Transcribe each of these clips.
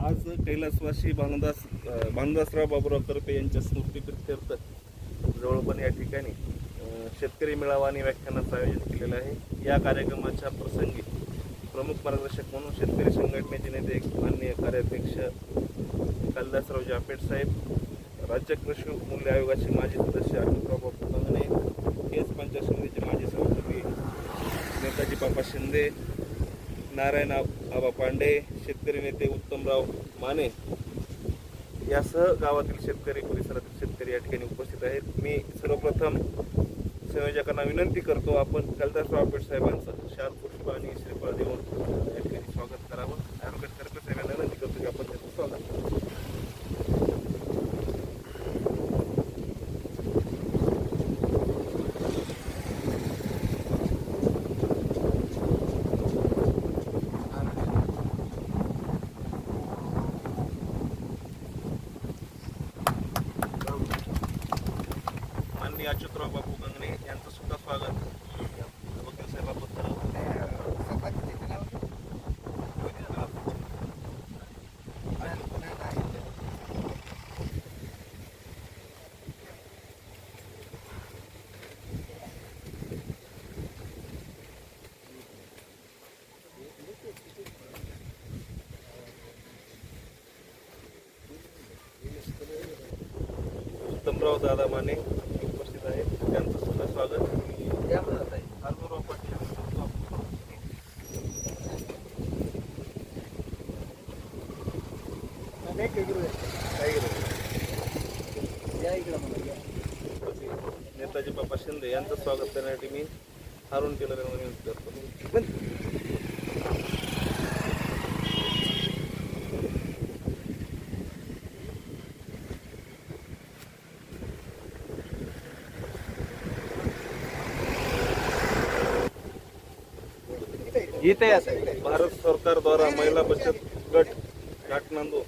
आज कैलासवासी भानुदासराव बाबूराव करपे यांच्या स्मृतीप्रित्यर्थ जवळपण या ठिकाणी शेतकरी मेळावा आणि व्याख्यानाचं आयोजन केलेलं आहे। या कार्यक्रमाच्या प्रसंगी प्रमुख मार्गदर्शक म्हणून शेतकरी संघटनेचे नेते माननीय कार्याध्यक्ष कालिदासराव जापेट साहेब, राज्य कृषी मूल्य आयोगाचे माजी सदस्य अच्युतराव बापू कंगणे, केस पंचायत समितीचे माजी सभापती नेताजी बापा शिंदे, नारायण आबा पांडे, शेतकरी नेते उत्तमराव माने यासह गावातील शेतकरी, परिसरातील शेतकरी या ठिकाणी उपस्थित आहेत। मी सर्वप्रथम संयोजकांना विनंती करतो, आपण कालिदासराव जापेट साहेबांचं शाल पुष्प आणि श्रीफळ देऊन या ठिकाणी स्वागत करावं। ॲडव्होकेट करपे साहेबांना विनंती करतो की आपण त्याचं स्वागत करावं। माननीय अच्युतराव बापू कंगणे यांचं सुद्धा स्वागत वकील साहेबाबद्दल। उत्तमराव दादा माने उपस्थित आहेत, त्यांचं सुद्धा स्वागत। अर्जुनराव पाटील नेताजी बापा शिंदे यांचं स्वागत करण्यासाठी मी हारून टेलर यांना विनंती करतो। भारत सरकार द्वारा महिला बचत गट घाटनांदो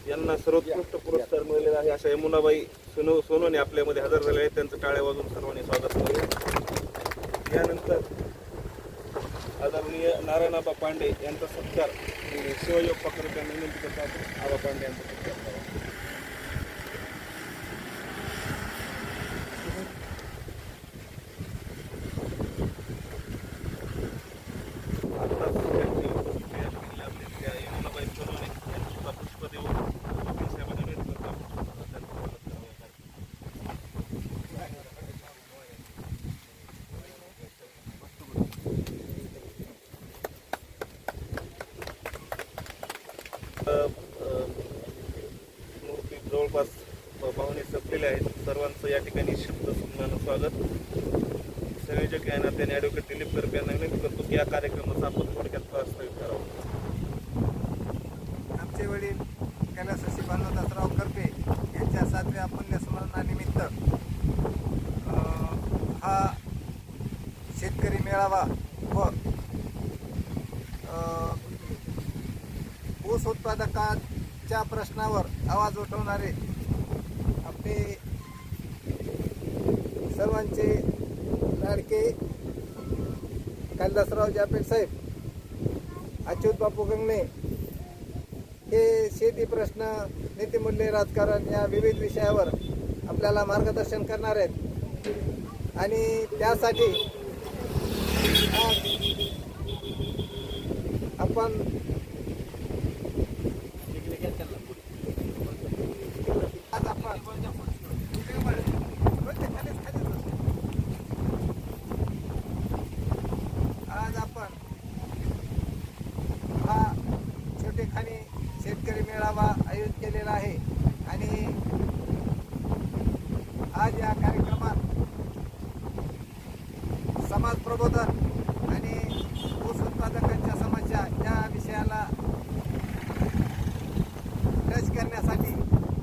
यांना सर्वोत्कृष्ट पुरस्कार मिळालेला आहे। अशा यमुनाबाई सोनोने आपल्यामध्ये हजर झाले आहेत, त्यांचं टाळ्या वाजवून सर्वांनी स्वागत करूया। यानंतर आदरणीय नारायण आबा पांडे यांचा सत्कार शिवयोग पकडताना विनंती करतात। आबा पांडे यांचा सत्कार करावा। मूर्ती जवळपास पाहुणे संपलेले आहेत, सर्वांचं या ठिकाणी शब्द सन्मानानं स्वागत। संयोजक या नात्याने ॲडव्होकेट दिलीप करपे यांना विनंती करतो की या कार्यक्रमाचा आपण थोडक्यात प्रास्ताविक करावं। आमचे वडील कैलासवासी भानुदासराव करपे यांच्या 7व्या पुण्यस्मरणानिमित्त हा शेतकरी मेळावा व ऊस उत्पादकांच्या प्रश्नावर आवाज उठवणारे आपले सर्वांचे लाडके कालिदासराव जापेट साहेब, अच्युत बापू कंगणे हे शेती प्रश्न, नीतिमूल्य, राजकारण या विविध विषयावर आपल्याला मार्गदर्शन करणार आहेत। आणि त्यासाठी आपण आज आपण हा छोटेखानी शेतकरी मेळावा आयोजित केलेला आहे। आणि आज या कार्यक्रमात समाज प्रबोधन आणि ऊस उत्पादकांच्या समस्या या विषयाला टच करण्यासाठी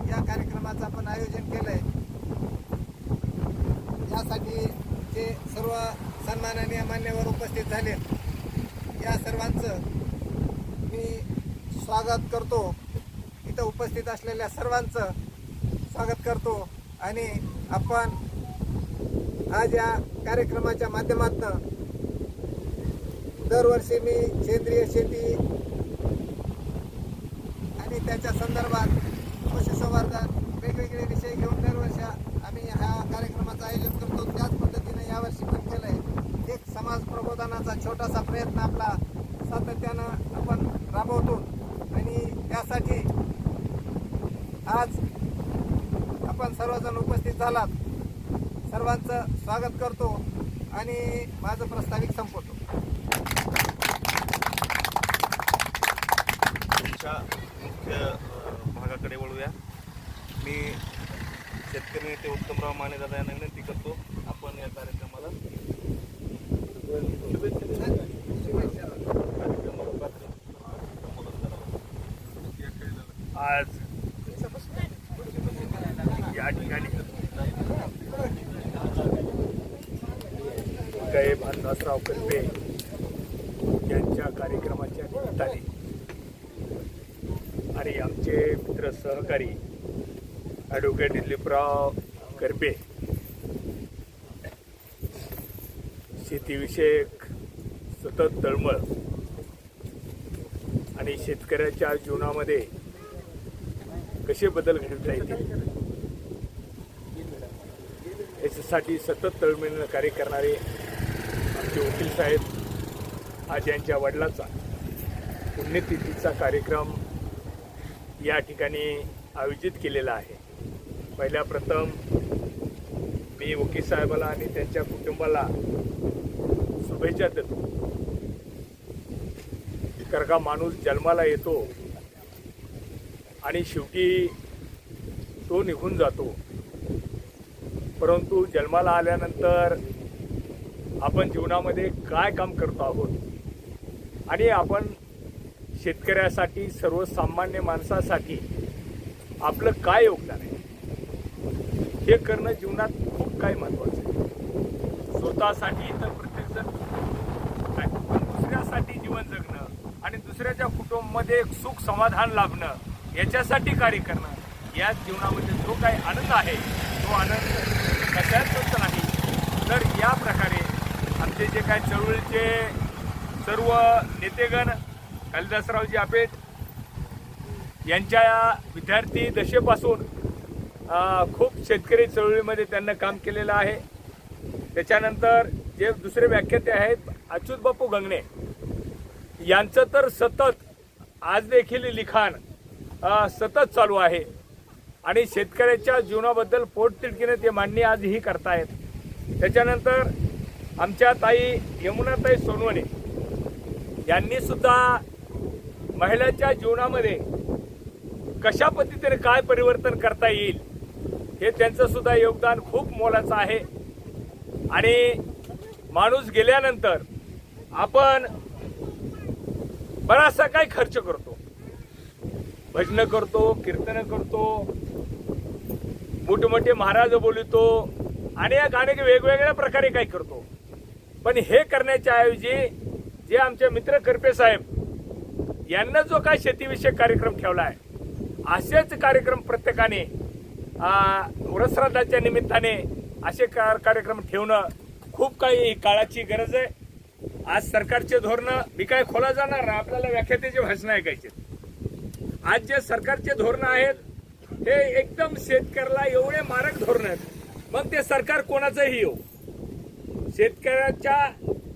या कार्यक्रमाचं आपण आयोजन केलं आहे। यासाठी जे सर्व सन्माननीय मान्यवर उपस्थित झाले या सर्वांचं मी स्वागत करतो। इथं उपस्थित असलेल्या सर्वांचं स्वागत करतो। आणि आपण आज या कार्यक्रमाच्या माध्यमातून दरवर्षी मी सेंद्रिय शेती आणि त्याच्या संदर्भात पशुसंवर्धन वेगवेगळे विषय घेऊन दरवर्षी आम्ही ह्या कार्यक्रमाचं आयोजन करतो. त्याच पद्धतीने यावर्षी पण केलं आहे. एक समाज प्रबोधनाचा छोटासा प्रयत्न आपला सातत्यानं आपण राबवतो आणि त्यासाठी आज आपण सर्वजण उपस्थित झालात. सर्वांचं स्वागत करतो आणि माझं प्रास्ताविक संपवतो. मुख्य भागाकडे वळूया. मी शेतकरी नेते उत्तमराव मानेदादा यांना विनंती करतो आपण या कार्यक्रमाला आज या ठिकाणी काही भानदासराव कर्पे यांच्या कार्यक्रमाच्या निमित्ताने आणि आमचे मित्र सहकारी ॲडव्होकेट दिलीपराव कर्पे शेतीविषयक सतत तळमळ आणि शेतकऱ्याच्या जीवनामध्ये कसे बदल घडवता येतील याच्यासाठी सतत तळमळीनं कार्य करणारे आमचे वकील साहेब आज यांच्या वडिलांचा पुण्यतिथीचा कार्यक्रम या ठिकाणी आयोजित केलेला आहे. पहिल्या प्रथम मी वकील साहेबाला आणि त्यांच्या कुटुंबाला शुभेच्छा देतो. कारण का माणूस जन्माला येतो आणि शेवटी तो निघून जातो, परंतु जन्माला आल्यानंतर आपण जीवनामध्ये काय काम करतो आहोत आणि आपण शेतकऱ्यासाठी सर्वसामान्य माणसासाठी आपलं काय योगदान आहे हे करणं जीवनात खूप काही महत्त्वाचं आहे. स्वतःसाठी तर प्रत्येकजण काय, पण दुसऱ्यासाठी जीवन जगणं आणि दुसऱ्याच्या कुटुंबामध्ये एक सुख समाधान लाभणं याच्यासाठी कार्य करणं या जीवनामध्ये जो काही आनंद आहे तो आनंद कशातच नाही. तर या प्रकारे आमचे जे काही चळवळीचे सर्व नेतेगण कालिदासरावजी आपेट यांच्या विद्यार्थी दशेपासून खूप शेतकरी चळवळीमध्ये त्यांना काम केलेलं आहे. त्याच्यानंतर जे दुसरे व्याख्याते आहेत अच्युतबापू गंगणे यांचं तर सतत आज देखील लिखाण सतत चालू आहे आणि शेतकऱ्याच्या जीवनाबद्दल पोटतिडकीने ते मांडणी आजही करतायत. त्याच्यानंतर आमच्या ताई यमुनाताई सोनवणे यांनी सुद्धा महिलांच्या जीवनामध्ये कशा पद्धतीने काय परिवर्तन करता येईल हे त्यांचं सुद्धा योगदान खूप मोलाचं आहे. आणि माणूस गेल्यानंतर आपण बराचसा काही खर्च करतो, भजनं करतो, कीर्तनं करतो, मोठमोठे महाराज बोलतो आणि अनेक वेगवेगळ्या प्रकारे काही करतो. पण हे करण्याच्या ऐवजी जे आमचे मित्र कर्पे साहेब यांना जो काय शेतीविषयक कार्यक्रम ठेवला आहे असेच कार्यक्रम प्रत्येकाने वरश्राद्धाच्या निमित्ताने असे कार्यक्रम ठेवणं खूप काही काळाची गरज आहे. आज सरकारचे धोरणं मी काय खोला जाणार ना, आपल्याला व्याख्यातेचे भाषण ऐकायचे. आज जे सरकारचे धोरणं आहेत हे एकदम शेतकऱ्याला एवढे मारक धोरण आहेत. मग ते सरकार कोणाचंही येऊ, शेतकऱ्याच्या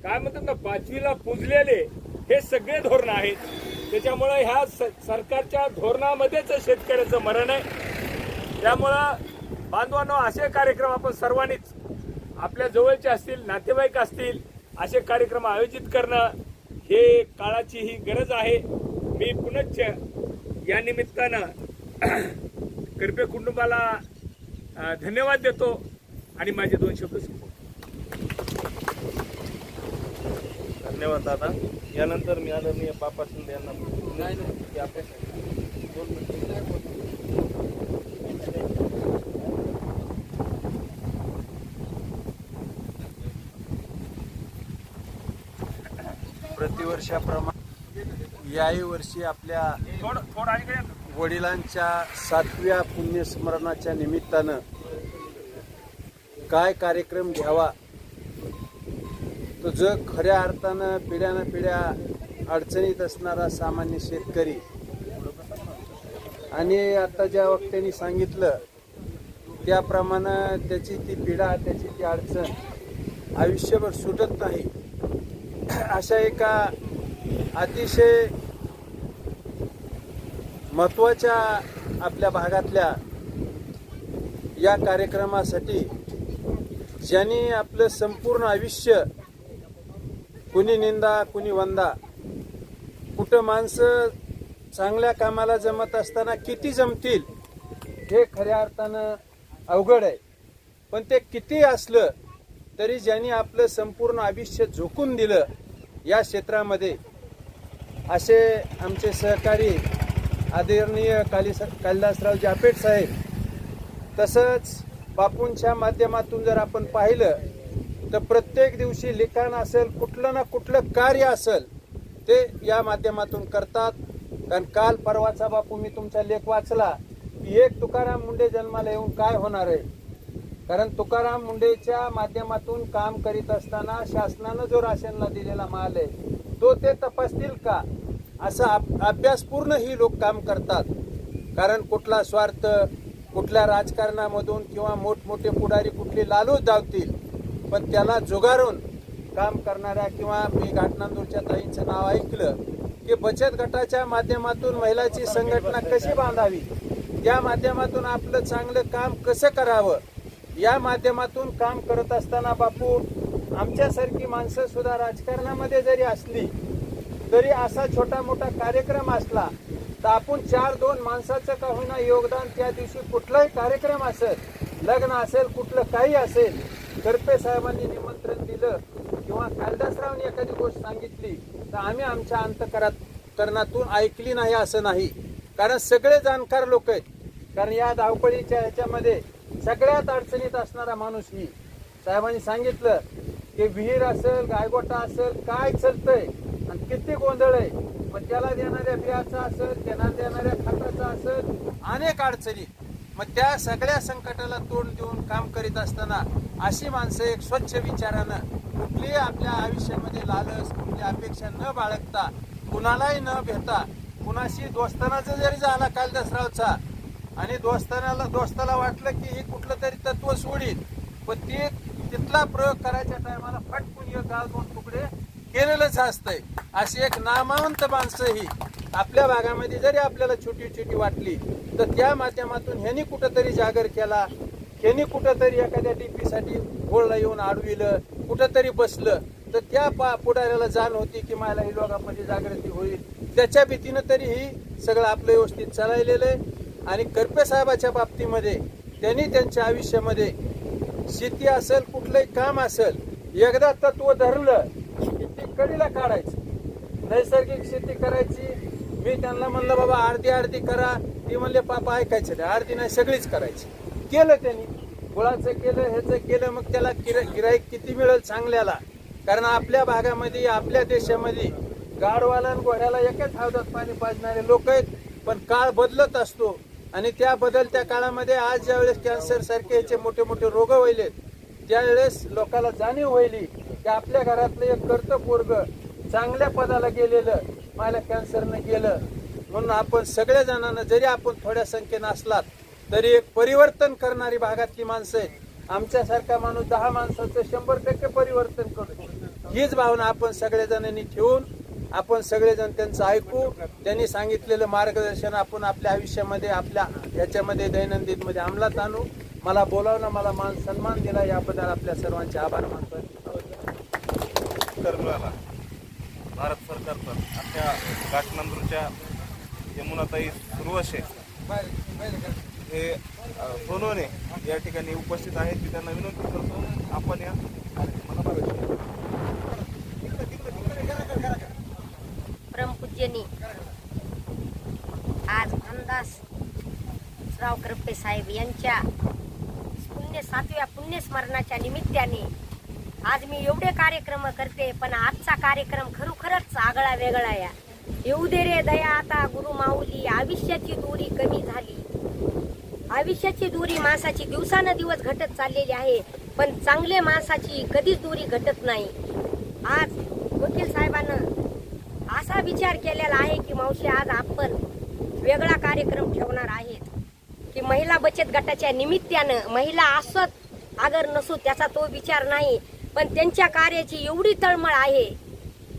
काय म्हणतात ना पाचवीला पुजलेले हे सगळे धोरण आहेत. त्याच्यामुळे ह्या सरकारच्या धोरणामध्येच शेतकऱ्याचं मरण आहे. त्यामुळं बांधवांनो असे कार्यक्रम आपण सर्वांनीच आपल्या जवळचे असतील, नातेवाईक असतील, असे कार्यक्रम आयोजित करणं हे काळाची ही गरज आहे. मी पुनश्च या निमित्तानं कर्पे कुटुंबाला धन्यवाद देतो आणि माझे 2 शब्द संपवतो. धन्यवाद दादा. यानंतर मी आदरणीय बापा शिंदे यांना प्रतिवर्षाप्रमाणे याही वर्षी आपल्या वडिलांच्या 7व्या पुण्यस्मरणाच्या निमित्तानं काय कार्यक्रम घ्यावा, तो जो खऱ्या अर्थानं पिढ्यानपिढ्या अडचणीत असणारा सामान्य शेतकरी आणि आता ज्या वक्त्यांनी सांगितलं त्याप्रमाणे त्याची ती पीडा, त्याची ती अडचण आयुष्यभर सुटत नाही. अशा एका अतिशय महत्त्वाच्या आपल्या भागातल्या या कार्यक्रमासाठी ज्यांनी आपलं संपूर्ण आयुष्य, कुणी निंदा कुणी वंदा, कुठं माणसं चांगल्या कामाला जमत असताना किती जमतील हे खऱ्या अर्थानं अवघड आहे. पण ते किती असलं तरी ज्यांनी आपलं संपूर्ण आयुष्य झोकून दिलं या क्षेत्रामध्ये, असे आमचे सहकारी आदरणीय कालिदासराव जापेट साहेब, तसंच बापूंच्या माध्यमातून जर आपण पाहिलं तर प्रत्येक दिवशी लिखाण असेल, कुठलं ना कुठलं कार्य असेल ते या माध्यमातून करतात. कारण काल परवाचा बापू मी तुमचा लेख वाचला की एक तुकाराम मुंडे जन्माला येऊन काय होणार आहे. कारण तुकाराम मुंडेच्या माध्यमातून काम करीत असताना शासनानं जो राशनला दिलेला माल आहे तो ते तपासतील का, असा अभ्यासपूर्ण ही लोक काम करतात. कारण कुठला स्वार्थ, कुठल्या राजकारणामधून किंवा मोठमोठे पुढारी कुठली लालूच धावतील, पण त्याला जुगारून काम करणाऱ्या, किंवा मी घाटनांदूरच्या ताईंचं नाव ऐकलं की बचत गटाच्या माध्यमातून महिलाची संघटना कशी बांधावी, त्या माध्यमातून आपलं चांगलं काम कसं करावं, या माध्यमातून काम करत असताना बापू आमच्यासारखी माणसं सुद्धा राजकारणामध्ये जरी असली तरी असा छोटा मोठा कार्यक्रम असला तर आपण 4-2 माणसाचं का होईना योगदान, त्या दिवशी कुठलाही कार्यक्रम असेल, लग्न असेल, कुठलं काही असेल, करपे साहेबांनी निमंत्रण दिलं किंवा कालिदासरावनी एखादी गोष्ट सांगितली तर आम्ही आमच्या अंतःकरणातून ऐकली नाही असं नाही. कारण सगळे जाणकार लोक आहेत. कारण या धावपळीच्या ह्याच्यामध्ये सगळ्यात अडचणीत असणारा माणूस ही. साहेबांनी सांगितलं की विहीर असेल, गायगोटा असेल, काय चालतंय आणि किती गोंधळ आहे, मग त्याला देणाऱ्या बियाचा असेल, त्यांना देणाऱ्या खताचा असेल, अनेक अडचणी. मग त्या सगळ्या संकटाला तोंड देऊन काम करीत असताना अशी माणसं एक स्वच्छ विचारानं, कुठलीही आपल्या आयुष्यामध्ये लालच, कुठली अपेक्षा न बाळगता, कुणालाही न भेटा, कुणाशी दोस्तानाचा जरी झाला कालिदासरावचा आणि दोस्ताला वाटलं की हे कुठलं तरी तत्व सोडील, पण ते तिथला प्रयोग करायच्या टायमाला फटकून एक गाव 2 तुकडे केलेलंच असतंय. अशी एक नामवंत माणसं ही आपल्या भागामध्ये जरी आपल्याला छोटी छोटी वाटली तर त्या माध्यमातून ह्यांनी कुठंतरी जागर केला, ह्यांनी कुठंतरी एखाद्या डीपीसाठी गोळला येऊन आडविलं, कुठंतरी बसलं तर त्या पुढाऱ्याला जाण होती की मला ही लोकांमध्ये जागृती होईल. त्याच्या भीतीनं तरी ही सगळं आपलं व्यवस्थित चाललेलं आहे. आणि करपे साहेबाच्या बाबतीमध्ये त्यांनी त्यांच्या आयुष्यामध्ये शेती असेल, कुठलंही काम असेल, एकदा तत्व धरलं की ती कडीला काढायचं. नैसर्गिक शेती करायची. मी त्यांना म्हणलं बाबा अर्धी करा, ती म्हणले पापा ऐकायचं नाही, अर्धी नाही सगळीच करायची. केलं त्यांनी, गुळाचं केलं, ह्याचं केलं. मग त्याला गिराईक किती मिळेल चांगल्याला. कारण आपल्या भागामध्ये, आपल्या देशामध्ये गाडवाला आणि घोड्याला एकच हौदात पाणी पाजणारे लोक आहेत. पण काळ बदलत असतो आणि त्या बदलत्या काळामध्ये आज ज्यावेळेस कॅन्सर सारखे याचे मोठे मोठे रोग व्हायलेत, त्यावेळेस लोकांना जाणीव व्हायली की आपल्या घरातलं एक करतं पोरग चांगल्या पदाला गेलेलं मला कॅन्सरनं गेलं. म्हणून आपण सगळ्या जणांना, जरी आपण थोड्या संख्येनं असलात तरी एक परिवर्तन करणारी भागातली माणसं आहेत. आमच्यासारखा माणूस 10 माणसाचं 100% परिवर्तन करू, हीच भावना आपण सगळ्या जणांनी ठेवून आपण सगळेजण त्यांचं ऐकू. त्यांनी सांगितलेलं मार्गदर्शन आपण आपल्या आयुष्यामध्ये, आपल्या याच्यामध्ये दैनंदिन मध्ये अंमलात आणू. मला बोलावलं, मला मान सन्मान दिला, याबद्दल आपल्या सर्वांचे आभार मानतो. तर मिळाला भारत सरकारचा आपल्या घाटनांदूरच्या यमुनाताई सुरवशे हे सोनवणे या ठिकाणी उपस्थित आहेत. मी त्यांना विनंती करतो आपण या परमपूज्यनी आज भानदासराव करपे साहेब यांच्या 7व्या पुण्यस्मरणाच्या निमित्ताने आज मी एवढे कार्यक्रम करते, पण आजचा कार्यक्रम खरोखरच आगळा वेगळा या. येऊ दे रे दया आता गुरु माऊली, आयुष्याची दूरी कमी झाली. आयुष्याची दूरी माणसाची दिवसानुदिवस घटत चाललेली आहे, पण चांगले माणसाची कधीच दूरी घटत नाही. आज वकील साहेबांना असा विचार केलेला आहे की मावशी आज आपण वेगळा कार्यक्रम ठेवणार आहेत की महिला बचत गटाच्या निमित्तानं महिला असत अगर नसू त्याचा तो विचार नाही, पण त्यांच्या कार्याची एवढी तळमळ आहे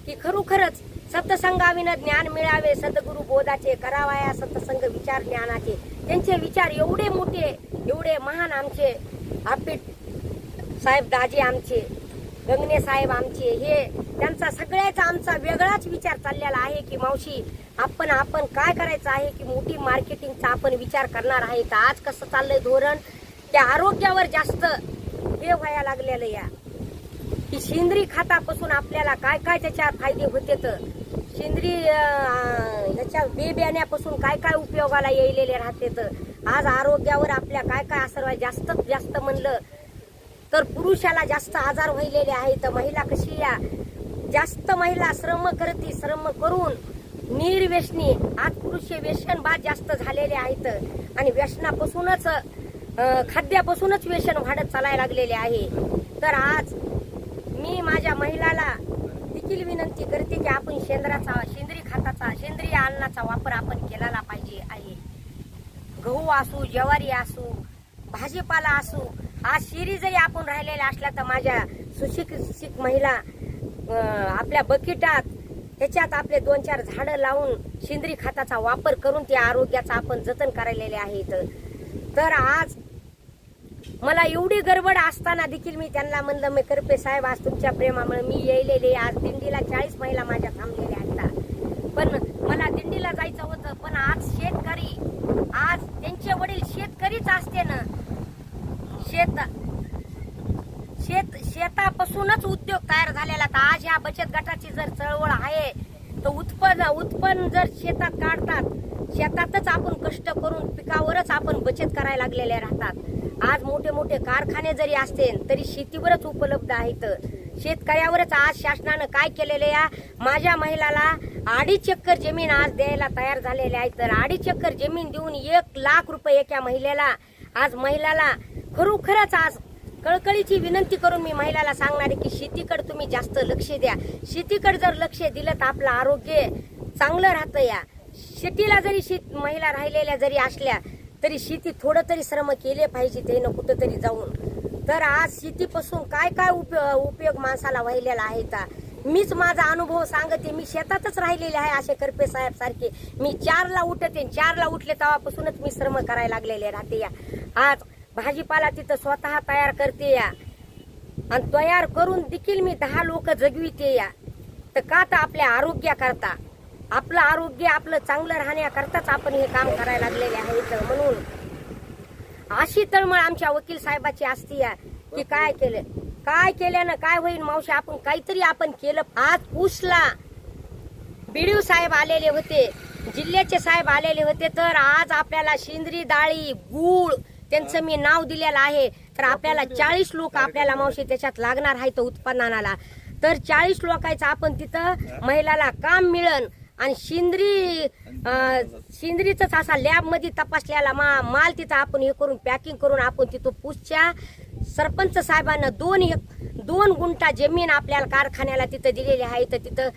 की खरोखरच सत्संगाविनं ज्ञान मिळावे, सद्गुरु बोधाचे करावाया सत्संग विचार ज्ञानाचे. त्यांचे विचार एवढे मोठे, एवढे महान, आमचे आपिट साहेब दाजी, आमचे गंगणे साहेब, आमचे हे त्यांचा सगळ्याचा आमचा वेगळाच विचार चाललेला आहे की मावशी आपण काय करायचं आहे की मोठी मार्केटिंगचा आपण विचार करणार आहे. तर आज कसं चाललंय धोरण, त्या आरोग्यावर जास्त हे व्हायला लागलेलं या की सेंद्रिय खतापासून आपल्याला काय काय त्याच्या फायदे होते. तर सेंद्रिय ह्याच्या बियाण्यापासून काय काय उपयोगाला येलेले राहते. तर आज आरोग्यावर आपल्या काय काय असर व्हाय, जास्तीत जास्त म्हणलं तर पुरुषाला जास्त आजार व्हायलेले आहेत. महिला कशी या जास्त महिला श्रम करते, श्रम करून निर्व्यसनी, आज पुरुष व्यसनबाद जास्त झालेले आहेत आणि व्यसनापासूनच खाद्यापासूनच व्यसन वाढत चालायला लागलेले आहे. तर आज मी माझ्या महिलाला देखील विनंती करते की आपण सेंद्रिय खताचा, सेंद्रिय अन्नाचा वापर आपण केला पाहिजे आहे. गहू असू, ज्वारी असू, भाजीपाला असू, आज शिरी जरी आपण राहिलेल्या असल्या तर माझ्या सुशिक्षित महिला आपल्या बकेटात त्याच्यात आपले 2-4 झाडं लावून सेंद्रिय खताचा वापर करून त्या आरोग्याचा आपण जतन करायलेले आहेत. तर आज मला एवढी गडबड असताना देखील मी त्यांना म्हणलं, मी करपे साहेब आज तुमच्या प्रेमामुळे मी येलेले, आज दिंडीला 40 महिला माझ्या थांबलेल्या आहेत. पण मला दिंडीला जायचं होतं, पण आज शेतकरी, आज त्यांचे वडील शेतकरीच असते ना, शेतापासूनच उद्योग तयार झालेला. तर आज ह्या बचत गटाची जर चळवळ आहे तर उत्पन्न जर शेतात काढतात, शेतातच आपण कष्ट करून पिकावरच आपण बचत करायला लागलेले राहतात. आज मोठे मोठे कारखाने जरी असतील तरी शेतीवरच उपलब्ध आहेत. शेतकऱ्यावरच आज शासनानं काय केलेलं या माझ्या महिलाला 2.5 एकर जमीन आज द्यायला तयार झालेले आहेत. तर 2.5 एकर जमीन देऊन 1 लाख रुपये एका महिलेला, आज महिलाला खरोखरच आज कळकळीची विनंती करून मी महिलाला सांगणार आहे की शेतीकडे तुम्ही जास्त लक्ष द्या. शेतीकडे जर लक्ष दिलं तर आपलं आरोग्य चांगलं राहतं. या शेतीला जरी महिला राहिलेल्या जरी असल्या तरी शेती थोडं तरी श्रम केले पाहिजे त्यानं कुठं तरी जाऊन. तर आज शेतीपासून काय काय उपयोग माणसाला व्हायलेला आहे. मीच माझा अनुभव सांगते, मी शेतातच राहिलेले आहे. असे करपे साहेब सारखे मी 4ला उठते, 4ला उठले तेव्हापासूनच मी श्रम करायला लागलेले राहते. या आज भाजीपाला तिथं स्वतः तयार करते या, आणि तयार करून देखील मी 10 लोक जगविते या. तर का तर आपल्या आरोग्याकरता, आपलं आरोग्य आपलं चांगलं राहण्याकरताच आपण हे काम करायला लागलेले आहे. तर म्हणून अशी तळमळ आमच्या वकील साहेबाची असते या की काय केल्यानं काय होईल मावशी, आपण काहीतरी आपण केलं. आज पुसला बीडीओ साहेब आलेले होते, जिल्ह्याचे साहेब आलेले होते. तर आज आपल्याला सेंद्रिय डाळी, गूळ त्यांचं मी नाव दिलेलं आहे. तर आपल्याला 40 लोक आपल्याला मावशी त्याच्यात लागणार आहेत उत्पादनाला. तर 40 लोकांचं आपण तिथं महिलाला काम मिळन आणि सेंद्रियच असा लॅब मध्ये तपासलेला माल तिथं आपण हे करून पॅकिंग करून आपण तिथं पुसच्या सरपंच साहेबांना 2 गुंठा जमीन आपल्याला कारखान्याला तिथं दिलेली आहे. तर तिथं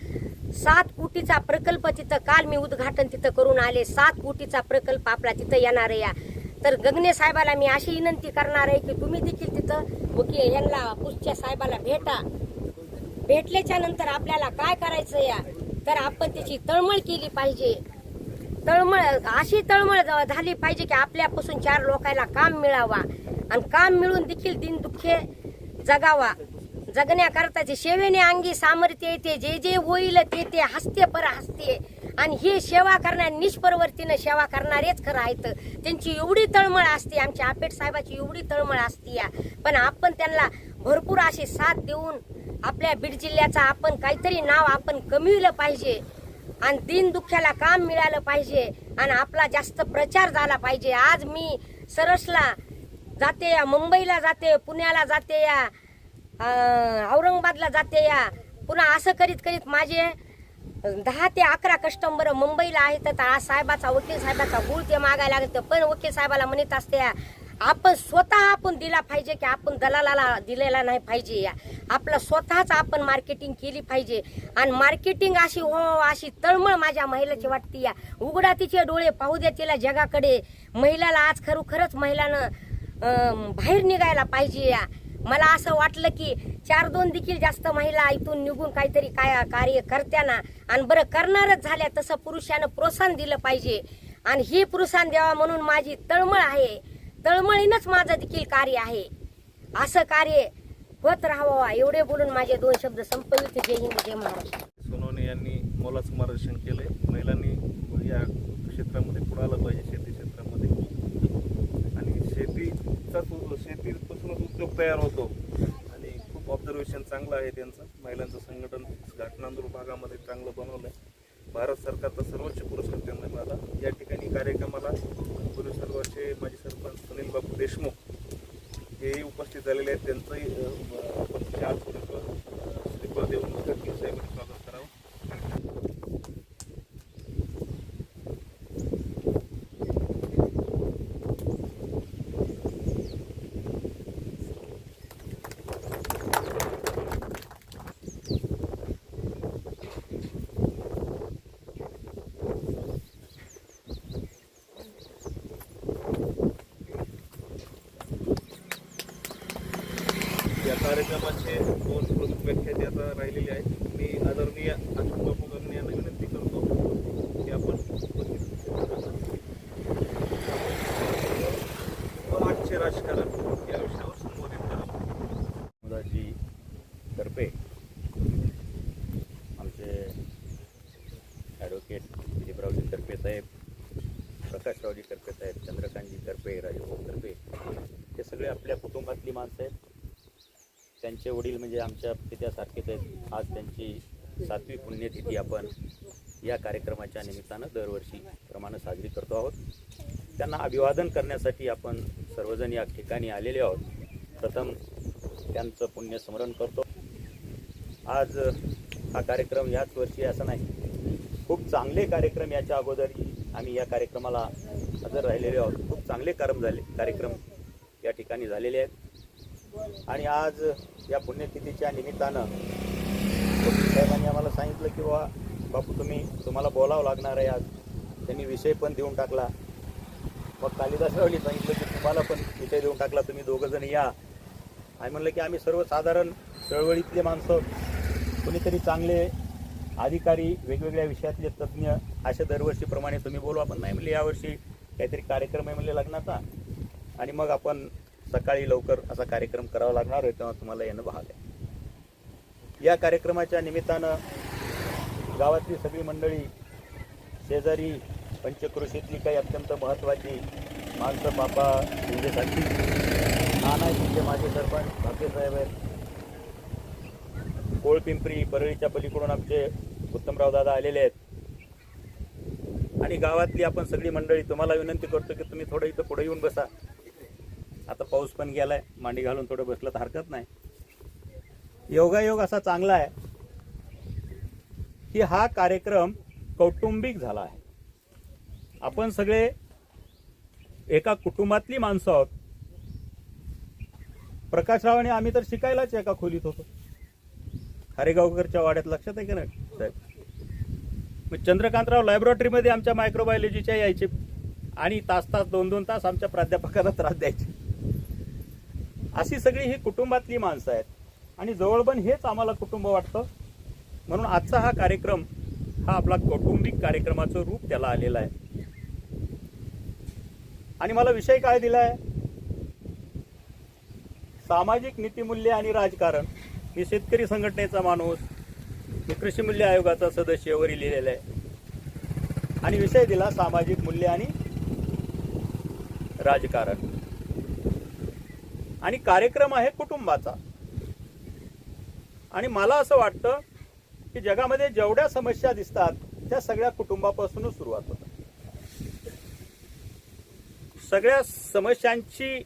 7 कोटीचा प्रकल्प तिथं काल मी उद्घाटन तिथं करून आले. 7 कोटीचा प्रकल्प आपला तिथं येणार आहे. या तर गंगणे साहेबाला मी अशी विनंती करणार आहे की तुम्ही देखील तिथं यांना पुसच्या साहेबाला भेटल्याच्या नंतर आपल्याला काय करायचं या, तर आपण त्याची तळमळ केली पाहिजे. अशी तळमळ झाली पाहिजे की आपल्यापासून 4 लोकांना काम मिळावा आणि काम मिळून देखील दिन दुःखे जगावा. जगण्याकरता सेवेने अंगी सामर्थ्य येते, जे होईल ते हसते पर हसते. आणि ही सेवा करणारे निष्परवर्तीनं सेवा करणारेच खरं आहेत. त्यांची एवढी तळमळ असते, आमच्या आपेट साहेबाची एवढी तळमळ असते या. पण आपण त्यांना भरपूर अशी साथ देऊन आपल्या बीड जिल्ह्याचा आपण काहीतरी नाव आपण कमविलं पाहिजे आणि दिन दुःख्याला काम मिळालं पाहिजे आणि आपला जास्त प्रचार झाला पाहिजे. आज मी सरसला जाते या, मुंबईला जाते, पुण्याला जाते या, औरंगाबादला जाते या. पुन्हा असं करीत माझे 10 ते 11 कस्टमर मुंबईला आहेत. तर आज साहेबाचा, वकील साहेबाचा गुळ ते मागायला लागत. पण वकील साहेबाला म्हणत असते आपण स्वतः आपण दिला पाहिजे की आपण दलालाला दिलेला नाही पाहिजे. आपलं स्वतःच आपण मार्केटिंग केली पाहिजे. आणि मार्केटिंग अशी हो अशी तळमळ माझ्या महिलेची वाटते. या उघडा तिचे डोळे पाहू द्या तिला जगाकडे. महिलाला आज खरोखरच महिलानं बाहेर निघायला पाहिजे. मला असं वाटलं की 4-2 देखील जास्त महिला इथून निघून काहीतरी कार्य करत्याना आणि बरं करणारच झाल्या तसं पुरुषानं प्रोत्साहन दिलं पाहिजे. आणि हे प्रोत्साहन द्यावा म्हणून माझी तळमळ आहे. तळमळीनंच माझं देखील कार्य आहे. असं कार्य होत राहावं एवढे बोलून माझे 2 शब्द संपविते. जय हिंद, जय महाराष्ट्र. सोनवणे यांनी मोलाचं मार्गदर्शन केलंय. महिलांनी या क्षेत्रामध्ये पुढे आलं पाहिजे, शेती क्षेत्रामध्ये. आणि शेतीपासूनच उद्योग तयार होतो. आणि खूप ऑब्झर्वेशन चांगलं आहे त्यांचं. महिलांचं संघटन घाटनांदूर भागामध्ये चांगलं बनवलंय. भारत सरकारचा सर्वोच्च पुरस्कार त्यांना मिळाला. या ठिकाणी कार्यक्रमाला पूर्वी सर्वांचे माजी सरपंच सुनील बापू देशमुख हेही उपस्थित झालेले आहेत. त्यांचंही श्रीफळ देऊन गडकरी साहेबांनी स्वागत करावं. या कार्यक्रमाचे 2 प्रमुख व्याख्याते आता राहिलेले आहेत. मी आदरणीय अशोक बापू गंगणे यांना विनंती करतो की आपण आजचे राजकारण या विषयावर संबोधित करावं. मुलाजी करपे, आमचे ॲडव्होकेट दिलीपरावजी करपे साहेब, प्रकाशरावजी करपे साहेब, चंद्रकांतजी करपे, राजभाऊ करपे, हे सगळे आपल्या कुटुंबातली माणसं आहेत. त्यांचे वडील म्हणजे आमच्या पित्यासारखेच आहेत. आज त्यांची 7वी पुण्यतिथी आपण या कार्यक्रमाच्या निमित्तानं दरवर्षी प्रमाणे साजरी करतो आहोत. त्यांना अभिवादन करण्यासाठी आपण सर्वजण या ठिकाणी आलेले आहोत. प्रथम त्यांचं पुण्यस्मरण करतो. आज हा कार्यक्रम याच वर्षी असं नाही, खूप चांगले कार्यक्रम याच्या अगोदर आम्ही या कार्यक्रमाला हजर राहिलेले आहोत. खूप चांगले कार्यक्रम या ठिकाणी झालेले आहेत. आणि आज या पुण्यतिथीच्या निमित्तानं साहेबांनी आम्हाला सांगितलं की बापू तुम्हाला बोलावं लागणार आहे आज. त्यांनी विषय पण देऊन टाकला. मग कालिदासरावनी सांगितलं की तुम्हाला पण विषय देऊन टाकला, तुम्ही 2 जण या. आणि म्हणलं की आम्ही सर्वसाधारण चळवळीतले माणसं, कोणीतरी चांगले अधिकारी, वेगवेगळ्या विषयातले तज्ज्ञ, अशा दरवर्षीप्रमाणे तुम्ही बोलू. आपण नाही म्हणले यावर्षी काहीतरी कार्यक्रम आहे म्हणले लग्नाचा, आणि मग आपण सकाळी लवकर असा कार्यक्रम करावा लागणार आहे, तेव्हा तुम्हाला येणं भाग आहे. या कार्यक्रमाच्या निमित्तानं गावातली सगळी मंडळी, शेजारी, पंचक्रोशीतली काही अत्यंत महत्त्वाची माणसं, बापा शिंदेसाठी, नाना शिंदे माजी सरपंच, भाग्यसाहेब आहेत, कोळपिंपरी परळीच्या पलीकडून आमचे उत्तमराव दादा आलेले आहेत, आणि गावातली आपण सगळी मंडळी. तुम्हाला विनंती करतो की तुम्ही थोडं इथं पुढे येऊन बसा. आता पाऊस पण गेलाय, मांडी घालून थोडं बसलं तर हरकत नाही. योगायोग असा चांगला आहे की हा कार्यक्रम कौटुंबिक झाला आहे. आपण सगळे एका कुटुंबातली माणसं आहोत. प्रकाशरावाने आम्ही तर शिकायलाच एका खोलीत होतो, हरेगावकरच्या वाड्यात. लक्षात आहे की नाही साहेब? मग चंद्रकांतराव लॅबोरेटरीमध्ये आमच्या मायक्रोबायोलॉजीच्या यायचे, आणि तास 2-2 तास आमच्या प्राध्यापकाला त्रास द्यायचे. अशी सगळी ही कुटुंबातली माणसं आहेत, आणि जवळबन हेच आम्हाला कुटुंब वाटतं. म्हणून आजचा हा कार्यक्रम हा आपला कौटुंबिक कार्यक्रमाचं रूप त्याला आलेलं आहे. आणि मला विषय काय दिलाय? सामाजिक नीतिमूल्य आणि राजकारण. मी शेतकरी संघटनेचा माणूस, मी कृषी मूल्य आयोगाचा सदस्य वरी लिहिलेला आहे, आणि विषय दिला सामाजिक मूल्य आणि राजकारण. आणि कार्यक्रम आहे कुटुंबाचा. आणि मला असं वाटतं की जगामध्ये जेवढ्या समस्या दिसतात त्या सगळ्या कुटुंबापासूनच सुरुवात होतात. सगळ्या समस्यांची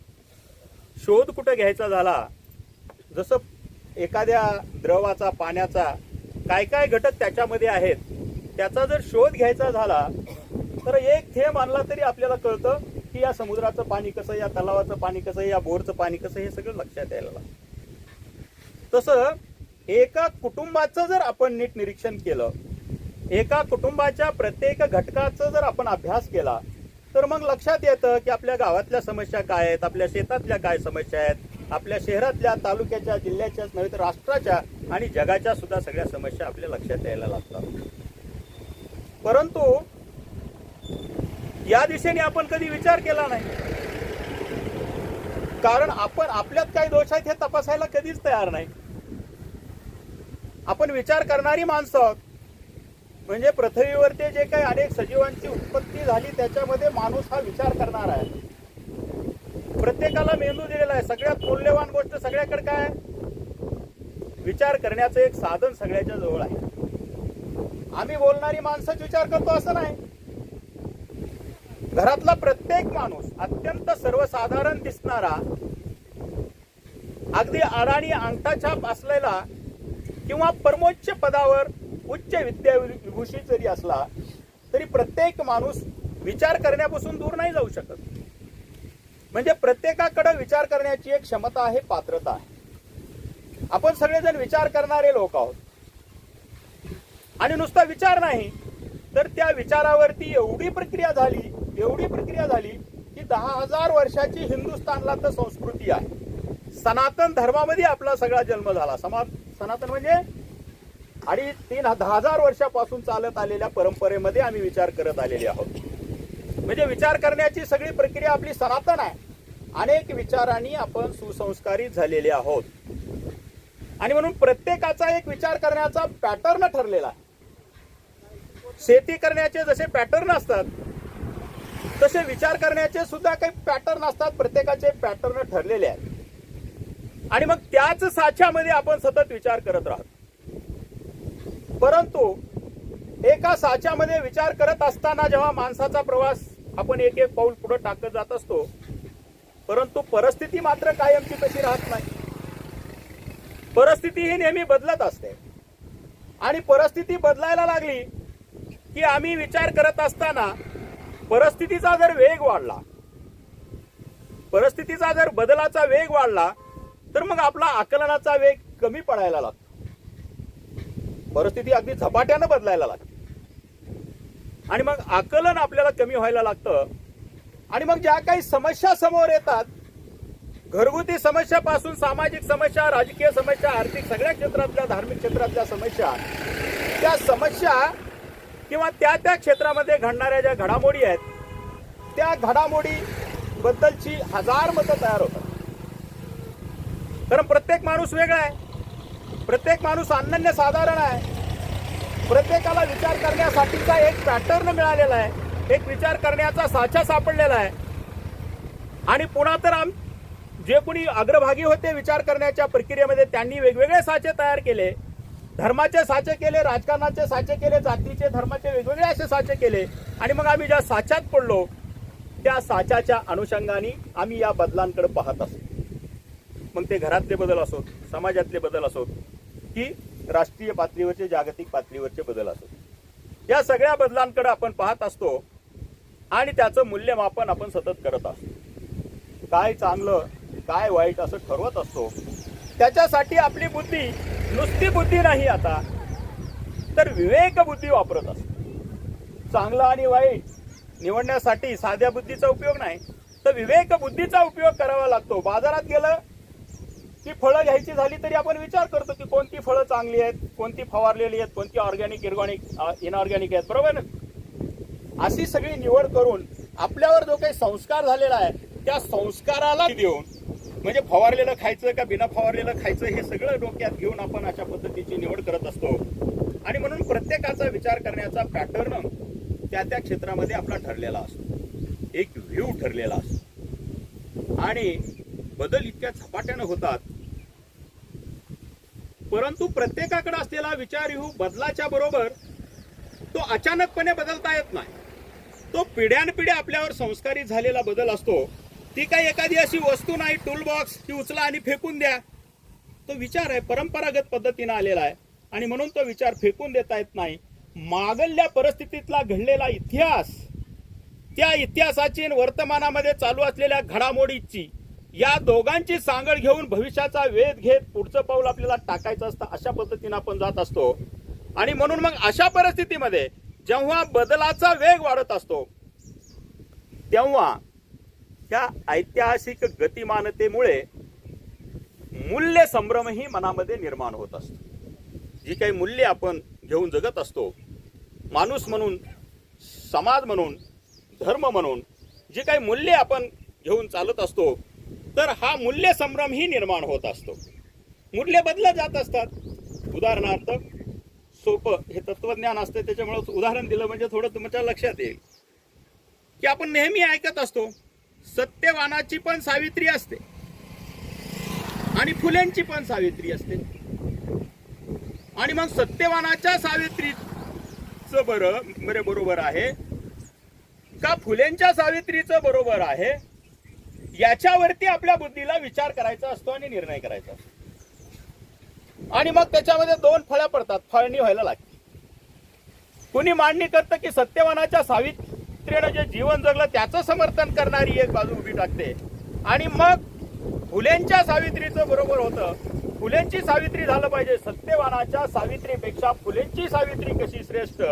शोध कुठं घ्यायचा झाला, जसं एखाद्या द्रवाचा, पाण्याचा काय काय घटक त्याच्यामध्ये आहेत, त्याचा जर शोध घ्यायचा झाला तर एक थेंब आणला तरी आपल्याला कळतं की या समुद्राचं पाणी कसं, या तलावाचं पाणी कसं, या बोरचं पाणी कसं, हे सगळं लक्षात यायला लागतं. तसं एका कुटुंबाचं जर आपण नीट निरीक्षण केलं, एका कुटुंबाच्या प्रत्येक घटकाचा जर आपण अभ्यास केला, तर मग लक्षात येतं की आपल्या गावातल्या समस्या काय आहेत, आपल्या शेतातल्या काय समस्या आहेत, आपल्या शहरातल्या, तालुक्याच्या, जिल्ह्याच्याच नव्हे तर राष्ट्राच्या आणि जगाच्या सुद्धा सगळ्या समस्या आपल्या लक्षात यायला लागतात. परंतु या दिशेने आपण कधी विचार केला नाही, कारण आपण आपल्यात काय दोष आहेत हे तपासायला कधीच तयार नाही. आपण विचार करणारी माणसं आहोत. म्हणजे पृथ्वीवरती जे काही अनेक सजीवांची उत्पत्ती झाली त्याच्यामध्ये माणूस हा विचार करणार आहे. प्रत्येकाला मेंदू दिलेला आहे. सगळ्यात मौल्यवान गोष्ट सगळ्याकडे काय आहे? विचार करण्याचं एक साधन सगळ्याच्या जवळ आहे. आम्ही बोलणारी माणसंच विचार करतो असं नाही. घरातला प्रत्येक माणूस अत्यंत सर्वसाधारण दिसणारा, अगदी अडाणी अंगठाछाप असलेला किंवा परमोच्च पदावर उच्च विद्याविभूषित जरी असला तरी प्रत्येक माणूस विचार करण्यापासून दूर नाही जाऊ शकत. म्हणजे प्रत्येकाकडे विचार करण्याची एक क्षमता आहे, पात्रता आहे. आपण सगळेजण विचार करणारे लोक आहोत. आणि नुसता विचार नाही तर त्या विचारावरती एवढी प्रक्रिया झाली की 10,000 वर्षाची हिंदुस्थानला तर संस्कृती आहे. सनातन धर्मामध्ये आपला सगळा जन्म झाला. सनातन म्हणजे 10,000 वर्षापासून चालत आलेल्या परंपरेमध्ये आम्ही विचार करत आलेले आहोत. म्हणजे विचार करण्याची सगळी प्रक्रिया आपली सनातन आहे. अनेक विचारांनी आपण सुसंस्कारित झालेले आहोत. आणि म्हणून प्रत्येकाचा एक विचार करण्याचा पॅटर्न ठरलेला आहे. शेती करण्याचे जसे पॅटर्न असतात तसे विचार करण्याचे सुद्धा काही पॅटर्न असतात. प्रत्येकाचे पॅटर्न ठरलेले आहेत. आणि मग त्याच साच्यामध्ये आपण सतत विचार करत राहतो. परंतु एका साच्यामध्ये विचार करत असताना जेव्हा माणसाचा प्रवास आपण एक एक पाऊल पुढे टाकत जात असतो, परंतु परिस्थिती मात्र कायमची तशी राहत नाही. परिस्थिती ही नेहमी बदलत असते. आणि परिस्थिती बदलायला लागली की आम्ही विचार करत असताना परिस्थितीचा जर वेग वाढला, परिस्थितीचा जर बदलाचा वेग वाढला तर मग आपला आकलनाचा वेग कमी पडायला लागतो. परिस्थिती अगदी झपाट्यानं बदलायला लागते आणि मग आकलन आपल्याला कमी व्हायला लागतं. आणि मग ज्या काही समस्या समोर येतात, घरगुती समस्यापासून सामाजिक समस्या, राजकीय समस्या, आर्थिक, सगळ्या क्षेत्रातल्या, धार्मिक क्षेत्रातल्या समस्या, त्या समस्या किंवा त्या त्या क्षेत्रामध्ये घडणाऱ्या ज्या घडामोडी आहेत त्या घडामोडी बद्दलची 1000 मतं तयार होतात. कारण प्रत्येक माणूस वेगळा आहे, प्रत्येक माणूस अनन्य साधारण आहे. प्रत्येकाला विचार करण्यासाठीचा एक पॅटर्न मिळालेला आहे, एक विचार करण्याचा साचा सापडलेला आहे. आणि पुन्हा तर जे कोणी अग्रभागी होते विचार करण्याच्या प्रक्रियेमध्ये त्यांनी वेगवेगळे साचे तयार केले. धर्माचे साचे केले, राजकारणाचे साचे केले, जातीचे, धर्माचे वेगवेगळे असे साचे केले. आणि मग आम्ही ज्या साच्यात पडलो त्या साच्याच्या अनुषंगाने आम्ही या बदलांकडे पाहत असतो. मग ते घरातले बदल असोत, समाजातले बदल असोत की राष्ट्रीय पातळीवरचे, जागतिक पातळीवरचे बदल असोत, या सगळ्या बदलांकडे आपण पाहत असतो आणि त्याचं मूल्यमापन आपण सतत करत असतो. काय चांगलं काय वाईट असं ठरवत असतो. त्याच्यासाठी आपली बुद्धी नुसती बुद्धी नाही आता तर विवेक बुद्धी वापरत असतो. चांगलं आणि वाईट निवडण्यासाठी साध्या बुद्धीचा उपयोग नाही तर विवेक बुद्धीचा उपयोग करावा लागतो. बाजारात गेलं की फळं घ्यायची झाली तरी आपण विचार करतो की कोणती फळं चांगली आहेत, कोणती फवारलेली आहेत, कोणती ऑर्गॅनिक, इनऑर्गॅनिक आहेत, बरोबर ना? अशी सगळी निवड करून आपल्यावर जो काही संस्कार झालेला आहे त्या संस्काराला देऊन, म्हणजे फवारलेलं खायचं का बिना फवारलेलं खायचं हे सगळं डोक्यात घेऊन आपण अशा पद्धतीची निवड करत असतो. आणि म्हणून प्रत्येकाचा विचार करण्याचा पॅटर्न त्या त्या क्षेत्रामध्ये आपला ठरलेला असतो, एक व्ह्यू ठरलेला असतो. आणि बदल इतक्या झपाट्यानं होतात, परंतु प्रत्येकाकडे असलेला विचार व्ह्यू बदलाच्या बरोबर तो अचानकपणे बदलता येत नाही. तो पिढ्यानपिढ्या आपल्यावर संस्कारित झालेला बदल असतो. ती काही एखादी अशी वस्तू नाही, टूल बॉक्स की उचला आणि फेकून द्या. तो विचार आहे, परंपरागत पद्धतीने आलेला आहे आणि म्हणून तो विचार फेकून देता येत नाही. मागल्या परिस्थितीतला घडलेला इतिहास त्या इतिहासाची आणि वर्तमानामध्ये चालू असलेल्या घडामोडीची या दोघांची सांगड घेऊन भविष्याचा वेध घेत पुढचं पाऊल आपल्याला टाकायचं असतं. अशा पद्धतीने आपण जात असतो. आणि म्हणून मग अशा परिस्थितीमध्ये जेव्हा बदलाचा वेग वाढत असतो तेव्हा त्या ऐतिहासिक गतिमानतेमुळे मूल्य संभ्रमही मनामध्ये निर्माण होत असतो. जी काही मूल्ये आपण घेऊन जगत असतो, माणूस म्हणून, समाज म्हणून, धर्म म्हणून जी काही मूल्ये आपण घेऊन चालत असतो, तर हा मूल्य संभ्रमही निर्माण होत असतो. मूल्य बदलत जात असतात. उदाहरणार्थ सोपं हे तत्वज्ञान असते, त्याच्यामुळे उदाहरण दिलं म्हणजे थोडं तुमच्या लक्षात येईल की आपण नेहमी ऐकत असतो सत्यवानाची पण सावित्री असते आणि फुलेंची पण सावित्री असते. आणि मग सत्यवानाच्या सावित्रीचं बरोबर आहे का फुलेंच्या सावित्रीचं बरोबर आहे, याच्यावरती आपल्या बुद्धीला विचार करायचा असतो आणि निर्णय करायचा असतो. आणि मग त्याच्यामध्ये दोन फळ्या पडतात, फाळणी व्हायला लागते. कुणी मांडणी करतं की सत्यवानाच्या सावित्रीनं जे जीवन जगलं त्याचं समर्थन करणारी एक बाजू उभी टाकते. आणि मग फुलेंच्या सावित्रीचं बरोबर होतं, फुलेंची सावित्री झालं पाहिजे, सत्यवानाच्या सावित्रीपेक्षा फुलेंची सावित्री कशी श्रेष्ठ,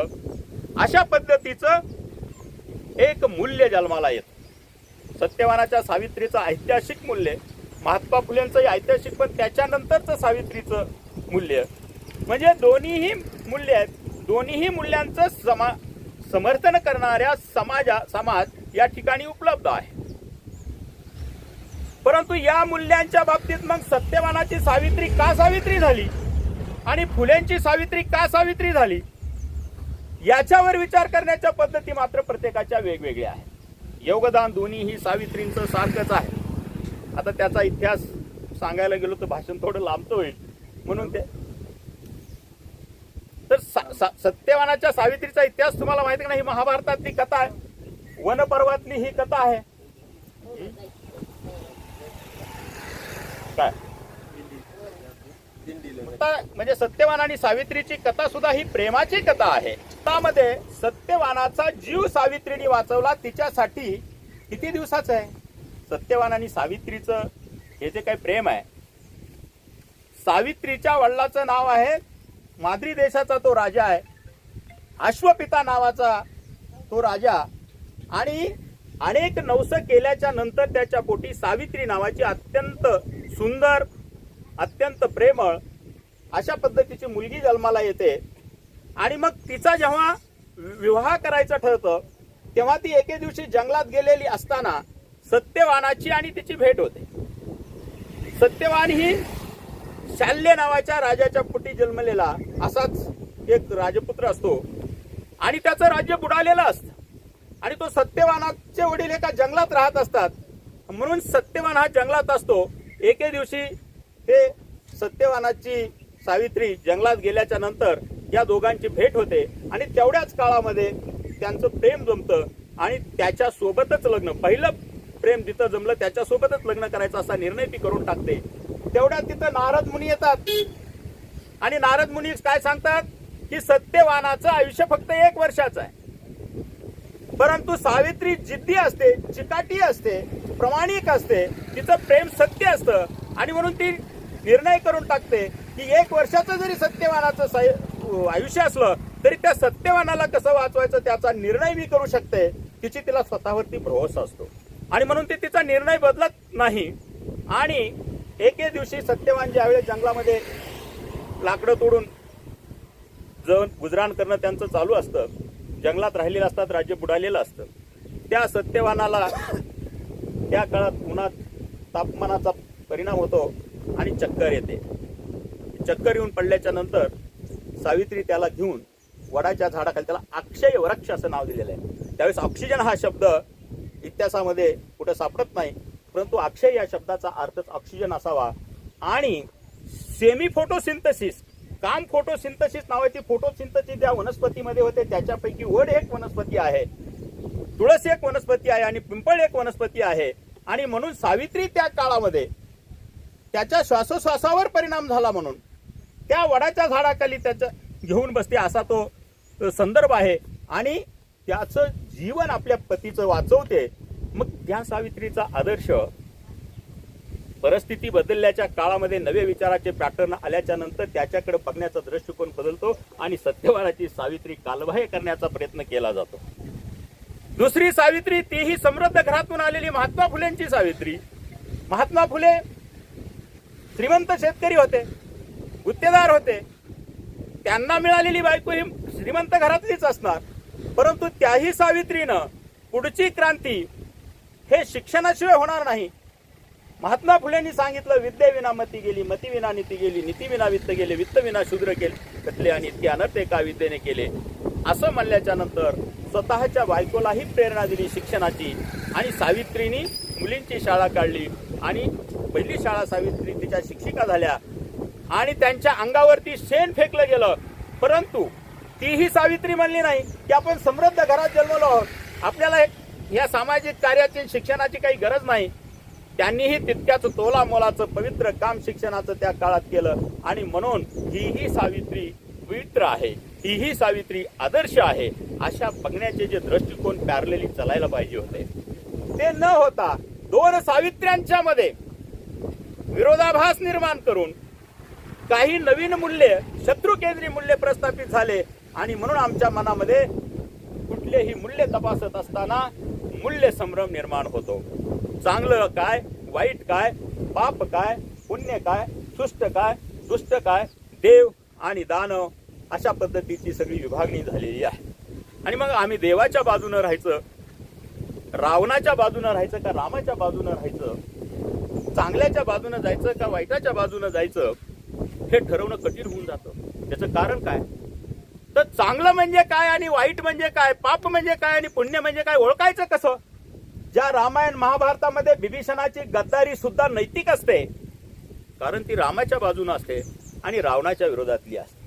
अशा पद्धतीचं एक मूल्य जन्माला येतं. सत्यवानाच्या सावित्रीचं ऐतिहासिक मूल्य, महात्मा फुलेंचं ऐतिहासिक, पण त्याच्यानंतरचं सावित्रीचं मूल्य, म्हणजे दोन्हीही मूल्य आहेत. दोन्हीही मूल्यांचं समर्थन करणाऱ्या समाज या ठिकाणी उपलब्ध आहे. परंतु या मूल्यांच्या बाबतीत मग सत्यवानाची सावित्री का सावित्री झाली आणि फुलेंची सावित्री का सावित्री झाली, याच्यावर विचार करण्याच्या पद्धती मात्र प्रत्येकाच्या वेगवेगळ्या आहेत. योगदान दोन्हीही सावित्रींचं सारखंच आहे. आता त्याचा इतिहास सांगायला गेलो तर भाषण थोडं लांबतं होईल, म्हणून ते तर सत्यवानाच्या सावित्रीचा इतिहास तुम्हाला माहिती का नाही? महाभारतातली कथा आहे, वनपर्वातली ही कथा आहे. काय म्हणजे सत्यवान आणि सावित्रीची कथा सुद्धा ही प्रेमाची कथा आहे. त्यामध्ये सत्यवानाचा जीव सावित्रीने वाचवला, तिच्यासाठी किती दिवसाचं आहे. सत्यवान आणि सावित्रीचं हे जे काही प्रेम आहे, सावित्रीच्या वडिलाचं नाव आहे, माद्री देशाचा तो राजा आहे, अश्वपिता नावाचा तो राजा, आणि अनेक नवस केल्याच्या नंतर त्याच्या पोटी सावित्री नावाची अत्यंत सुंदर, अत्यंत प्रेमळ अशा पद्धतीची मुलगी जन्माला येते. आणि मग तिचा जेव्हा विवाह करायचं ठरतं तेव्हा ती एके दिवशी जंगलात गेलेली असताना सत्यवानाची आणि तिची भेट होते. सत्यवान ही शाल्य नावाच्या राजाच्या पोटी जन्मलेला असाच एक राजपुत्र असतो आणि त्याचं राज्य बुडालेलं असतं. आणि तो सत्यवानाचे वडील एका जंगलात राहत असतात, म्हणून सत्यवान हा जंगलात असतो. एके दिवशी ते सत्यवानाची सावित्री जंगलात गेल्याच्या नंतर या दोघांची भेट होते आणि तेवढ्याच काळामध्ये त्यांचं प्रेम जमतं आणि त्याच्या सोबतच लग्न, पहिलं प्रेम जिथं जमलं त्याच्यासोबतच लग्न करायचं असा निर्णय ती करून टाकते. तेवढ्यात तिथं नारद मुनी येतात आणि नारद मुनी काय सांगतात की सत्यवानाचं आयुष्य फक्त 1 वर्षाचं आहे, परंतु सावित्री जिद्दी असते, चिकाटी असते, प्रामाणिक असते, तिचं प्रेम सत्य असतं आणि म्हणून ती निर्णय करून टाकते की 1 वर्षाचं जरी सत्यवानाचं आयुष्य असलं तरी त्या सत्यवानाला कसं वाचवायचं त्याचा निर्णय मी करू शकते. तिची तिला स्वतःवरती भरोसा असतो आणि म्हणून ती तिचा निर्णय बदलत नाही. आणि एके दिवशी सत्यवान ज्यावेळेस जंगलामध्ये लाकडं तोडून गुजराण करणं त्यांचं चालू असतं, जंगलात राहिलेलं असतात, राज्य बुडालेलं असतं, त्या सत्यवानाला त्या काळात उन्हात तापमानाचा परिणाम होतो आणि चक्कर येते. चक्कर येऊन पडल्याच्या नंतर सावित्री त्याला घेऊन वडाच्या झाडाखाली, त्याला अक्षय वृक्ष असं नाव दिलेलं आहे. त्यावेळेस ऑक्सिजन हा शब्द इतिहासामध्ये कुठं सापडत नाही, परंतु अक्षय या शब्दाचा अर्थच ऑक्सिजन असावा. आणि सेमी फोटोसिंथसिस, काम फोटोसिंथसिस नावाची फोटोसिंथसिस ज्या वनस्पतीमध्ये होते त्याच्यापैकी वड एक वनस्पती आहे, तुळस एक वनस्पती आहे आणि पिंपळ एक वनस्पती आहे. आणि म्हणून सावित्री त्या काळामध्ये त्याच्या श्वासोश्वासावर परिणाम झाला म्हणून त्या वडाच्या झाडाखाली त्याचं घेऊन बसते असा तो संदर्भ आहे. आणि त्याचं जीवन आपल्या पतीचं वाचवते, मग त्या सावित्रीचा आदर्श परिस्थिती बदलल्याच्या काळामध्ये नवे विचाराचे पॅटर्न आल्याच्या नंतर त्याच्याकडे बघण्याचा दृष्टिकोन बदलतो आणि सत्यवानाची सावित्री कालबाह्य करण्याचा प्रयत्न केला जातो. दुसरी सावित्री तीही समृद्ध घरातून आलेली महात्मा फुलेंची सावित्री. महात्मा फुले श्रीमंत शेतकरी होते, गुत्तेदार होते, त्यांना मिळालेली बायको ही श्रीमंत घरातलीच असणार. परंतु त्याही सावित्रीनं पुढची क्रांती हे शिक्षणाशिवाय होणार नाही. महात्मा फुलेंनी सांगितलं, विद्येविना मती गेली, मतीविना नीती गेली, नीतीविना वित्त गेले, वित्तविना शूद्र केले आणि इतके अनर्थ एका विद्येने केले. असं म्हणल्याच्या नंतर स्वतःच्या बायकोलाही प्रेरणा दिली शिक्षणाची आणि सावित्रीनी मुलींची शाळा काढली आणि पहिली शाळा सावित्री तिच्या शिक्षिका झाल्या आणि त्यांच्या अंगावरती शेण फेकलं गेलं. परंतु तीही सावित्री म्हणली नाही की आपण समृद्ध घरात जन्मलो आहोत, आपल्याला या सामाजिक कार्याची शिक्षणाची काही गरज नाही. त्यांनीही तितक्याच तोला मोलाचं पवित्र काम शिक्षणाचं त्या काळात केलं आणि म्हणून ही सावित्री पवित्र आहे, ही सावित्री आदर्श आहे. अशा बघण्याचे जे दृष्टिकोन पॅरलेली चालायला पाहिजे होते ते न होता दोन सावित्र्यांच्या मध्ये विरोधाभास निर्माण करून काही नवीन मूल्य, शत्रुकेंद्री मूल्य प्रस्थापित झाले आणि म्हणून आमच्या मनामध्ये कुठलेही मूल्य तपासत असताना मूल्य संभ्रम निर्माण होतो. चांगलं काय, वाईट काय, पाप काय, पुण्य काय, सुष्ट काय, दुष्ट काय, देव आणि दानव, अशा पद्धतीची सगळी विभागणी झालेली आहे. आणि मग आम्ही देवाच्या बाजूनं राहायचं, रावणाच्या बाजूनं राहायचं का रामाच्या बाजूनं राहायचं, चांगल्याच्या बाजूनं जायचं का वाईटाच्या बाजूनं जायचं, हे ठरवणं कठीण होऊन जातं. त्याचं कारण काय, तर चांगलं म्हणजे काय आणि वाईट म्हणजे काय, पाप म्हणजे काय आणि पुण्य म्हणजे काय ओळखायचं कसं? ज्या रामायण महाभारतामध्ये बिभीषणाची गद्दारी सुद्धा नैतिक असते, कारण ती रामाच्या बाजूने असते आणि रावणाच्या विरोधातली असते.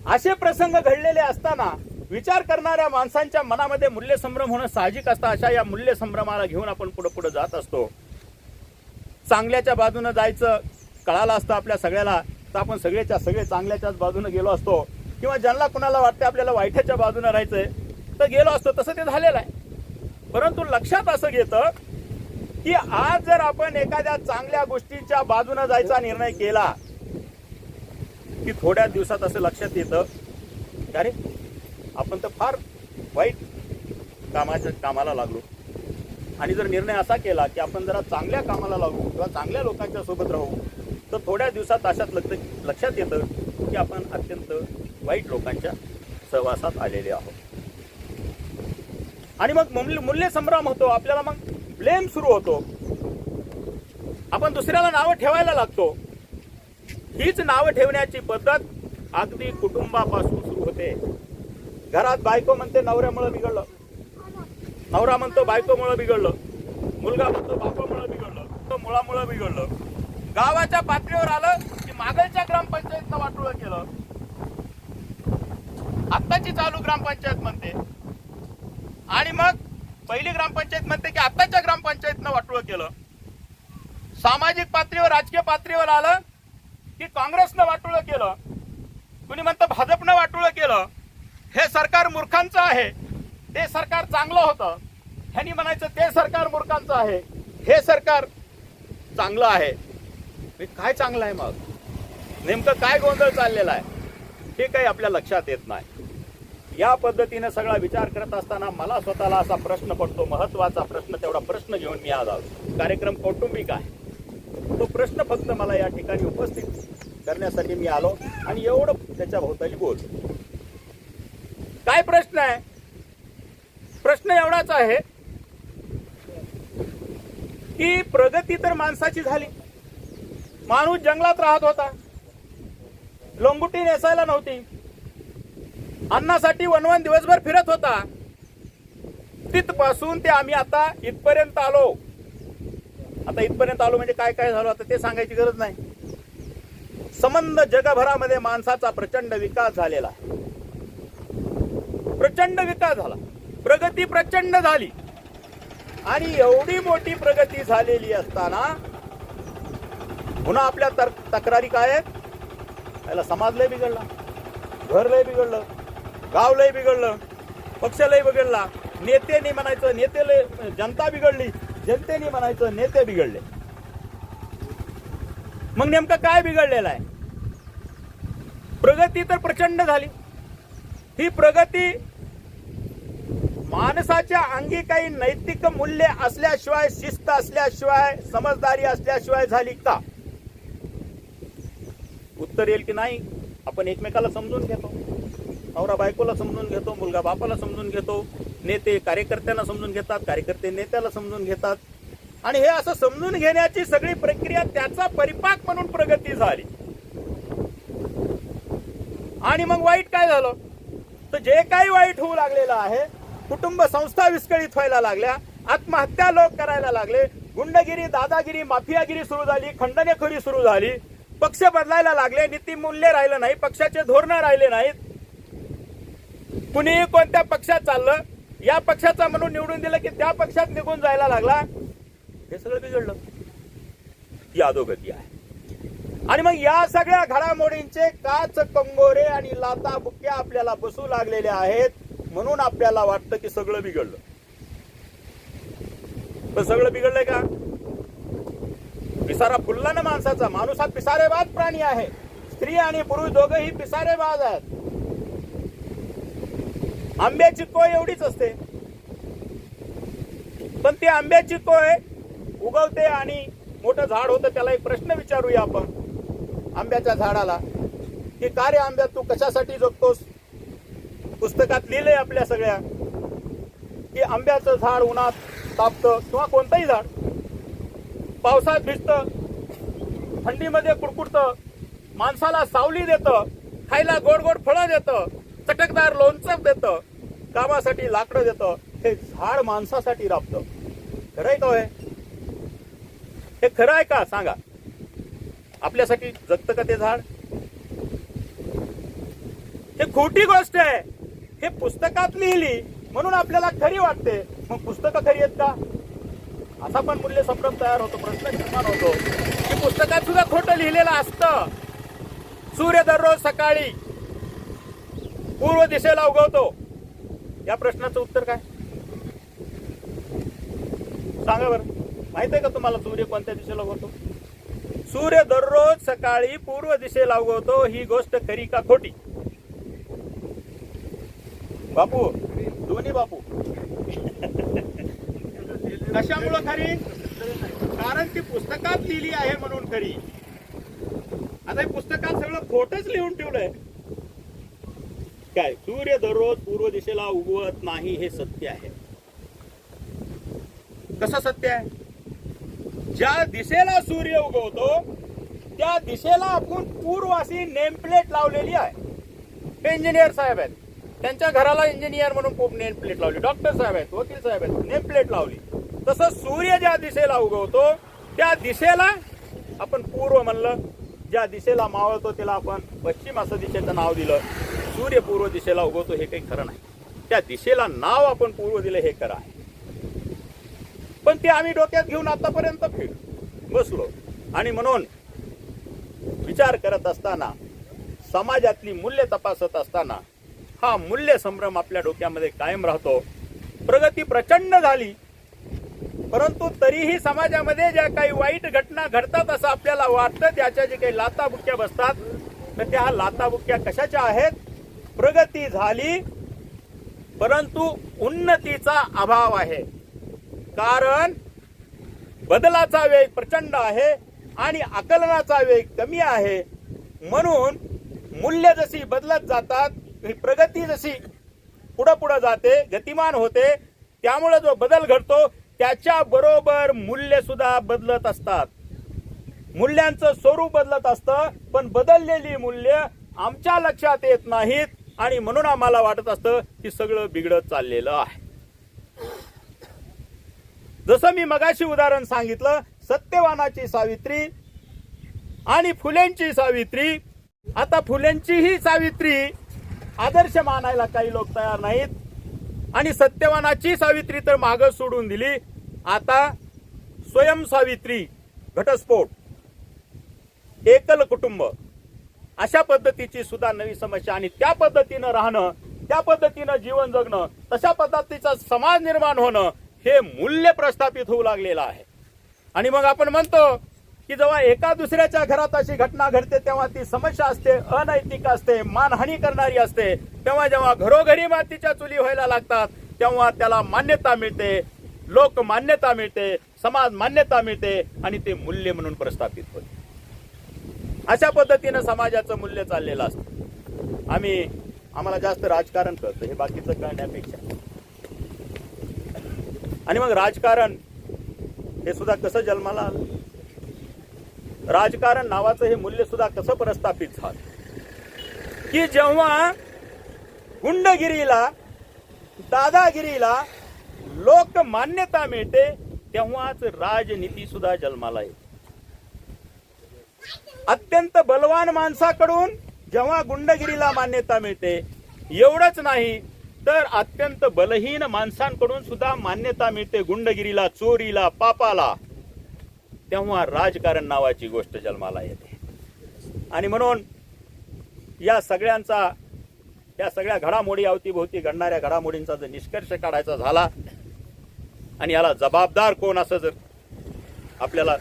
असे प्रसंग घडलेले असताना विचार करणाऱ्या माणसांच्या मनामध्ये मूल्यसंभ्रम होणं साहजिक असतं. अशा या मूल्यसंभ्रमाला घेऊन आपण पुढे पुढे जात असतो. चांगल्याच्या बाजूने जायचं कळालं असतं आपल्या सगळ्याला, तर आपण सगळेच्या सगळे चांगल्याच्याच बाजूने गेलो असतो, किंवा ज्यांना कुणाला वाटतं आपल्याला वाईटाच्या बाजूने राहायचंय तर गेलो असतो. तसं ते झालेलं आहे. परंतु लक्षात असं घेतं की आज जर आपण एखाद्या चांगल्या गोष्टीच्या बाजूने जायचा निर्णय केला की थोड्या दिवसात असं लक्षात येतं, अरे आपण तर फार वाईट कामाला लागलो. आणि जर निर्णय असा केला की आपण जरा चांगल्या कामाला लागू किंवा चांगल्या लोकांच्या सोबत राहू, तर थोड्या दिवसात अशात लक्षात येतं की आपण अत्यंत वाईट लोकांच्या सहवासात आलेले आहोत. आणि मग मूल्य संभ्रम होतो, आपल्याला मग ब्लेम सुरू होतो, आपण दुसऱ्याला नावं ठेवायला लागतो. हीच नावं ठेवण्याची पद्धत अगदी कुटुंबापासून सुरू होते. घरात बायको म्हणते नवऱ्यामुळे बिघडलं, नवरा म्हणतो बायकोमुळे बिघडलं, मुलगा म्हणतो बापामुळे बिघडलं, तो मुळामुळे बिघडलं. गावाच्या पातळीवर आलं की मागलच्या ग्रामपंचायतनं वाटोळं केलं, आत्ताची चालू ग्रामपंचायत म्हणते, आणि मग पहिली ग्रामपंचायत म्हणते की आत्ताच्या ग्रामपंचायतनं वाटोळं केलं. सामाजिक पातळीवर, राजकीय पातळीवर आलं की काँग्रेसनं वाटोळं केलं, कुणी म्हणतं भाजपनं वाटोळं केलं. हे सरकार मूर्खांचं आहे, ते सरकार चांगलं होतं, ह्यांनी म्हणायचं ते सरकार मूर्खांचं आहे, हे सरकार चांगलं आहे. काय चांगलं आहे, मग नेमकं काय गोंधळ चाललेला आहे हे काही आपल्या लक्षात येत नाही. या पद्धतीने सगळा विचार करत असताना मला स्वतःला असा प्रश्न पडतो, महत्वाचा प्रश्न, तेवढा प्रश्न घेऊन मी आज आलो. कार्यक्रम कौटुंबिक आहे, तो प्रश्न फक्त मला या ठिकाणी उपस्थित करण्यासाठी मी आलो आणि एवढं त्याच्या भोवताली बोलतो. काय प्रश्न आहे? प्रश्न एवढाच आहे की प्रगती तर माणसाची झाली, माणूस जंगलात राहत होता, लोंगुटी नेसायला नव्हती, अन्नासाठी वनवन दिवसभर फिरत होता, तिथपासून ते आम्ही आता इथपर्यंत आलो. आता इथपर्यंत आलो म्हणजे काय काय झालं आता ते सांगायची गरज नाही. संबंध जगभरामध्ये माणसाचा प्रचंड विकास झालेला आहे, प्रचंड विकास झाला, प्रगती प्रचंड झाली. आणि एवढी मोठी प्रगती झालेली असताना पुन्हा आपल्या तक्रारी काय आहेत? याला समाज लय बिघडला, घर लय बिघडलं, गाव लय बिघडलं, पक्ष लय बिघडला, नेत्याने म्हणायचं नेतेले जनता बिघडली, जनतेने म्हणायचं नेते बिघडले. मग नेमकं काय बिघडलेलं आहे? प्रगती तर प्रचंड झाली. ही प्रगती माणसाच्या अंगी काही नैतिक मूल्य असल्याशिवाय, शिस्त असल्याशिवाय, समजदारी असल्याशिवाय झाली का? उत्तर येईल की नाही. आपण एकमेकाला समजून घेतो, नवरा बायकोला समजून घेतो, मुलगा बापाला समजून घेतो, नेते कार्यकर्त्यांना समजून घेतात, कार्यकर्ते नेत्याला समजून घेतात. आणि हे असं समजून घेण्याची सगळी प्रक्रिया, त्याचा परिपाक म्हणून प्रगती झाली. आणि मग वाईट काय झालं? तर जे काही वाईट होऊ लागलेलं आहे, कुटुंब संस्था विस्कळीत व्हायला लागल्या, आत्महत्या लोक करायला लागले, गुंडगिरी, दादागिरी, माफियागिरी सुरू झाली, खंडनेखोरी सुरू झाली, पक्ष बदलायला लागले, नीतिमूल्य राहिलं नाही, पक्षाचे धोरण राहिले नाहीत, कुणी कोणत्या पक्षात चाललं, या पक्षाचा म्हणून निवडून दिलं की त्या पक्षात निघून जायला लागला. हे सगळं बिघडलं. ही अधोगती आहे. आणि मग या सगळ्या घडामोडींचे काच कंगोरे आणि लाता बुक्क्या आपल्याला बसू लागलेल्या आहेत. म्हणून आपल्याला वाटतं की सगळं बिघडलं. पण सगळं बिघडलंय का? पिसारा फुलला ना माणसाचा. माणूस हा पिसारेबाज प्राणी आहे. स्त्री आणि पुरुष दोघंही पिसारेबाज आहेत. आंब्याची कोय एवढीच असते, पण ती आंब्याची कोय उगवते आणि मोठं झाड होतं. त्याला एक प्रश्न विचारूया आपण आंब्याच्या झाडाला, की का रे आंब्या, तू कशासाठी जगतोस? पुस्तकात लिहिलंय आपल्या सगळ्या की आंब्याचं झाड उन्हात तापतं, किंवा कोणतंही झाड पावसात भिजतं, थंडीमध्ये कुडकुडतं, माणसाला सावली देतं, खायला गोड गोड फळं देतं, चटकदार लोणचं देतं, कामासाठी लाकडं देतं. हे झाड माणसासाठी राबतं. खरं आहे का? हे खरं आहे का? सांगा. आपल्यासाठी जगतं का ते झाड? हे खोटी गोष्ट आहे. हे पुस्तकात लिहिली म्हणून आपल्याला खरी वाटते. मग पुस्तकं खरी आहेत का? असा पण मूल्य संभ्रम तयार होतो, प्रश्न निर्माण होतो की पुस्तकात सुद्धा खोटं लिहिलेलं असतं. सूर्य दररोज सकाळी पूर्व दिशेला उगवतो. या प्रश्नाचं उत्तर काय? सांगा बरं. माहित आहे का तुम्हाला सूर्य कोणत्या दिशेला उगवतो? सूर्य दररोज सकाळी पूर्व दिशेला उगवतो. ही गोष्ट खरी का खोटी? बापू, दोन्ही बापू. कशामुळं खरी? कारण ती पुस्तकात लिहिली आहे म्हणून खरी. आता हे पुस्तकात सगळं खोटच लिहून ठेवलंय. काय? सूर्य दररोज पूर्व दिशेला उगवत नाही हे सत्य आहे. कसं सत्य आहे? ज्या दिशेला सूर्य उगवतो त्या दिशेला आपण पूर्व अशी नेमप्लेट लावलेली आहे. हे इंजिनियर साहेब आहेत, त्यांच्या घराला इंजिनियर म्हणून खूप नेमप्लेट लावली. डॉक्टर साहेब आहेत, वकील साहेब आहेत, नेमप्लेट लावली. तसं सूर्य ज्या दिशेला उगवतो त्या दिशेला आपण पूर्व म्हणलं. ज्या दिशेला मावळतो त्याला आपण पश्चिम असं दिशेचं नाव दिलं. सूर्य पूर्व दिशेला उगवतो हे काही खरं नाही. त्या दिशेला नाव आपण पूर्व दिलं हे खरं आहे. पण ते आम्ही डोक्यात घेऊन आतापर्यंत बसलो. आणि म्हणून विचार करत असताना, समाजातली मूल्य तपासत असताना हा मूल्य संभ्रम आपल्या डोक्यामध्ये कायम राहतो. प्रगती प्रचंड झाली, परंतु तरीही समाजामध्ये ज्या काही वाईट घटना घडतात असं आपल्याला वाटतं. त्याच्या जे काही लाताबुक्या बसतात तर त्या लाताबुक्या कशाच्या आहेत? प्रगती झाली परंतु उन्नतीचा अभाव आहे. कारण बदलाचा वेग प्रचंड आहे आणि आकलनाचा वेग कमी आहे. म्हणून मूल्य जशी बदलत जातात, प्रगती जशी पुढं पुढं जाते, गतिमान होते, त्यामुळे जो बदल घडतो त्याच्या बरोबर मूल्य सुद्धा बदलत असतात. मूल्यांचं स्वरूप बदलत असतं, पण बदललेली मूल्य आमच्या लक्षात येत नाहीत. आणि म्हणून आम्हाला वाटत असतं की सगळं बिघडत चाललेलं आहे. जसं मी मगाशी उदाहरण सांगितलं, सत्यवानाची सावित्री आणि फुलेंची सावित्री. आता फुलेंची ही सावित्री आदर्श मानायला काही लोक तयार नाहीत आणि सत्यवानाची सावित्री तर मागं सोडून दिली. आता स्वयं सावित्री, घटस्फोट, एकल कुटुंब अशा पद्धतीची सुद्धा नवी समस्या आणि त्या पद्धतीनं राहणं त्या पद्धतीनं जीवन जगणं, तशा पद्धतीचा समाज निर्माण होणं हे मूल्य प्रस्थापित होऊ लागलेलं आहे. आणि मग आपण म्हणतो की जेव्हा एका दुसऱ्याच्या घरात अशी घटना घडते तेव्हा ती समस्या असते, अनैतिक असते, मानहानी करणारी असते. तेव्हा जेव्हा घरोघरी मातीच्या चुली व्हायला लागतात तेव्हा त्याला मान्यता मिळते, लोक मान्यता मिळते, समाज मान्यता मिळते आणि ते मूल्य म्हणून प्रस्थापित होते. अशा पद्धतीनं समाजाचं मूल्य चाललेलं असतं. आम्हाला जास्त राजकारण कळतं, हे बाकीचं कळण्यापेक्षा. आणि मग राजकारण हे सुद्धा कसं जन्माला आलं, राजकारण नावाचं हे मूल्य सुद्धा कसं प्रस्थापित झालं, की जेव्हा गुंडगिरीला, दादागिरीला लोक मान्यता मिळते तेव्हाच राजनीती सुद्धा जन्माला येते. अत्यंत बलवान माणसाकडून जेव्हा गुंडगिरीला मान्यता मिळते, एवढंच नाही तर अत्यंत बलहीन माणसांकडून सुद्धा मान्यता मिळते गुंडगिरीला, चोरीला, पापाला, तेव्हा राजकारण नावाची गोष्ट जन्माला येते. आणि म्हणून या सगळ्या घडामोडी, अवतीभोवती घडणाऱ्या घडामोडींचा जर निष्कर्ष काढायचा झाला आणि याला जबाबदार कोण असं जर आपल्याला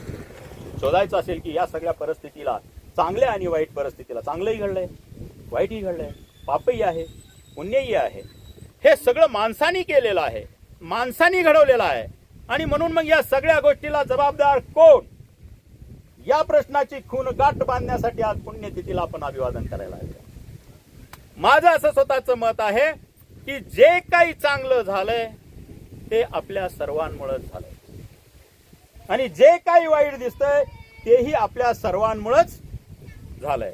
शोधायचं असेल की या सगळ्या परिस्थितीला, चांगल्या आणि वाईट परिस्थितीला, चांगलंही घडलंय, वाईटही घडलंय, पापही आहे, पुण्यही आहे, हे सगळं माणसानी केलेलं आहे, माणसानी घडवलेलं आहे. आणि म्हणून मग या सगळ्या गोष्टीला जबाबदार कोण, या प्रश्नाची खून गाठ बांधण्यासाठी आज पुण्यतिथीला आपण अभिवादन करायला आहे. माझं असं स्वतःचं मत आहे की जे काही चांगलं झालंय ते आपल्या सर्वांमुळेच झालंय आणि जे काही वाईट दिसतंय तेही आपल्या सर्वांमुळेच झालंय.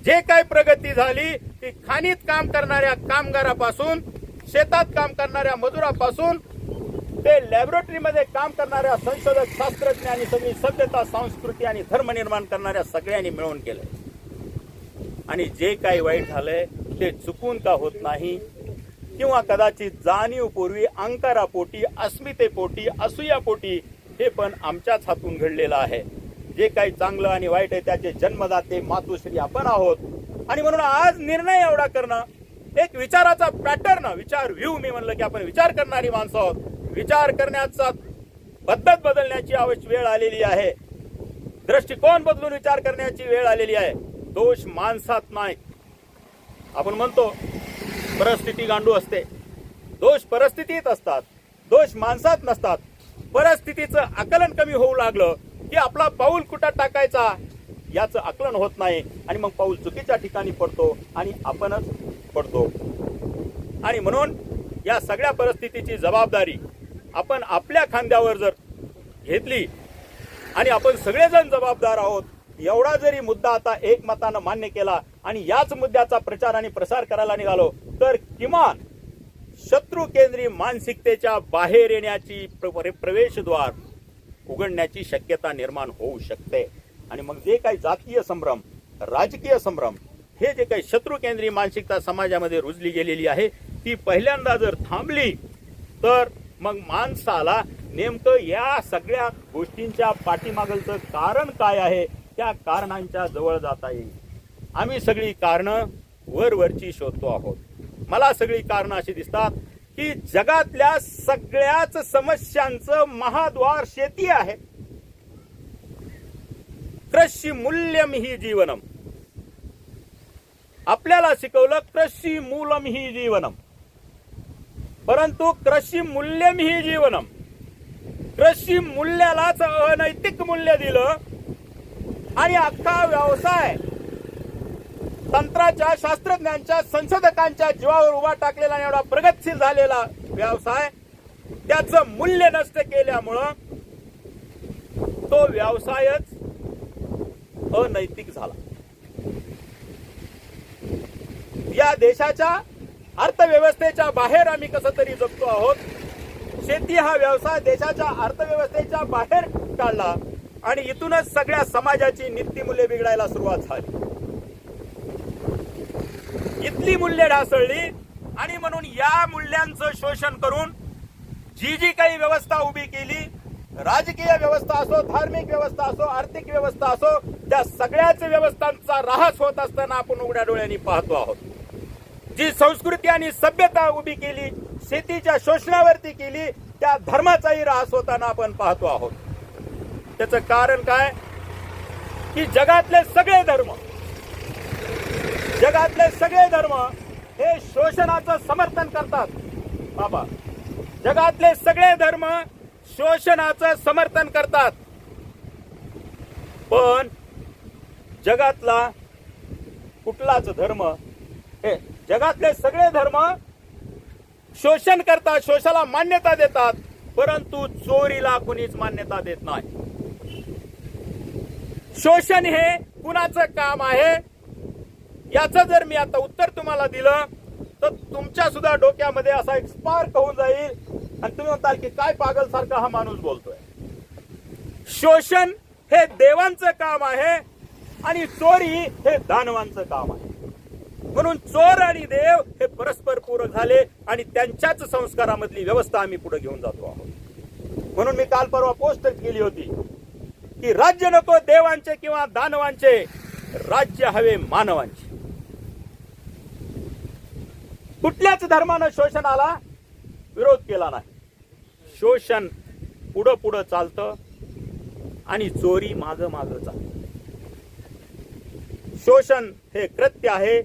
जे काही प्रगती झाली ती खाणीत काम करणाऱ्या कामगारापासून, शेतात काम करणाऱ्या मजुरापासून ते लॅबोरेटरीमध्ये काम करणाऱ्या संशोधक, शास्त्रज्ञ आणि सगळी सभ्यता, संस्कृती आणि धर्म निर्माण करणाऱ्या सगळ्यांनी मिळून केलंय. आणि जे काही वाईट झालंय ते चुकून का होत नाही किंवा कदाचित जाणीवपूर्वी, अंकारापोटी, अस्मितेपोटी, असूयापोटी हे पण आमच्याच हातून घडलेलं आहे. जे काही चांगलं आणि वाईट आहे त्याचे जन्मदाते मातोश्री आपण आहोत. आणि म्हणून आज निर्णय एवढा करणं, एक विचाराचा पॅटर्न, विचार व्ह्यू, मी म्हणलं की आपण विचार करणारी माणसं आहोत, विचार करण्याचा पद्धत बदलण्याची आवश्यक वेळ आलेली आहे, दृष्टिकोन बदलून विचार करण्याची वेळ आलेली आहे. दोष माणसात नाही. आपण म्हणतो परिस्थिती गांडू असते, दोष परिस्थितीत असतात, दोष माणसात नसतात. परिस्थितीचं आकलन कमी होऊ लागलं की आपला पाऊल कुठं टाकायचा याचं आकलन होत नाही आणि मग पाऊल चुकीच्या ठिकाणी पडतो आणि आपणच पडतो. आणि म्हणून या सगळ्या परिस्थितीची जबाबदारी आपण आपल्या खांद्यावर जर घेतली आणि आपण सगळेजण जबाबदार आहोत, एवढा जरी मुद्दा आता एकमतानं मान्य केला आणि याच मुद्द्याचा प्रचार आणि प्रसार करायला निघालो तर किमान शत्रू केंद्रीय मानसिकतेच्या बाहेर येण्याची प्रवेशद्वार उघडण्याची शक्यता निर्माण होऊ शकते. आणि मग जे काही जातीय संभ्रम, राजकीय संभ्रम, हे जे काही शत्रू केंद्रीय मानसिकता समाजामध्ये रुजली गेलेली आहे ती पहिल्यांदा जर थांबली तर मग माणसाला नेमकं या सगळ्या गोष्टींच्या पाठीमागचं कारण काय आहे त्या कारणांच्या जवळ जाता येईल. आम्ही सगळी कारणं वरवरची शोधतो आहोत. मला सगळी कारणं अशी दिसतात की जगातल्या सगळ्याच समस्यांचं महाद्वार शेती आहे. कृषी मूल्यम ही जीवनम, आपल्याला शिकवलं कृषी मूलम ही जीवनम, परंतु कृषी मूल्यम ही जीवनम, कृषी मूल्यालाच अनैतिक मूल्य दिलं आणि अख्खा व्यवसाय तंत्राच्या, शास्त्रज्ञांच्या, संशोधकांच्या जीवावर उभा टाकलेला एवढा प्रगतशील झालेला व्यवसाय त्याचं मूल्य नष्ट केल्यामुळं तो व्यवसायच अनैतिक झाला. या देशाच्या अर्थव्यवस्थेच्या बाहेर आम्ही कसं तरी जगतो आहोत. शेती हा व्यवसाय देशाच्या अर्थव्यवस्थेच्या बाहेर काढला आणि इथूनच सगळ्या समाजाची नीतिमूल्य बिघडायला सुरुवात झाली. इथली मूल्य ढासळली आणि म्हणून या मूल्यांचं शोषण करून जी जी काही व्यवस्था उभी केली, राजकीय व्यवस्था असो, धार्मिक व्यवस्था असो, आर्थिक व्यवस्था असो, त्या सगळ्याच व्यवस्थांचा ऱ्हास होत असताना आपण उघड्या डोळ्यांनी पाहतो आहोत. जी संस्कृती आणि सभ्यता उभी केली, शेतीच्या शोषणावरती केली, त्या धर्माचाही ऱ्हास होताना आपण पाहतो आहोत. त्याचं कारण काय की जगातले सगळे धर्म हे शोषणाचं समर्थन करतात. बाबा, जगातले सगळे धर्म शोषणाचं समर्थन करतात, पण जगातला कुठलाच धर्म जगातले सगळे धर्म शोषण करतात, शोषणाला मान्यता देतात, परंतु चोरीला कुणीच मान्यता देत नाही. शोषण हे कुणाचं काम आहे याचं जर मी आता उत्तर तुम्हाला दिलं तर तुमच्या सुद्धा डोक्यामध्ये असा एक स्पार्क होऊन जाईल आणि तुम्ही म्हणताल की काय पागल सारखा हा माणूस बोलतोय. शोषण हे देवांचं काम आहे आणि चोरी हे दानवांचं काम आहे. म्हणून चोर आणि देव हे परस्पर पूरक झाले आणि त्यांच्याच संस्कारामधली व्यवस्था आम्ही पुढे घेऊन जातो आहोत. म्हणून मी काल परवा पोस्ट केली होती की राज्य नको देवांचे किंवा दानवांचे, राज्य हवे मानवांचे. कुठल्याच धर्मानं शोषणाला विरोध केला नाही. शोषण पुढं पुढं चालतं आणि चोरी मागं मागं चालतं. शोषण हे कृत्य आहे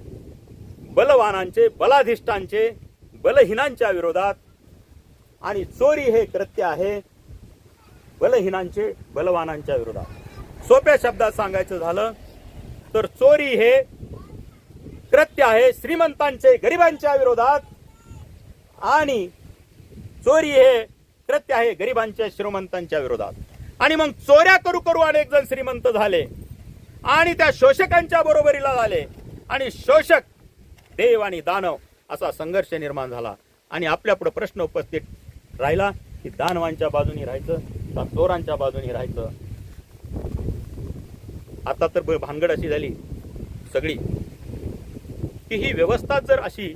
बलवानांचे, बलाधिष्ठांचे, बलहीनांच्या विरोधात, आणि चोरी हे कृत्य आहे बलहीनांचे, बलवानांच्या विरोधात. सोप्या शब्दात सांगायचं झालं तर चोरी हे कृत्य आहे श्रीमंतांचे गरिबांच्या विरोधात, आणि चोरी हे कृत्य आहे गरिबांच्या श्रीमंतांच्या विरोधात. आणि मग चोऱ्या करू करू अनेक जण श्रीमंत झाले आणि त्या शोषकांच्या बरोबरीला झाले, आणि शोषक देव आणि दानव असा संघर्ष निर्माण झाला. आणि आपल्या पुढे प्रश्न उपस्थित राहिला की दानवांच्या बाजूनी राहायचं का चोरांच्या बाजूनी राहायचं. आता तर भानगड अशी झाली सगळी की ही व्यवस्था जर अशी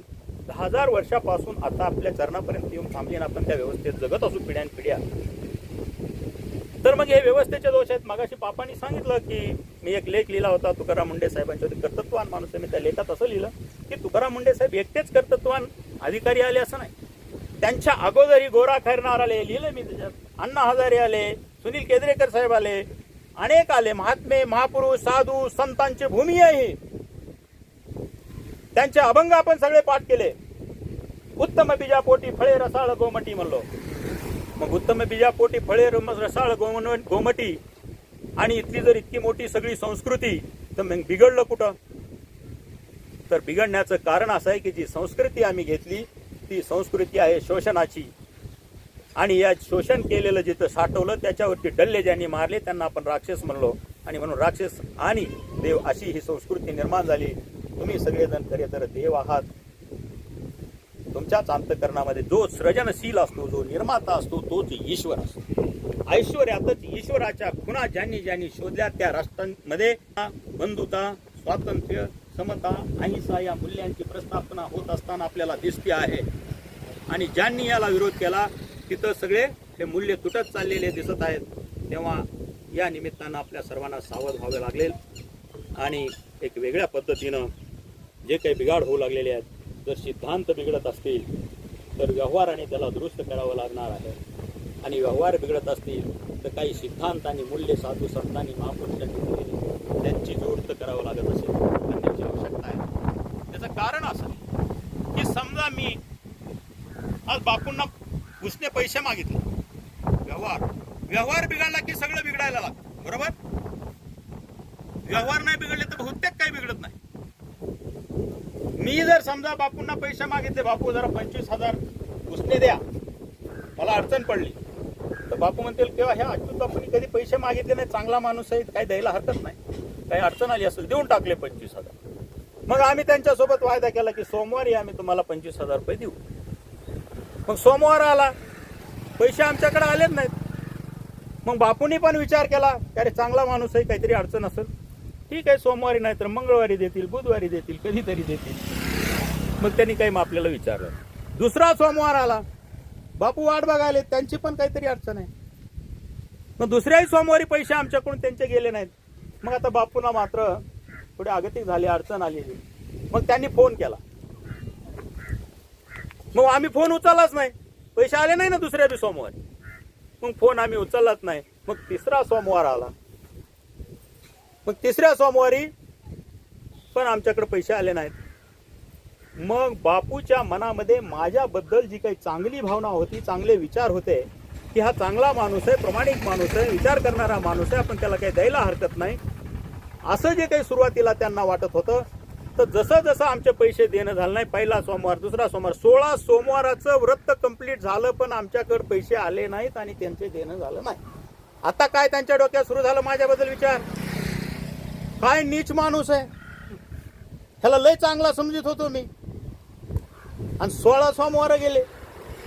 10,000 वर्षापासून आता आपल्या चरणापर्यंत येऊन थांबली आणि आपण त्या व्यवस्थेत जगत असू पिढ्यानपिढ्या, तर मग हे व्यवस्थेचे दोष आहेत. मागाशी पापांनी सांगितलं की मी एक लेख लिहिला होता तुकाराम मुंडे साहेबांच्या, कर्तृत्ववान माणूस आहे. मी त्या लेखात असं लिहिलं की तुकाराम मुंडे साहेब एकटेच कर्तृत्ववान अधिकारी आले असं नाही, त्यांच्या अगोदरी गोरा खैरनार आले, लिहिलं मी त्याच्यात. अण्णा हजारे आले, सुनील केंद्रेकर साहेब आले, अनेक आले. महात्मे, महापुरुष, साधू, संतांची भूमी आहे ही. त्यांचे अभंग आपण सगळे पाठ केले. उत्तम बीजापोटी फळे रसाळ गोमटी म्हणलो. मग उत्तम बीजापोटी फळे रसाळ गोमटी आणि इथली जर इतकी मोठी सगळी संस्कृती, तर मग बिघडलं कुठं? तर बिघडण्याचं कारण असं आहे की जी संस्कृती आम्ही घेतली ती संस्कृती आहे शोषणाची, आणि या शोषण केलेलं जिथं साठवलं त्याच्यावरती डल्ले ज्यांनी मारले त्यांना आपण राक्षस म्हणलो, आणि म्हणून राक्षस आणि देव अशी ही संस्कृती निर्माण झाली. तुम्ही सगळेजण खरे तर देव आहात. तुमच्याच अंतःकरणामध्ये जो सृजनशील असतो, जो निर्माता असतो, तोच ईश्वर असतो. ऐश्वर्यातच ईश्वराच्या खुणा ज्यांनी ज्यांनी शोधल्या त्या राष्ट्रांमध्ये बंधुता, स्वातंत्र्य, समता, अहिंसा या मूल्यांची प्रस्थापना होत असताना आपल्याला दिसते आहे. आणि ज्यांनी याला विरोध केला तिथं सगळे हे मूल्य तुटत चाललेले दिसत आहेत. तेव्हा या निमित्तानं आपल्या सर्वांना सावध व्हावे लागेल आणि एक वेगळ्या पद्धतीनं जे काही बिघाड होऊ लागलेले आहेत, जर सिद्धांत बिघडत असतील तर व्यवहाराने त्याला दुरुस्त करावं लागणार आहे. आणि व्यवहार बिघडत असतील तर काही सिद्धांत आणि मूल्य साधू संतांनी महापुरुषांनी त्यांची जोड करावं लागत असेल आणि त्याची आवश्यकता आहे. त्याचं कारण असं की समजा मी आज बापूंना उसने पैसे मागितले, व्यवहार बिघडला की सगळं बिघडायला लागतं, बरोबर? व्यवहार नाही बिघडले तर बहुतेक काही बिघडत नाही. मी जर समजा बापूंना पैसे मागितले, बापू जरा 25,000 उसने द्या, मला अडचण पडली, तर बापू म्हणतील तेव्हा ह्या अच्युत बापूंनी कधी पैसे मागितले नाही, चांगला माणूस आहे, काही द्यायला हरकत नाही, काही अडचण आली असेल देऊन टाकले 25,000. मग आम्ही त्यांच्यासोबत वायदा केला की सोमवारी आम्ही तुम्हाला 25,000 रुपये देऊ. मग सोमवार आला, पैसे आमच्याकडे आलेच नाहीत. मग बापूंनी पण विचार केला की अरे चांगला माणूस आहे, काहीतरी अडचण असेल, ठीक आहे सोमवारी नाही तर मंगळवारी देतील, बुधवारी देतील, कधीतरी देतील. मग त्यांनी काही आपल्याला विचारलं. दुसरा सोमवार आला, बापू वाट बघायले, त्यांची पण काहीतरी अडचण आहे. मग दुसऱ्याही सोमवारी पैसे आमच्याकडून त्यांचे गेले नाहीत. मग आता बापूंना मात्र थोडे आगतिक झाले, अडचण आलेली. मग त्यांनी फोन केला मग आम्ही फोन उचललाच नाही, पैसे आले नाही ना दुसऱ्या बी सोमवारी, मग फोन आम्ही उचललाच नाही. मग तिसरा सोमवार आला, मग तिसऱ्या सोमवारी पण आमच्याकडे पैसे आले नाहीत. मग बापूच्या मनामध्ये माझ्याबद्दल जी काही चांगली भावना होती, चांगले विचार होते की हा चांगला माणूस आहे, प्रामाणिक माणूस आहे, विचार करणारा माणूस आहे, आपण त्याला काही द्यायला हरकत नाही, असं जे काही सुरुवातीला त्यांना वाटत होतं. तर जसं जसं आमचे पैसे देणं झालं नाही, पहिला सोमवार, दुसरा सोमवार, 16 सोमवाराचं व्रत कंप्लीट झालं, पण आमच्याकडे पैसे आले नाहीत आणि त्यांचे देणं झालं नाही. आता काय त्यांच्या डोक्यात सुरू झालं माझ्याबद्दल विचार, काय नीच माणूस आहे, ह्याला लय चांगला समजत होतो मी, आणि 16 सोमवार गेले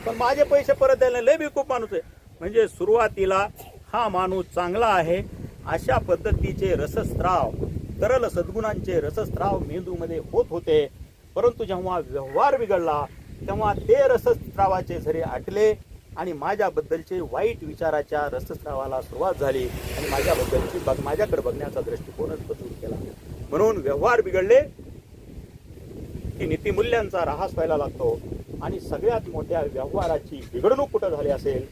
पण माझे पैसे परत द्यायला लय बेवकूफ माणूस आहे. म्हणजे सुरुवातीला हा माणूस चांगला आहे अशा पद्धतीचे रसस्त्राव, तरल सद्गुणांचे रसस्त्राव मेंदूमध्ये होत होते. परंतु जेव्हा व्यवहार बिघडला तेव्हा ते रसस्त्रावाचे झरे आटले आणि माझ्याबद्दलचे वाईट विचाराच्या रसस्त्रावाला सुरुवात झाली आणि माझ्याकडे बघण्याचा दृष्टिकोनच बदलून केला. म्हणून व्यवहार बिघडले की नीतिमूल्यांचा ऱ्हास व्हायला लागतो. आणि सगळ्यात मोठ्या व्यवहाराची बिघडणूक कुठं झाली असेल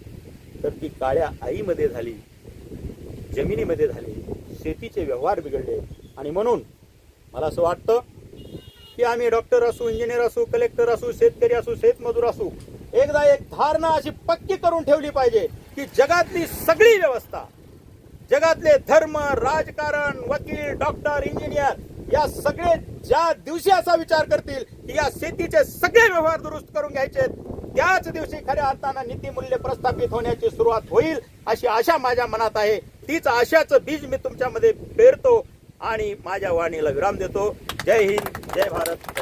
तर ती काळ्या आईमध्ये झाली, जमिनीमध्ये झाली, शेतीचे व्यवहार बिघडले. आणि म्हणून मला असं वाटतं की आम्ही डॉक्टर असू, इंजिनियर असू, कलेक्टर असू, शेतकरी असू, शेतमजूर असू, एकदा एक धारणा अशी पक्की करून ठेवली पाहिजे की जगातली सगळी व्यवस्था, जगातले धर्म, राजकारण, वकील, डॉक्टर, इंजिनियर या सगळे ज्या दिवशी असा विचार करतील की या शेतीचे सगळे व्यवहार दुरुस्त करून घ्यायचे, त्याच दिवशी खऱ्या अर्थानं नीतिमूल्य प्रस्थापित होण्याची सुरुवात होईल अशी आशा माझ्या मनात आहे. तीच आशाचं बीज मी तुमच्यामध्ये पेरतो आणि माझ्या वाणीला विराम देतो. जय हिंद, जय भारत.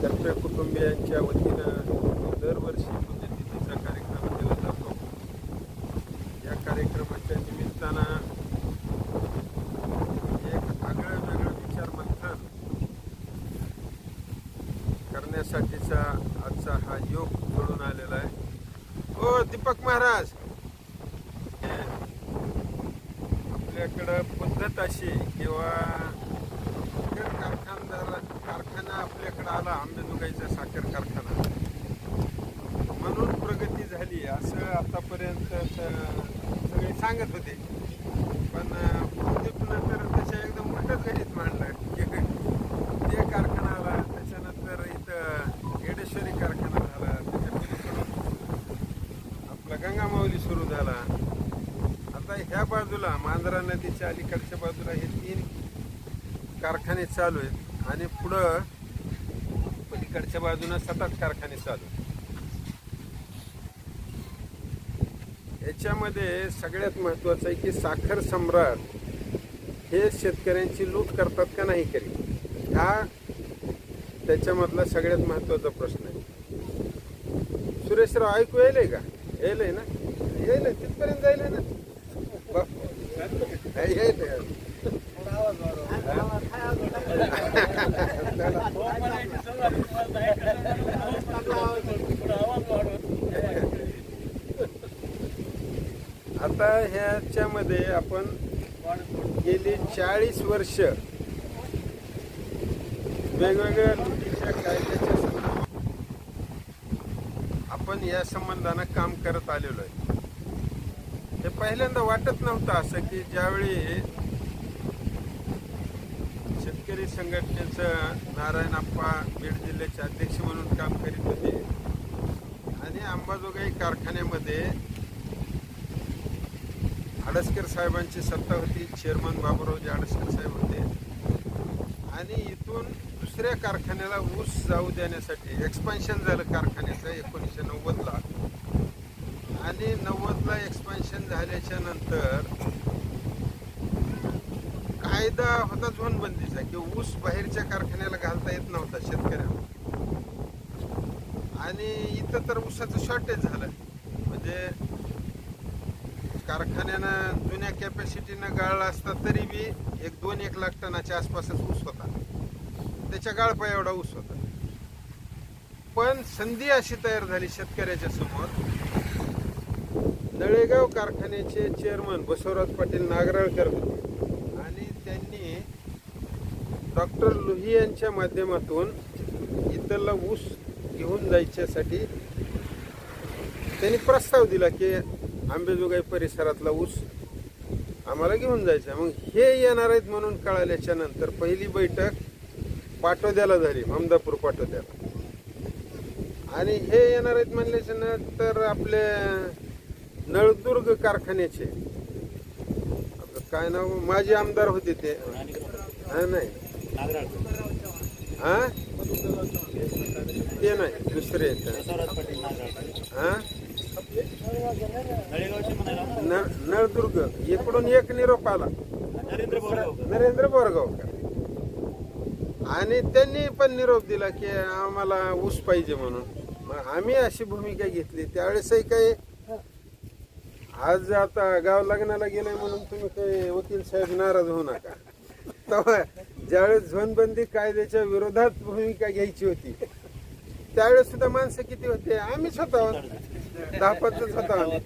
कर्प्या कुटुंबियांच्या वतीनं दरवर्षी पुण्यतिथीचा कार्यक्रम केला जातो. या कार्यक्रमाच्या निमित्तानं एक आगळं वेगळं विचारमंथन करण्यासाठीचा आजचा हा योग घडून आलेला आहे. ओ दीपक महाराज, आपल्याकडं पद्धत अशी किंवा कारखाना आपल्याकडे आला, आंबेजोगाईचा साखर कारखाना, म्हणून प्रगती झाली असं आतापर्यंत सगळे सांगत होते. पण प्रदीपनं तर त्याच्या एकदम उलटच गणित मांडलं की ते कारखाना आला, त्याच्यानंतर इथं येडेश्वरी कारखाना झाला, त्याच्यानंतर आपला गंगामाऊली सुरू झाला. आता ह्या बाजूला मांजरा नदीच्या अलीकडच्या बाजूला हे 3 कारखाने चालू आहेत आणि पुढं पलीकडच्या बाजूने 7 कारखाने चालू आहेत. याच्यामध्ये सगळ्यात महत्वाचं आहे की साखर सम्राट हे शेतकऱ्यांची लूट करतात का नाही करीत, हा त्याच्यामधला सगळ्यात महत्वाचा प्रश्न आहे. सुरेशराव ऐकू यायलंय का? यायलंय ना? यायलंय तिथपर्यंत जायलंय ना? यायलंय. आता ह्याच्यामध्ये आपण गेली 40 वर्ष वेगवेगळ्या लुटीच्या कायद्याच्या संदर्भात आपण या संबंधानं काम करत आलेलो आहे. हे पहिल्यांदा वाटत नव्हतं असं की ज्यावेळी शेतकरी संघटनेचं नारायणप्पा बीड जिल्ह्याचे अध्यक्ष म्हणून काम करीत होते आणि अंबाजोगाई कारखान्यामध्ये आडसकर साहेबांची सत्ता होती. चेअरमन बाबूरावजी आडसकर साहेब होते आणि इथून दुसऱ्या कारखान्याला ऊस जाऊ देण्यासाठी एक्सपान्शन झालं कारखान्याचं 1990ला. आणि 90ला एक्सपान्शन झाल्याच्या नंतर कायदा होता झोनबंदीचा की ऊस बाहेरच्या कारखान्याला घालता येत नव्हता शेतकऱ्यांना. आणि इथं तर ऊसाचं शॉर्टेज झालं, म्हणजे कारखान्यानं जुन्या कॅपॅसिटीनं गाळला असता तरी बी 1 लाख टनाच्या आसपासच ऊस होता, त्याच्या गाळपा एवढा ऊस होता. पण संधी अशी तयार झाली शेतकऱ्याच्या समोर. नळेगाव कारखान्याचे चेअरमन बसवराज पाटील नागराळकर होते आणि त्यांनी डॉक्टर लोही यांच्या माध्यमातून इथला ऊस घेऊन जायच्यासाठी त्यांनी प्रस्ताव दिला की आंबेजोगाई परिसरातला ऊस आम्हाला घेऊन जायचा. मग हे येणार आहेत म्हणून कळाल्याच्या नंतर पहिली बैठक पाटोद्याला झाली, ममदापूर पाटोद्याला. आणि हे येणार आहेत म्हणल्याच्या नंतर आपले नळदुर्ग कारखान्याचे काय नाव माजी आमदार होते ते नाही हा ते नाही दुसरे हा नळदुर्ग इकडून एक निरोप आला नरेंद्र बोरगावकर आणि त्यांनी पण निरोप दिला की आम्हाला ऊस पाहिजे म्हणून. मग आम्ही अशी भूमिका घेतली त्यावेळेसही काही आज आता गाव लग्नाला गेलाय म्हणून तुम्ही काही वकील साहेब नाराज होऊ नका. तेव्हा ज्यावेळेस झोनबंदी कायद्याच्या विरोधात भूमिका घ्यायची होती त्यावेळेस सुद्धा माणसं किती होते? आम्हीच होतो, 10-15 होतो आम्ही.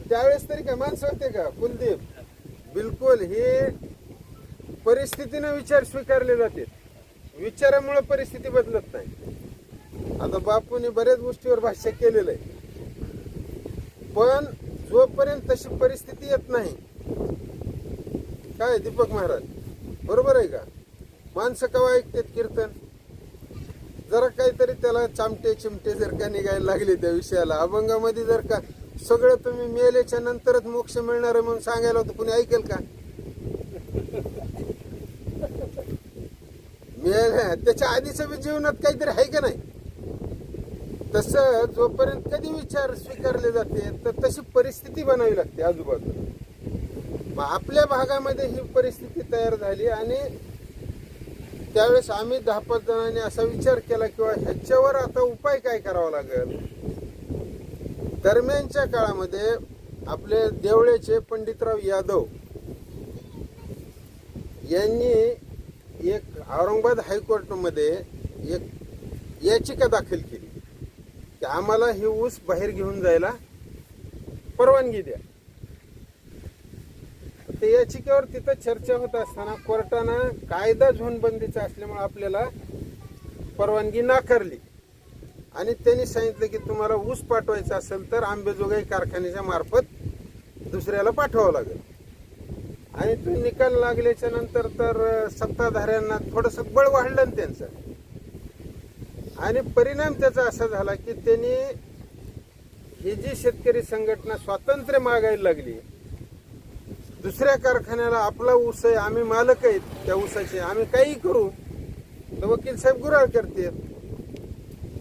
त्यावेळेस तरी काय माणसं होते का? कुलदीप बिलकुल. हे परिस्थितीने विचार स्वीकारले जाते, विचारामुळे परिस्थिती बदलत नाही. आता बापूने बऱ्याच गोष्टीवर भाष्य केलेलं आहे, पण जोपर्यंत तशी परिस्थिती येत नाही काय दीपक महाराज बरोबर आहे का? माणसं केव्हा ऐकतात कीर्तन? जरा काहीतरी त्याला चामटे चिमटे जर का निघायला लागले त्या विषयाला, अभंगामध्ये जर का सगळं तुम्ही मेल्याच्या नंतरच मोक्ष मिळणार आहे म्हणून सांगायला होतं, कुणी ऐकेल का? त्याच्या आधीच्या जीवनात काहीतरी आहे का नाही? तसं जोपर्यंत कधी विचार स्वीकारले जाते तर तशी परिस्थिती बनावी लागते आजूबाजूला. मग आपल्या भागामध्ये ही परिस्थिती तयार झाली आणि त्यावेळेस आम्ही 10-5 जणांनी असा विचार केला किंवा ह्याच्यावर आता उपाय काय करावा लागेल. दरम्यानच्या काळामध्ये आपले देवळेचे पंडितराव यादव यांनी एक औरंगाबाद हायकोर्टमध्ये एक याचिका दाखल केली की आम्हाला हे ऊस बाहेर घेऊन जायला परवानगी द्या. ते याचिकेवर तिथं चर्चा होत असताना कोर्टानं कायदा झोनबंदीचा असल्यामुळे आपल्याला परवानगी नाकारली आणि त्यांनी सांगितलं की तुम्हाला ऊस पाठवायचा असेल तर आंबेजोगाई कारखान्याच्या मार्फत दुसऱ्याला पाठवावं लागेल. आणि तो निकाल लागल्याच्या नंतर तर सत्ताधाऱ्यांना थोडंसं बळ वाढलं ना त्यांचं, आणि परिणाम त्याचा असा झाला की त्यांनी ही जी शेतकरी संघटना स्वातंत्र्य मागायला लागली, दुसऱ्या कारखान्याला आपला ऊस आहे, आम्ही मालक आहेत त्या ऊसाचे, आम्ही काही करू, तर वकील साहेब गुऱ्हाळ करते.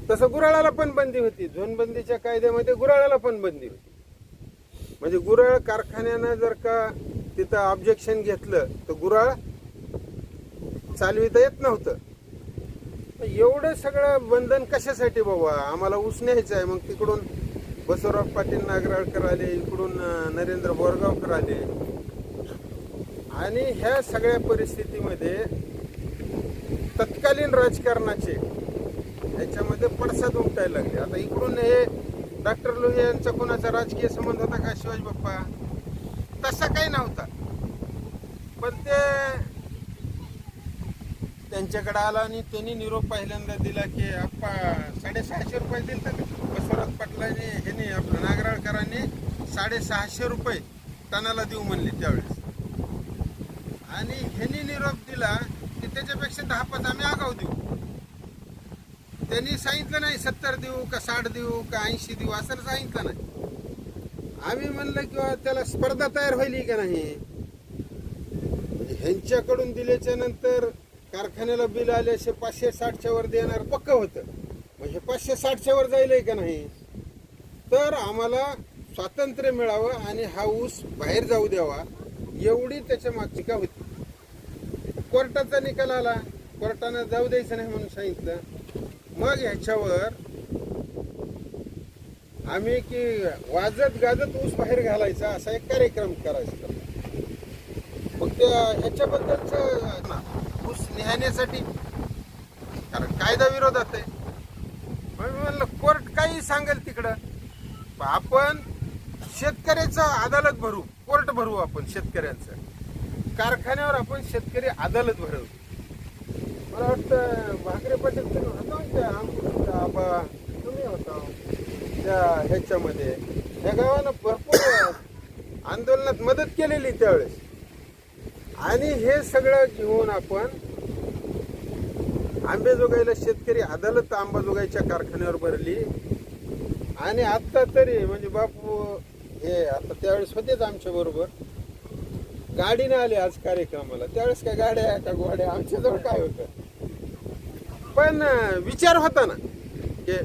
तसं गुऱ्हाळाला पण बंदी होती, झोनबंदीच्या कायद्यामध्ये गुऱ्हाळाला पण बंदी होती. म्हणजे गुऱ्हाळ कारखान्यानं जर का तिथं ऑब्जेक्शन घेतलं तर गुऱ्हाळ चालविता येत नव्हतं. एवढं सगळं बंधन कशासाठी बाबा? आम्हाला ऊस न्यायचं आहे. मग तिकडून बसवराज पाटील नागराळकर आले, इकडून नरेंद्र बोरगावकर आले आणि ह्या सगळ्या परिस्थितीमध्ये तत्कालीन राजकारणाचे ह्याच्यामध्ये पडसाद उमटायला लागले. आता इकडून हे डॉक्टर लोहिया यांचा कोणाचा राजकीय संबंध होता का शिवाजी बाप्पा? तसा काही नव्हता. पण ते त्यांच्याकडे आला आणि त्यांनी निरोप पहिल्यांदा दिला की आप्पा 650 रुपये दिले तर बसवराज पाटलांनी ह्यांनी आपलं नागराळकरांनी 650 रुपये टनाला देऊ म्हणले त्यावेळेस. आणि ह्यांनी निरोप दिला की त्याच्यापेक्षा 10-5 आम्ही आगाऊ देऊ. त्यांनी सांगितलं नाही 70 देऊ का 60 देऊ का 80 देऊ, असं सांगितलं नाही. आम्ही म्हणलं किंवा त्याला स्पर्धा तयार व्हायली का नाही. ह्यांच्याकडून दिल्याच्या नंतर कारखान्याला बिल आल्याशे 560च्या वर देणार पक्क होतं. मग हे 560च्या वर जायलंय का नाही, तर आम्हाला स्वातंत्र्य मिळावं आणि हा ऊस बाहेर जाऊ द्यावा, एवढी त्याच्या मागची का होती. कोर्टाचा निकाल आला, कोर्टानं जाऊ द्यायचं नाही म्हणून सांगितलं. मग ह्याच्यावर आम्ही की वाजत गाजत ऊस बाहेर घालायचा असा एक कार्यक्रम करायचा. मग त्या ह्याच्याबद्दलच ऊस निहाण्यासाठी, कारण कायदा विरोधात आहे. मग मी म्हणलं कोर्ट काही सांगेल तिकडं, आपण शेतकऱ्याचं अदालत भरू, कोर्ट भरू आपण शेतकऱ्यांचं. कारखान्यावर आपण शेतकरी अदालत भरवू. मला वाटतं भाकरे पाटील तुम्ही होता त्या ह्याच्यामध्ये, त्या गावानं भरपूर आंदोलनात मदत केलेली त्यावेळेस. आणि हे सगळं घेऊन आपण आंबेजोगाईला शेतकरी अदालत अंबाजोगाईच्या कारखान्यावर भरली. आणि आता तरी म्हणजे बापू हे आता त्यावेळेस होतेच आमच्या बरोबर, गाडीने आले आज कार्यक्रमाला. त्यावेळेस काय गाड्या का गोड्या आमच्याजवळ काय होतं, पण विचार होता ना की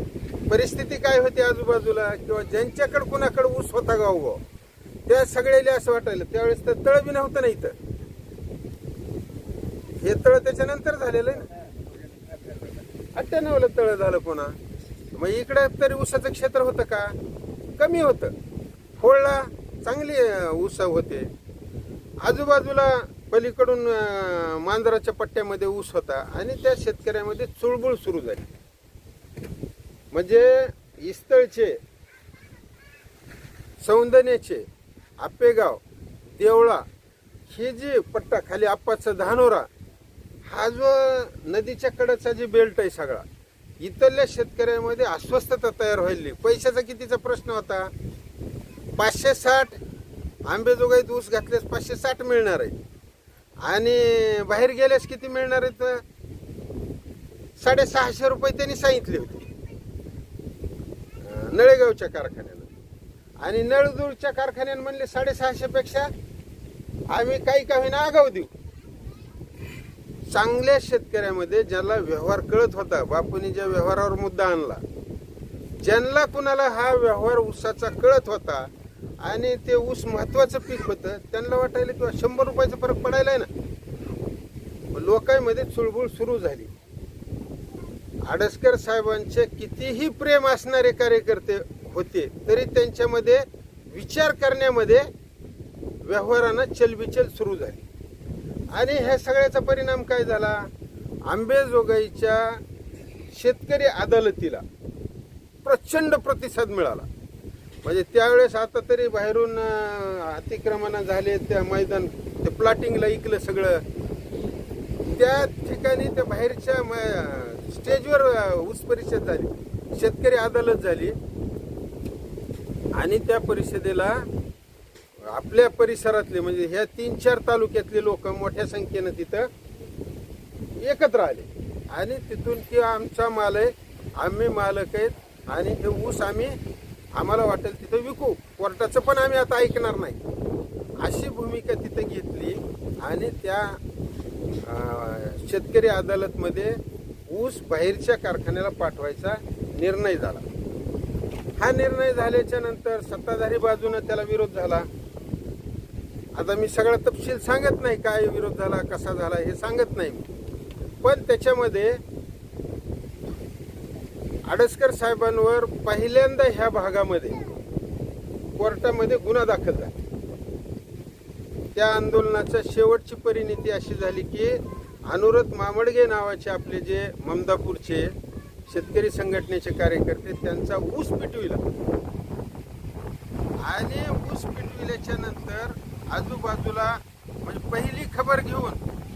परिस्थिती काय होती आजूबाजूला, किंवा ज्यांच्याकडे कुणाकडे ऊस होता गाव त्या सगळ्याला असं वाटायला. त्यावेळेस तर तळ बी नव्हतं ना इथं, हे तळ त्याच्यानंतर झालेलं आहे ना. 98ला तळ झालं पुन्हा. मग इकडं तरी ऊसाचं क्षेत्र होतं का, कमी होतं. होळला चांगली ऊस होते. आजूबाजूला पलीकडून मांजराच्या पट्ट्यामध्ये ऊस होता. आणि त्या शेतकऱ्यामध्ये चुळबुळ सुरू झाली. म्हणजे इस्तळचे, सौंदण्याचे, आपेगाव, देवळा हे जे पट्टा खाली आप्पाचा धानोरा, हा जो नदीच्या कडेचा जे बेल्ट आहे सगळा, इथल्या शेतकऱ्यामध्ये अस्वस्थता तयार व्हायली. पैशाचा कितीचा प्रश्न होता. 560 आंबेजोगाईत ऊस घातल्यास 560 मिळणार आहे. आणि बाहेर गेल्यास किती मिळणार आहेत, 650 रुपये त्यांनी सांगितले होते नळेगावच्या कारखान्यानं. आणि नळदूरच्या कारखान्यानं म्हणले 650 पेक्षा आम्ही काही का होईना आगाऊ देऊ. चांगल्या शेतकऱ्यामध्ये ज्याला व्यवहार कळत होता, बापूंनी ज्या व्यवहारावर मुद्दा आणला, ज्यांना कुणाला हा व्यवहार ऊसाचा कळत होता आणि ते ऊस महत्वाचं पीक होतं, त्यांना वाटायला किंवा 100 रुपयाचा फरक पडायला ना. लोकांमध्ये चुळबुळ सुरू झाली. आडसकर साहेबांचे कितीही प्रेम असणारे कार्यकर्ते होते तरी त्यांच्यामध्ये विचार करण्यामध्ये व्यवहारानं चलबिचल सुरू झाली. आणि ह्या सगळ्याचा परिणाम काय झाला, आंबेजोगाईच्या शेतकरी अदालतीला प्रचंड प्रतिसाद मिळाला. म्हणजे त्यावेळेस आता तरी बाहेरून अतिक्रमण झाले, त्या मैदान ते प्लॉटिंगला ऐकलं सगळं. त्या ठिकाणी त्या बाहेरच्या स्टेजवर ऊस परिषद झाली, शेतकरी अदालत झाली. आणि त्या परिषदेला आपल्या परिसरातले म्हणजे ह्या 3-4 तालुक्यातले लोक मोठ्या संख्येनं तिथं एकत्र आले. आणि तिथून की आमचा माल आहे, आम्ही मालक आहेत आणि हे ऊस आम्हाला वाटेल तिथं विकू, कोर्टाचं पण आम्ही आता ऐकणार नाही, अशी भूमिका तिथं घेतली. आणि त्या शेतकरी अदालतमध्ये ऊस बाहेरच्या कारखान्याला पाठवायचा निर्णय झाला. हा निर्णय झाल्याच्या नंतर सत्ताधारी बाजूने त्याला विरोध झाला. आता मी सगळा तपशील सांगत नाही, काय विरोध झाला, कसा झाला हे सांगत नाही मी. पण त्याच्यामध्ये आडसकर साहेबांवर पहिल्यांदा ह्या भागामध्ये कोर्टामध्ये गुन्हा दाखल झाला. त्या आंदोलनाच्या शेवटची परिणिती अशी झाली की अनुरत मामडगे नावाचे आपले जे ममदापूरचे शेतकरी संघटनेचे कार्यकर्ते, त्यांचा ऊस पिटविला. आणि ऊस पिटविल्याच्या नंतर आजूबाजूला म्हणजे पहिली खबर घेऊन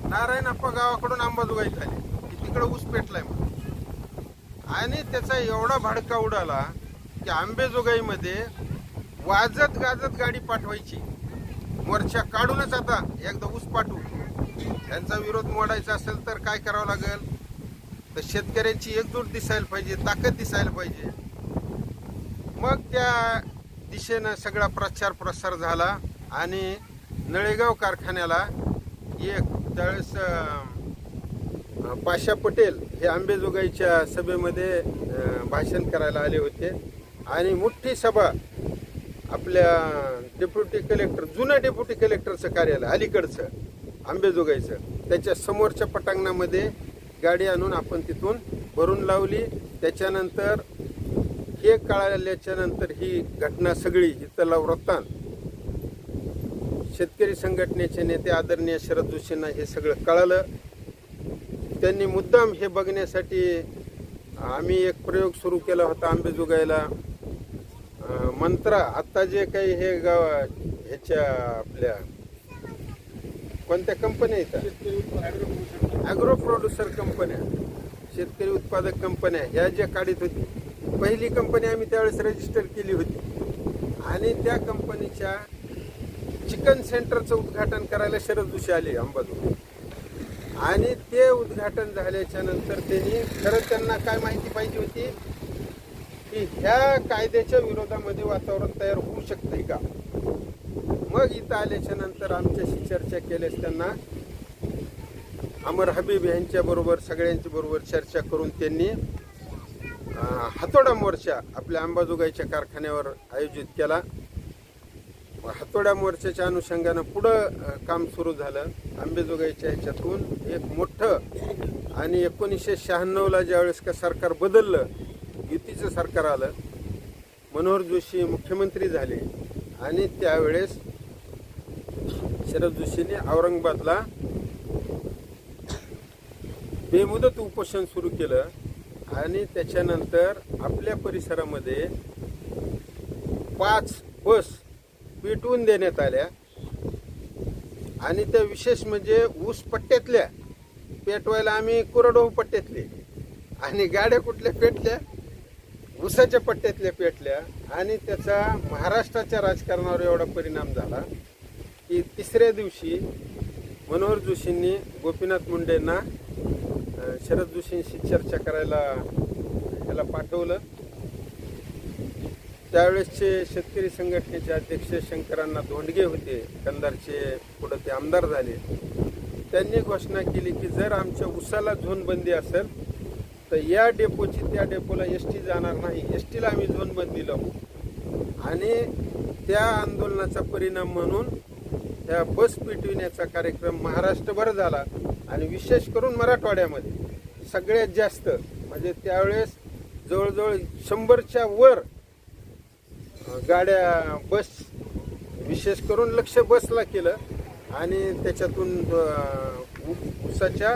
नारायणप्पा गावाकडून अंबाजोगाई झाली की तिकडे ऊस पेटलाय म्हणून. आणि त्याचा एवढा भडका उडाला की आंबेजोगाईमध्ये वाजत गाजत गाडी पाठवायची, मोर्चा काढूनच आता एकदा ऊस पाठवू. त्यांचा विरोध मोडायचा असेल तर काय करावं लागेल, तर शेतकऱ्यांची एकजूट दिसायला पाहिजे, ताकद दिसायला पाहिजे. मग त्या दिशेनं सगळा प्रचार प्रसार झाला. आणि नळेगाव कारखान्याला त्यावेळेस पाशा पटेल हे आंबेजोगाईच्या सभेमध्ये भाषण करायला आले होते. आणि मोठी सभा आपल्या डेप्युटी कलेक्टर, जुनं डेप्युटी कलेक्टरचं कार्यालय अलीकडचं आंबेजोगाईचं, त्याच्या समोरच्या पटांगणामध्ये गाडी आणून आपण तिथून भरून लावली. त्याच्यानंतर हे कळाल्याच्या नंतर ही घटना सगळी हितला वृत्तांत शेतकरी संघटनेचे नेते आदरणीय शरद जोशींना हे सगळं कळालं. त्यांनी मुद्दाम हे बघण्यासाठी आम्ही एक प्रयोग सुरू केला होता आंबेजोगाईला. मंत्रा आता जे काही हे गाव ह्याच्या आपल्या कोणत्या कंपन्या येतात ॲग्रो प्रोड्युसर कंपन्या, शेतकरी उत्पादक कंपन्या ह्या ज्या काढीत होती, पहिली कंपनी आम्ही त्यावेळेस रजिस्टर केली होती आणि त्या कंपनीच्या चिकन सेंटरचं उद्घाटन करायला शरद जोशी आले अंबाजोगाई. आणि ते उद्घाटन झाल्याच्या नंतर त्यांना काय माहिती पाहिजे होती की ह्या कायद्याच्या विरोधामध्ये वातावरण तयार होऊ शकते का. मग इथं आल्याच्या नंतर आमच्याशी चर्चा केल्यास त्यांना अमर हबीब यांच्या बरोबर सगळ्यांच्या बरोबर चर्चा करून त्यांनी हातोडा मोर्चा आपल्या अंबाजोगाईच्या कारखान्यावर आयोजित केला. हातोडा मोर्चाच्या अनुषंगानं पुढं काम सुरू झालं. अंबाजोगाईच्या ह्याच्यातून एक मोठं आणि 1996ला ज्यावेळेस का सरकार बदललं, युतीचं सरकार आलं, मनोहर जोशी मुख्यमंत्री झाले आणि त्यावेळेस शरद जोशींनी औरंगाबादला बेमुदत उपोषण सुरू केलं आणि त्याच्यानंतर आपल्या परिसरामध्ये 5 बस पेटवून देण्यात आल्या आणि त्या विशेष म्हणजे ऊस पट्ट्यातल्या पेटवायला आम्ही कोरडवाहू पट्ट्यातले आणि गाड्या कुठल्या पेटल्या, ऊसाच्या पट्ट्यातल्या पेटल्या आणि त्याचा महाराष्ट्राच्या राजकारणावर एवढा परिणाम झाला की तिसऱ्या दिवशी मनोहर जोशींनी गोपीनाथ मुंडेंना शरद जोशींशी चर्चा करायला त्याला पाठवलं. त्यावेळेसचे शेतकरी संघटनेचे अध्यक्ष शंकरांना धोंडगे होते, कंधारचे, पुढे ते आमदार झाले. त्यांनी घोषणा केली की जर आमच्या उसाला झोनबंदी असेल तर या डेपोची त्या डेपोला एसटी जाणार नाही, एसटीला आम्ही झोनबंदी लावू. आणि त्या आंदोलनाचा परिणाम म्हणून त्या बस पेटविण्याचा कार्यक्रम महाराष्ट्रभर झाला आणि विशेष करून मराठवाड्यामध्ये सगळ्यात जास्त म्हणजे त्यावेळेस जवळजवळ 100च्या वर गाड्या बस, विशेष करून लक्ष बसला केलं आणि त्याच्यातून ऊसाच्या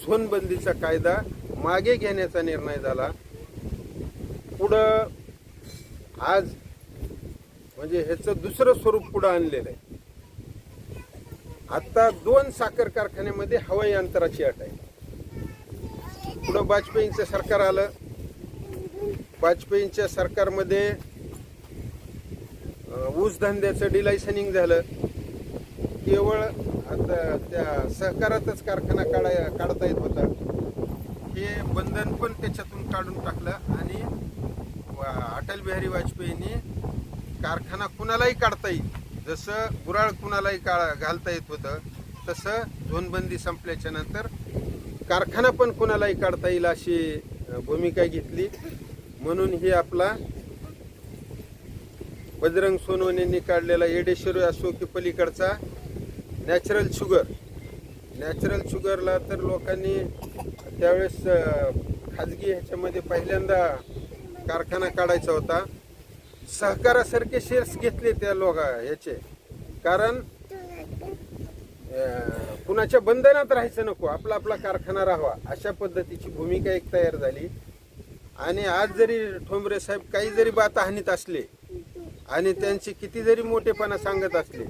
झोनबंदीचा कायदा मागे घेण्याचा निर्णय झाला. पुढं आज म्हणजे ह्याचं दुसरं स्वरूप पुढं आणलेलं आहे. आता 2 साखर कारखान्यामध्ये हवाई अंतराची अट आहे. पुढं वाजपेयींचं सरकार आलं. वाजपेयींच्या सरकारमध्ये ऊस धंद्याचं डिलायसनिंग झालं. केवळ आता त्या सहकारातच कारखाना काढता येत होता. हे बंधन पण त्याच्यातून काढून टाकलं आणि अटल बिहारी वाजपेयींनी कारखाना कुणालाही काढता येईल, जसं गुराळ कुणालाही घालता येत होतं तसं झोनबंदी संपल्याच्या नंतर कारखाना पण कुणालाही काढता येईल अशी भूमिका घेतली. म्हणून ही आपला बजरंग सोनवणेंनी काढलेला येडेश्वरी असो की पलीकडचा नॅचरल शुगरला तर लोकांनी त्यावेळेस खाजगी ह्याच्यामध्ये पहिल्यांदा कारखाना काढायचा होता. सहकारासारखे शेअर्स घेतले त्या ह्याचे, कारण कुणाच्या बंधनात राहायचं नको, आपला आपला कारखाना राहावा अशा पद्धतीची भूमिका एक तयार झाली. आणि आज जरी ठोंबरे साहेब काही जरी बाता हानीत असले आणि त्यांचे किती जरी मोठेपणा सांगत असले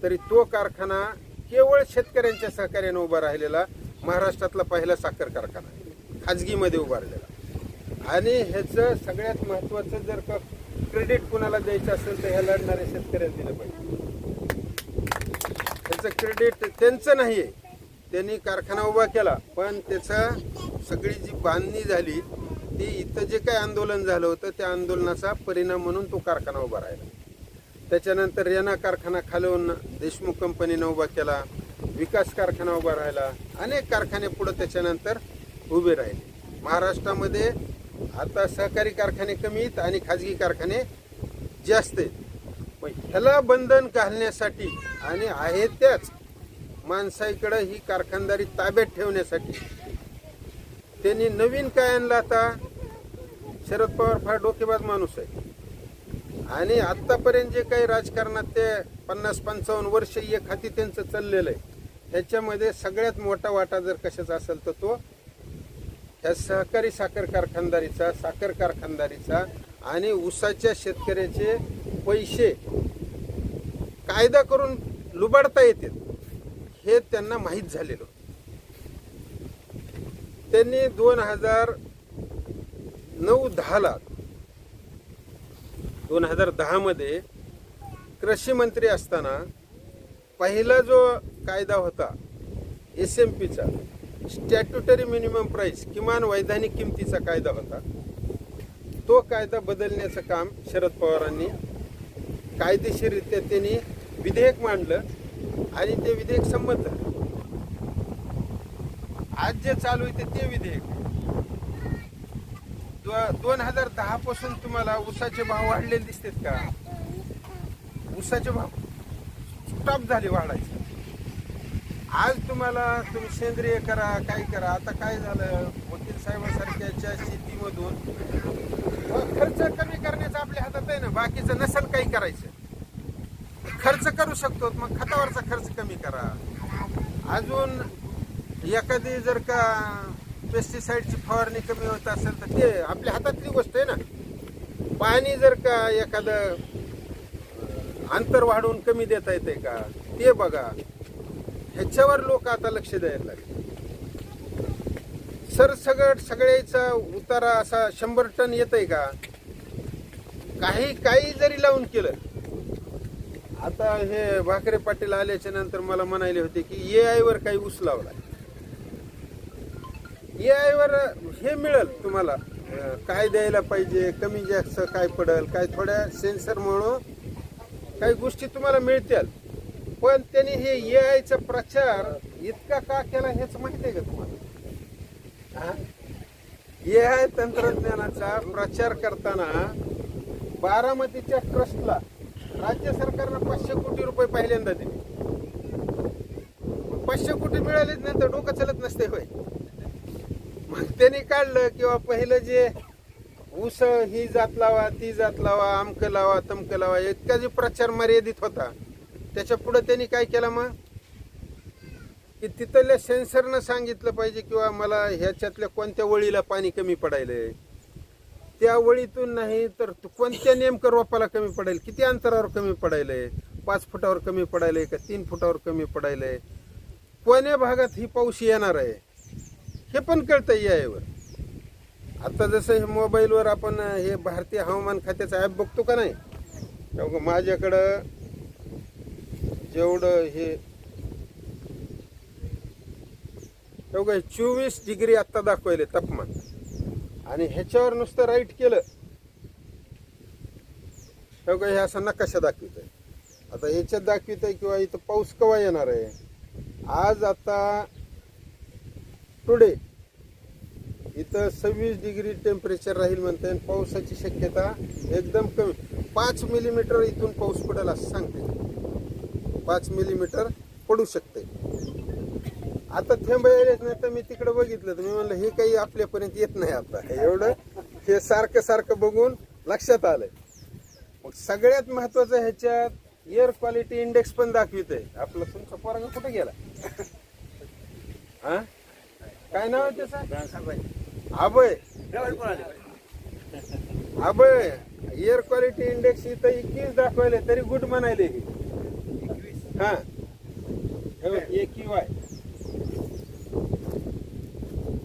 तरी तो कारखाना केवळ शेतकऱ्यांच्या सहकार्याने उभा राहिलेला महाराष्ट्रातला पहिला साखर कारखाना खाजगीमध्ये उभारलेला. आणि ह्याचं सगळ्यात महत्त्वाचं जर का क्रेडिट कुणाला द्यायचं असेल तर ह्या लढणाऱ्या शेतकऱ्यांना दिलं पाहिजे. ह्याचं क्रेडिट त्यांचं नाही आहे, त्यांनी कारखाना उभा केला पण त्याचा सगळी जी बांधणी झाली ती इथं जे काही आंदोलन झालं होतं त्या आंदोलनाचा परिणाम म्हणून तो कारखाना उभा राहिला. त्याच्यानंतर रेना कारखाना खालवून देशमुख कंपनीनं उभा केला, विकास कारखाना उभा राहिला, अनेक कारखाने पुढे त्याच्यानंतर उभे राहिले. महाराष्ट्रामध्ये आता सहकारी कारखाने कमी आहेत आणि खाजगी कारखाने जास्त आहेत. पण ह्याला बंधन घालण्यासाठी आणि आहे त्याच माणसाईकडे ही कारखानदारी ताब्यात ठेवण्यासाठी त्यांनी नवीन काय आणलं, आता शरद पवार फार डोकेबाज माणूस आहे आणि आतापर्यंत जे काही राजकारणात ते 50-55 वर्ष एक हाती त्यांचं चाललेलं आहे त्याच्यामध्ये सगळ्यात मोठा वाटा जर कशाचा असेल तर तो ह्या सहकारी साखर कारखानदारीचा आणि ऊसाच्या शेतकऱ्याचे पैसे कायदा करून लुबाडता येतील हे त्यांना माहीत झालेलं. त्यांनी 2010 मध्ये कृषी मंत्री असताना पहिला जो कायदा होता SMPचा स्टॅट्युटरी मिनिमम प्राइस किमान वैधानिक किमतीचा कायदा होता तो कायदा बदलण्याचं काम शरद पवारांनी कायदेशीररित्या त्यांनी विधेयक मांडलं आणि ते विधेयक संमत झालं. आज जे चालू आहे ते विधेयक 2010 पासून तुम्हाला ऊसाचे भाव वाढलेले दिसतात का? ऊसाचे भाव स्टॉप झाले वाढायचे. आज तुम्हाला तुम्ही सेंद्रिय करा काय करा. आता काय झालं वकील साहेबांसारख्याच्या शेतीमधून खर्च कमी करण्याचं आपल्या हातात आहे ना. बाकीचं नसेल काही करायचं खर्च करू शकतो मग खतावरचा खर्च कमी करा. अजून एखादी जर का पेस्टिसाइडची फवारणी कमी होत असेल तर ते आपल्या हातातली गोष्ट आहे ना. पाणी जर का एखादं अंतर वाढवून कमी देता येते का ते बघा. ह्याच्यावर लोक आता लक्ष द्यायला लागले. सरसगट सगळ्याचा उतारा असा 100 टन येत आहे का? काही जरी लावून केलं. आता हे भाकरे पाटील आल्याच्या नंतर मला म्हणाले होते की AI वर काही ऊस लावलाय. AI वर हे मिळेल तुम्हाला काय द्यायला पाहिजे कमी जास्त काय पडेल काय थोड्या सेन्सर म्हणून काही गोष्टी तुम्हाला मिळतील. पण त्यांनी हे AIचा प्रचार इतका का केला हेच माहिती आहे का तुम्हाला? AI तंत्रज्ञानाचा प्रचार करताना बारामतीच्या ट्रस्टला राज्य सरकारनं 500 कोटी रुपये पहिल्यांदा दिले. 500 कोटी मिळालेच नंतर डोकं चालत नसते होय. मग त्यांनी काढलं किंवा पहिलं जे ऊस ही जात लावा ती जात लावा अमकं लावा तमकं लावा इतका जे प्रचार मर्यादित होता त्याच्या पुढे त्यांनी काय केलं मग की तिथल्या सेन्सरनं सांगितलं पाहिजे किंवा मला ह्याच्यातल्या कोणत्या वळीला पाणी कमी पडायलंय त्या वळीतून नाही तर कोणत्या नेमकं रोपाला कमी पडेल किती अंतरावर कमी पडायलंय 5 फुटावर कमी पडायलंय का 3 फुटावर कमी पडायलंय कोण्या भागात ही पाऊस येणार आहे हे पण कळतं यावर. आता जसं हे मोबाईलवर आपण हे भारतीय हवामान खात्याचा ॲप बघतो का नाही माझ्याकडं जेवढं हे 24 डिग्री आत्ता दाखवले तापमान आणि ह्याच्यावर नुसतं राईट केलं हे असा नकाशा दाखवित आहे. आता ह्याच्यात दाखवित आहे किंवा इथं पाऊस केव्हा येणार आहे. आज आता टुडे इथं 26 डिग्री टेम्परेचर राहील म्हणते आणि पावसाची शक्यता एकदम कमी 5 मिलीमीटर इथून पाऊस पडेल असं सांगते. 5 मिलीमीटर पडू शकते. आता थेंब येत नाही तर मी तिकडे बघितलं तर मी म्हणलं हे काही आपल्यापर्यंत येत नाही आता एवढं हे सारखं बघून लक्षात आलंय. मग सगळ्यात महत्वाचं ह्याच्यात एअर क्वालिटी इंडेक्स पण दाखवित आहे. आपला तुमचा पोरगा कुठे गेला हा काय नाव आहे त्याचं अभय एअर क्वालिटी इंडेक्स इथं 21 दाखवायला तरी गुड म्हणायले हा AQI.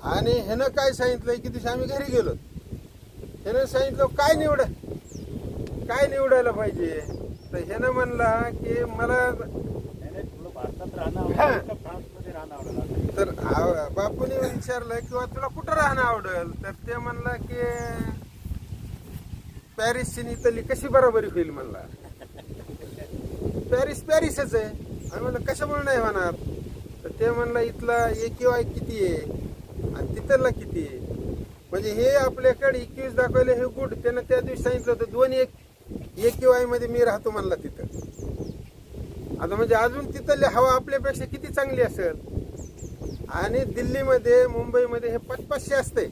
आणि ह्यानं काय सांगितलंय की दिवशी आम्ही घरी गेलो ह्यानं सांगितलं काय निवडायला पाहिजे तर ह्यानं म्हणला की मला तर बापूने विचारलं किंवा तुला कुठं राहणं आवडेल तर ते म्हणला की पॅरिसची इथली कशी बरोबरी होईल म्हणला. पॅरिसच आहे. आणि म्हणलं कशामुळे नाही होणार तर ते म्हणला इथला AQI किती आहे आणि तिथला किती आहे म्हणजे हे आपल्याकडे 21 दाखवले हे गुड. त्यानं त्या दिवशी सांगितलं होतं 2 AQI मध्ये मी राहतो म्हणला तिथं. आता म्हणजे अजून तिथली हवा आपल्यापेक्षा किती चांगली असेल. आणि दिल्लीमध्ये मुंबईमध्ये हे 500 असते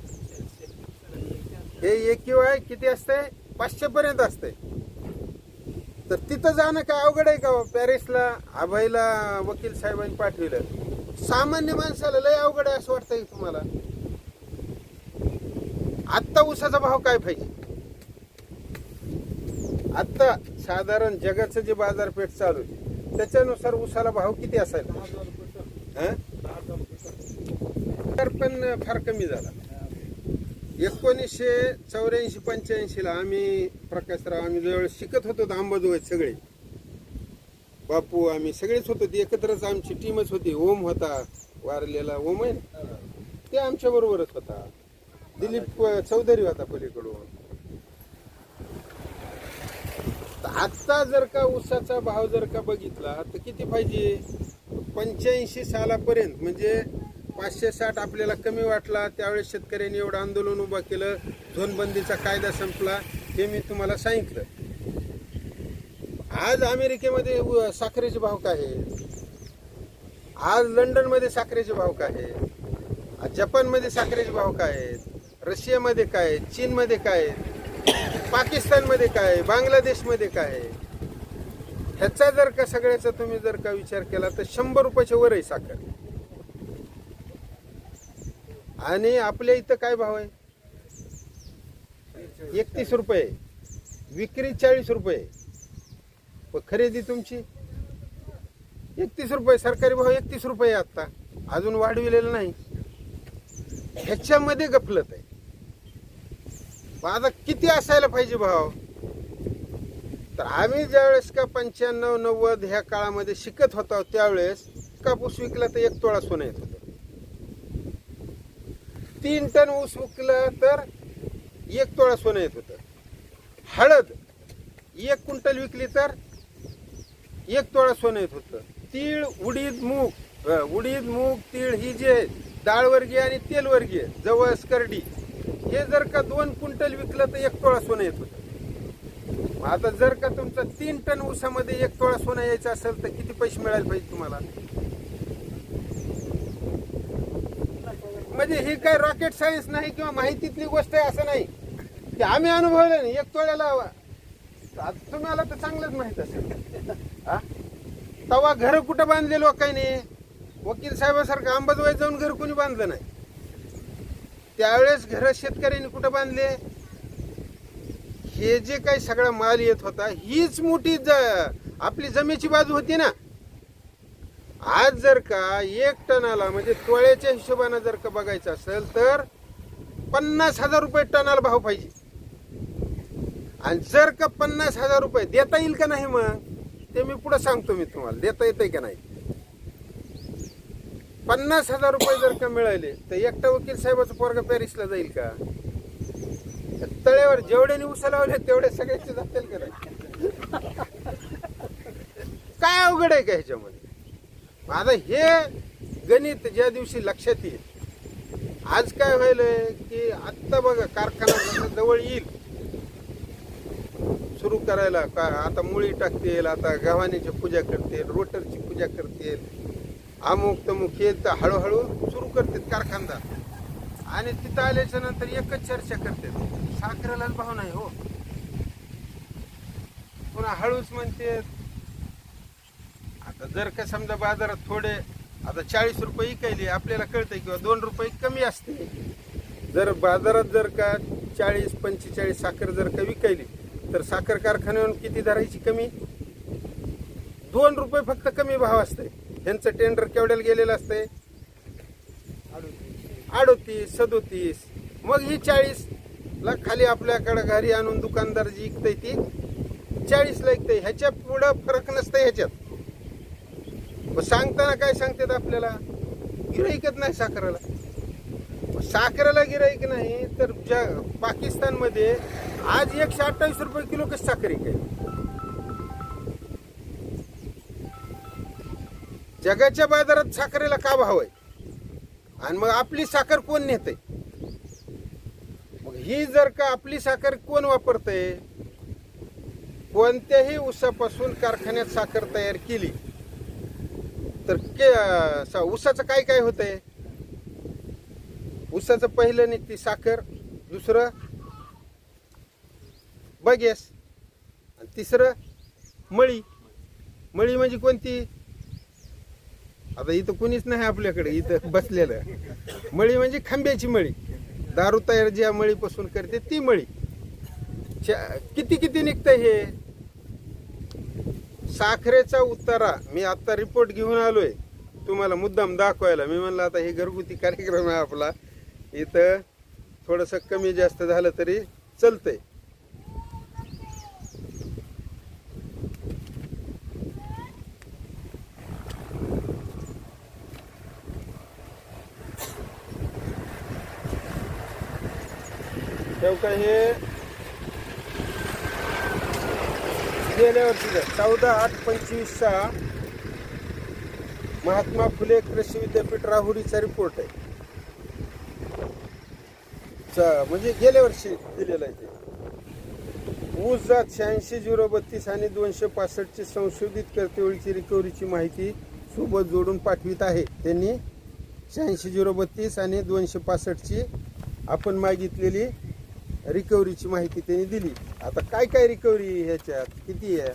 हे AQI किती असते? 500 पर्यंत असते. तर तिथं जाणं काय अवघड आहे का हो? पॅरिसला अभयला वकील साहेबांनी पाठविलं. सामान्य माणसाला लय अवघड आहे असं वाटतंय तुम्हाला? आत्ता ऊसाचा भाव काय पाहिजे? आत्ता साधारण जगाचं जे बाजारपेठ चालू आहे त्याच्यानुसार ऊसाला भाव किती असायला? हं? तर पण फार कमी झाला. 1984-85 ला आम्ही प्रकाशराव आम्ही जवळ शिकत होतो अंबाजोगाईत सगळे बापू आम्ही सगळेच होतो. ती एकत्रच आमची टीमच होती. ओम होता वारलेला ओम आहे ना, ते आमच्या बरोबरच होता. दिलीप चौधरी होता पलीकडून. आता जर का ऊसाचा भाव जर का बघितला तर किती पाहिजे? 85 सालापर्यंत म्हणजे 560 आपल्याला कमी वाटला. त्यावेळेस शेतकऱ्यांनी एवढं आंदोलन उभं केलं. झोनबंदीचा कायदा संपला हे मी तुम्हाला सांगितलं. आज अमेरिकेमध्ये साखरेचे भाव काय आहे? आज लंडनमध्ये साखरेचे भाव काय आहे? जपानमध्ये साखरेचे भाव काय आहेत? रशियामध्ये काय आहे? चीनमध्ये काय आहे? पाकिस्तानमध्ये काय आहे? बांगलादेशमध्ये काय आहे? ह्याचा जर का सगळ्याचा तुम्ही जर का विचार केला तर 100 रुपयाच्या वर आहे साखर. आणि आपल्या इथं काय भाव आहे? 31 रुपये. विक्री 40 रुपये. खरेदी तुमची 31 रुपये. सरकारी भाव 31 रुपये आता, अजून वाढविलेलं नाही. ह्याच्यामध्ये गफलत आहे. आता किती असायला पाहिजे भाव? तर आम्ही ज्यावेळेस का 95-90 ह्या काळामध्ये शिकत होतो त्यावेळेस कापूस विकला तर 1 तोळा सोनं येत होतं. 3 टन ऊस विकला तर 1 तोळा सोनं येत होतं. हळद 1 क्विंटल विकली तर 1 तोळा सोनं येत होतं. तीळ, उडीद, मूग, तीळ ही जे डाळवर्गीय आणि तेलवर्गीय जवस, करडी हे जर का 2 क्विंटल विकलं तर 1 तोळा सोनं येत होतं. आता जर का तुमचा 3 टन ऊसामध्ये 1 तोळा सोनं यायचं असेल तर किती पैसे मिळायला पाहिजे तुम्हाला? म्हणजे ही काय रॉकेट सायन्स नाही किंवा माहितीतली गोष्ट आहे असं नाही की आम्ही अनुभवलं नाही. 1 तोळ्याला तुम्हाला तर चांगलंच माहित असेल. तवा घर कुठं बांधले लोकांनी? वकील साहेबासारखं अंबाजोगाईत जाऊन घर कोणी बांधलं नाही. त्यावेळेस घर शेतकऱ्यांनी कुठं बांधले? हे जे काही सगळा माल येत होता हीच मोठी आपली जमेची बाजू होती ना. आज जर का 1 टनाला म्हणजे तोळ्याच्या हिशोबाने जर का बघायचं असेल तर 50,000 रुपये टनाला भाव पाहिजे. आणि जर का 50,000 रुपये देता येईल का नाही मग ते मी पुढे सांगतो. मी तुम्हाला देता येतंय का नाही. 50,000 रुपये जर का मिळाले तर एकटा वकील साहेबाचं पोरगा पॅरिसला जाईल का? तळ्यावर जेवढ्याने उसा लावले तेवढे सगळ्याचे जातील का नाही? काय अवघड आहे का ह्याच्यामध्ये? आता हे गणित ज्या दिवशी लक्षात येईल. आज काय व्हायलंय की आत्ता बघा कारखाना जवळ येईल सुरू करायला का आता मुळी टाकतील, आता गव्हाणीची पूजा करतील, रोटरची पूजा करतील, अमुक तमुक हे तर हळूहळू सुरू करतात कारखानदार. आणि तिथं आल्याच्या नंतर एकच चर्चा करते, साखरेलाच भाव नाही हो. पुन्हा हळूच म्हणते. आता जर का समजा बाजारात थोडे आता 40 रुपये इकायली आपल्याला कळतंय किंवा 2 रुपये कमी असते. जर बाजारात जर का 40-45 साखर जर का विकायली तर साखर कारखान्यावर किती धरायची कमी? 2 रुपये फक्त कमी भाव असते. त्यांचं टेंडर केवढ्याला गेलेलं असतंय? 38-37. मग ही 40 ला खाली आपल्याकडे घरी आणून दुकानदार जी विकतय ती 40 ला विकतय. ह्याच्या पुढं फरक नसतं ह्याच्यात. सांगताना काय सांगतात आपल्याला? गिराईकच नाही साखरेला. साखरेला गिराईक नाही तर पाकिस्तानमध्ये आज 128 रुपये किलो कशी साखर आहे? जगाच्या बाजारात साखरेला का भाव आहे? आणि मग आपली साखर कोण नेतय? मग ही जर का आपली साखर कोण वापरतय? कोणत्याही ऊसापासून कारखान्यात साखर तयार केली तर ऊसाचं काय काय होतंय? ऊसाचं पहिलं निघते साखर, दुसरं बगॅस आणि तिसरं मळी. मळी म्हणजे कोणती? आता इथं कुणीच नाही आपल्याकडे इथं बसलेलं. मळी म्हणजे खांब्याची मळी, दारू तयार ज्या मळीपासून करते ती मळी. किती किती निघतं हे? साखरेचा उतारा मी आता रिपोर्ट घेऊन आलोय तुम्हाला मुद्दाम दाखवायला. मी म्हणलं आता हे घरगुती कार्यक्रम आहे आपला, इथं थोडंसं कमी जास्त झालं तरी चालतंय. तेव्हा हे गेल्या वर्षीचा 14/8/25चा महात्मा फुले कृषी विद्यापीठ राहुरीचा रिपोर्ट आहे. म्हणजे गेल्या वर्षी दिलेला आहे ते. ऊस जात 86-032 आणि 265ची संशोधित करतेवेळीची रिकव्हरीची माहिती सोबत जोडून पाठवित आहे. त्यांनी 86-032 आणि 265ची आपण मागितलेली रिकव्हरीची माहिती त्यांनी दिली. आता काय काय रिकव्हरी ह्याच्यात किती आहे?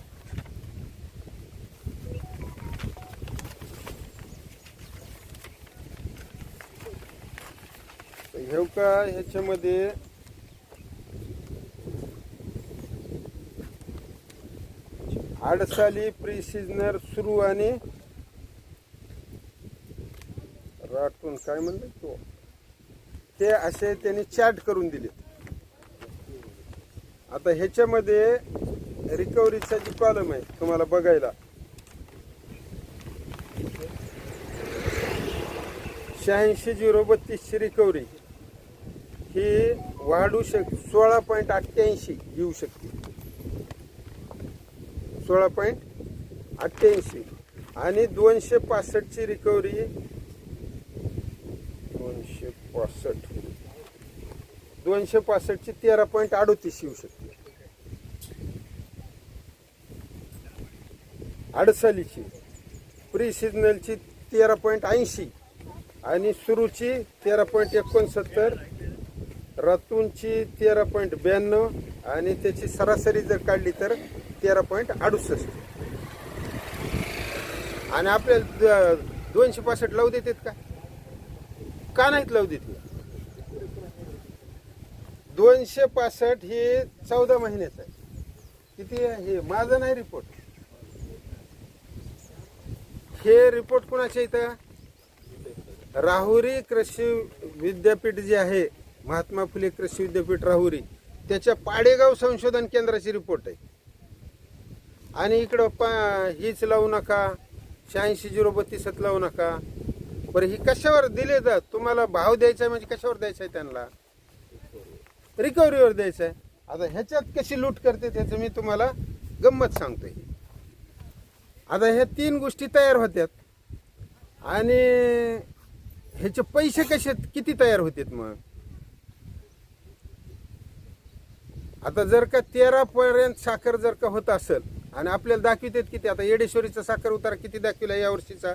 हे का ह्याच्यामध्ये आडसाली प्रिसिजनर सुरू आणि राठून काय म्हणलं तो ते असे त्यांनी चार्ट करून दिले. आता ह्याच्यामध्ये रिकव्हरीचा जी कॉलम आहे तुम्हाला बघायला, 86-032ची रिकव्हरी ही वाढू 16.88 येऊ शकते. 16.88 आणि 265ची रिकव्हरी 265ची 13.38 येऊ शकते. आडसालीची प्री-सिजनलची 13.80 आणि सुरूची 13.69, रतूनची 13.92 आणि त्याची सरासरी जर काढली तर 13.68. आणि आपल्याला 265 लावू देतात का नाहीत लावू देत? 265 हे 14 महिन्याचं आहे. किती आहे हे? माझा नाही रिपोर्ट, हे रिपोर्ट कुणाच्या इथं? राहुरी कृषी विद्यापीठ जे आहे, महात्मा फुले कृषी विद्यापीठ राहुरी, त्याच्या पाडेगाव संशोधन केंद्राची रिपोर्ट आहे. आणि इकडं हीच लावू नका, 86-032 लावू नका. बरं ही कशावर दिले जात? तुम्हाला भाव द्यायचा म्हणजे कशावर द्यायचा आहे? त्यांना रिकव्हरीवर द्यायचं आहे. आता ह्याच्यात कशी लूट करते त्याचं मी तुम्हाला गंमत सांगतोय. आता ह्या 3 गोष्टी तयार होत्यात आणि ह्याचे पैसे कसे किती तयार होतात? मग आता जर का 13 पर्यंत साखर जर का होत असेल आणि आपल्याला दाखवितात किती? आता येडेश्वरीचा साखर उतारा किती दाखविला या वर्षीचा?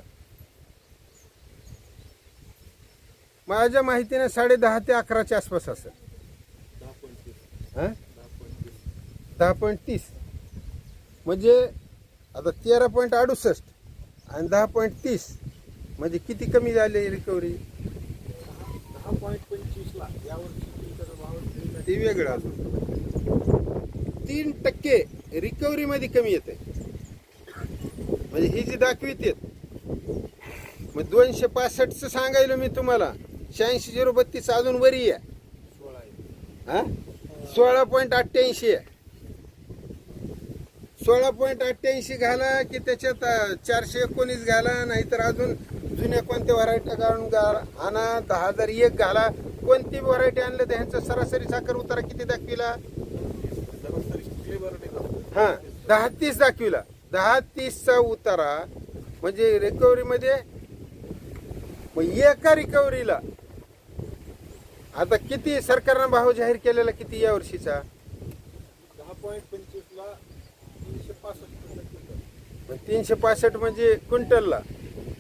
माझ्या माहितीने 10.5 ते 11च्या आसपास असेल. 10.30 म्हणजे आता 13.68 आणि 10.30 म्हणजे किती कमी झाले रिकव्हरी? 10.25 यावर्षी ते वेगळं अजून 3% रिकव्हरी मध्ये कमी येते. म्हणजे ही जी दाखविते मग 265चं सांगायला मी तुम्हाला, 86-032 अजून वरी आहे. 16.88 आहे. 16.88 घाला की त्याच्यात 419 घाला, नाहीतर अजून जुन्या कोणत्या व्हरायटी काढून आणा, 10,001 घाला. कोणती व्हरायटी आणलं तर ह्यांचा सरासरी साखर उतारा किती दाखविला? 10-30 दाखविला. 10-30चा उतारा म्हणजे रिकव्हरी मध्ये एका रिकव्हरीला आता किती सरकारनं भाव जाहीर केलेला किती या वर्षीचा? 10.25 ला 365 म्हणजे क्विंटलला.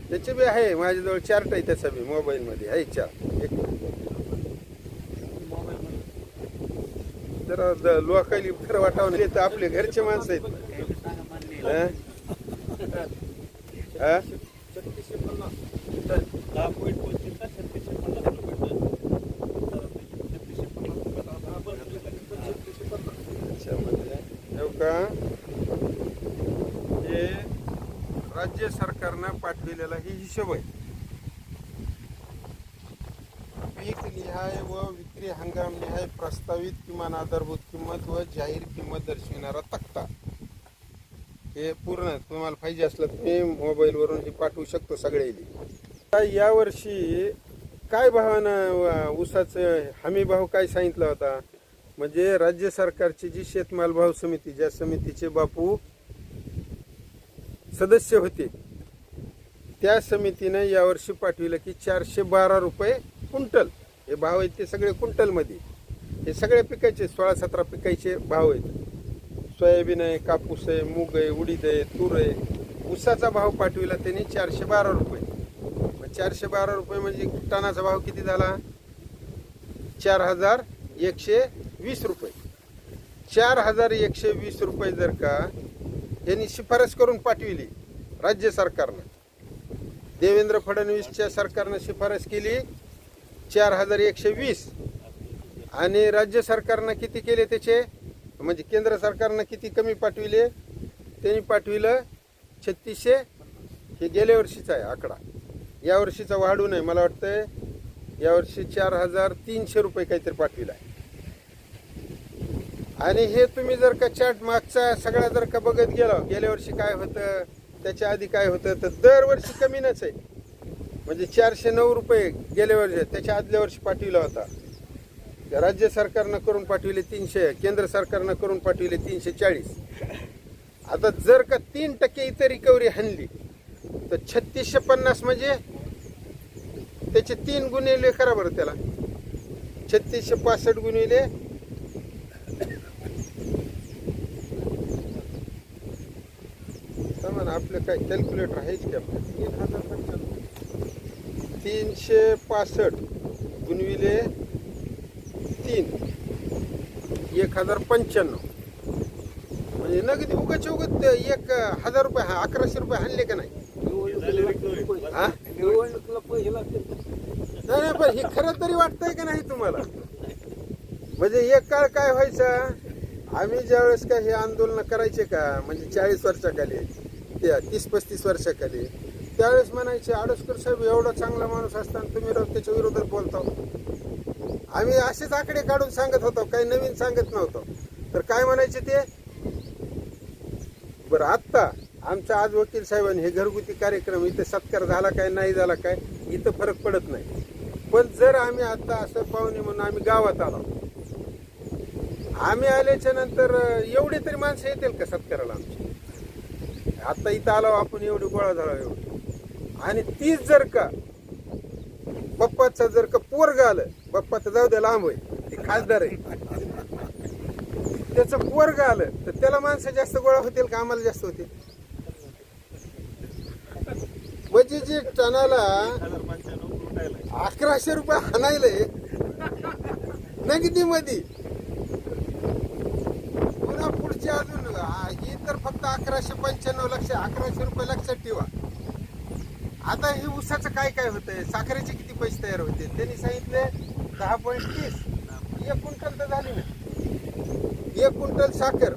त्याचे बी आहे माझ्याजवळ चार्ट आहे, त्याचा बी मोबाईल मध्ये आहे. जरा लोकांनी खरं वाटावं नाही तर आपले घरचे माणसं आहेत. हं? हं? अच्छा, म्हणजे हो का, हे राज्य सरकारनं पाठविलेला ही हिशोब आहे. पीक निहाय व विक्री हंगाम निहाय प्रस्तावित किमान आधारभूत किंमत व जाहीर किंमत दर्शविणारा तक्ता. हे पूर्ण तुम्हाला पाहिजे असलं तर मी मोबाईलवरून हे पाठवू शकतो सगळ्याला. यावर्षी काय भावानं ऊसाचं हमी भाव काय सांगितला होता, म्हणजे राज्य सरकारची जी शेतमाल भाव समिती, ज्या समितीचे बापू सदस्य होते, त्या समितीनं यावर्षी पाठविलं की 412 रुपये क्विंटल. हे भाव आहेत ते सगळे क्विंटलमध्ये. हे सगळ्या पिकाचे 16-17 पिकाचे भाव आहेत. सोयाबीन आहे, कापूस आहे, मूग आहे, उडीद आहे, तूर आहे. ऊसाचा भाव पाठविला त्यांनी 412 रुपये. मग 412 रुपये म्हणजे टनाचा भाव किती झाला, 4120 रुपये. 4120 रुपये जर का यांनी शिफारस करून पाठविली राज्य सरकारनं, देवेंद्र फडणवीसच्या सरकारनं शिफारस केली 4120, आणि राज्य सरकारनं किती केले त्याचे, म्हणजे केंद्र सरकारनं किती कमी पाठविले, त्यांनी पाठविलं 3600. हे गेल्या वर्षीचा आहे आकडा, या वर्षीचा वाढू नये. मला वाटतंय यावर्षी 4300 रुपये काहीतरी पाठविला आहे. आणि हे तुम्ही जर का चार्ट मागचा सगळा जर का बघत गेला, गेल्या वर्षी काय होतं, त्याच्या आधी काय होतं, तर दरवर्षी कमीनच आहे. म्हणजे 409 रुपये गेल्या वर्षी, त्याच्या आदल्या वर्षी पाठविला होता. राज्य सरकारनं करून पाठविले 300, केंद्र सरकारनं करून पाठविले 340. आता जर का 3% इतर रिकव्हरी हाणली तर 3650 म्हणजे त्याचे 3 गुणिले करा बरं त्याला. 3665 गुणिले समान आपलं काय कॅल्क्युलेटर आहेच की आपलं. 365 गुणविले 3 1095. म्हणजे नगदी उगाच 1000 रुपये 1100 रुपये हाणले का नाही. हा? नाही पण हे खरं तरी वाटतंय का नाही तुम्हाला. म्हणजे एक काळ काय व्हायचा, आम्ही ज्यावेळेस काय हे आंदोलन करायचे का, म्हणजे 40 वर्षाखाली, 30-35 वर्षाखाली, त्यावेळेस म्हणायचे आडसकर साहेब एवढा चांगला माणूस असताना तुम्ही त्याच्या विरोधात बोलता. आम्ही असेच आकडे काढून सांगत होतो, काही नवीन सांगत नव्हतो. तर काय म्हणायचे ते. बरं, आत्ता आमच्या आज वकील साहेबांनी हे घरगुती कार्यक्रम, इथे सत्कार झाला काय नाही झाला काय इथं फरक पडत नाही. पण जर आम्ही आता असं पाहुणे म्हणून आम्ही गावात आलो, आम्ही आल्याच्या नंतर एवढी तरी माणसं येतील का सत्काराला आमची. आता इथं आलो आपण, एवढी गोळा झाला एवढी. आणि तीच जर का बाप्पाचं जर का पोरग आलं, बाप्पा तर जाऊ द्या लांब आहे, ते खासदार आहे, त्याचं पोरग आलं तर त्याला माणसं जास्त गोळा होतील का आम्हाला जास्त होतील. म्हणजे जे टनाला 1100 रुपये हाणायले नगदी मध्ये, पुन्हा पुढचे अजून ही तर फक्त 1195 1100 रुपये लक्षात ठेवा. आता हे ऊसाचं काय काय होतंय, साखरेचे किती पैसे तयार होते त्यांनी सांगितले 10.30. 1 क्विंटल तर झाली ना. 1 क्विंटल साखर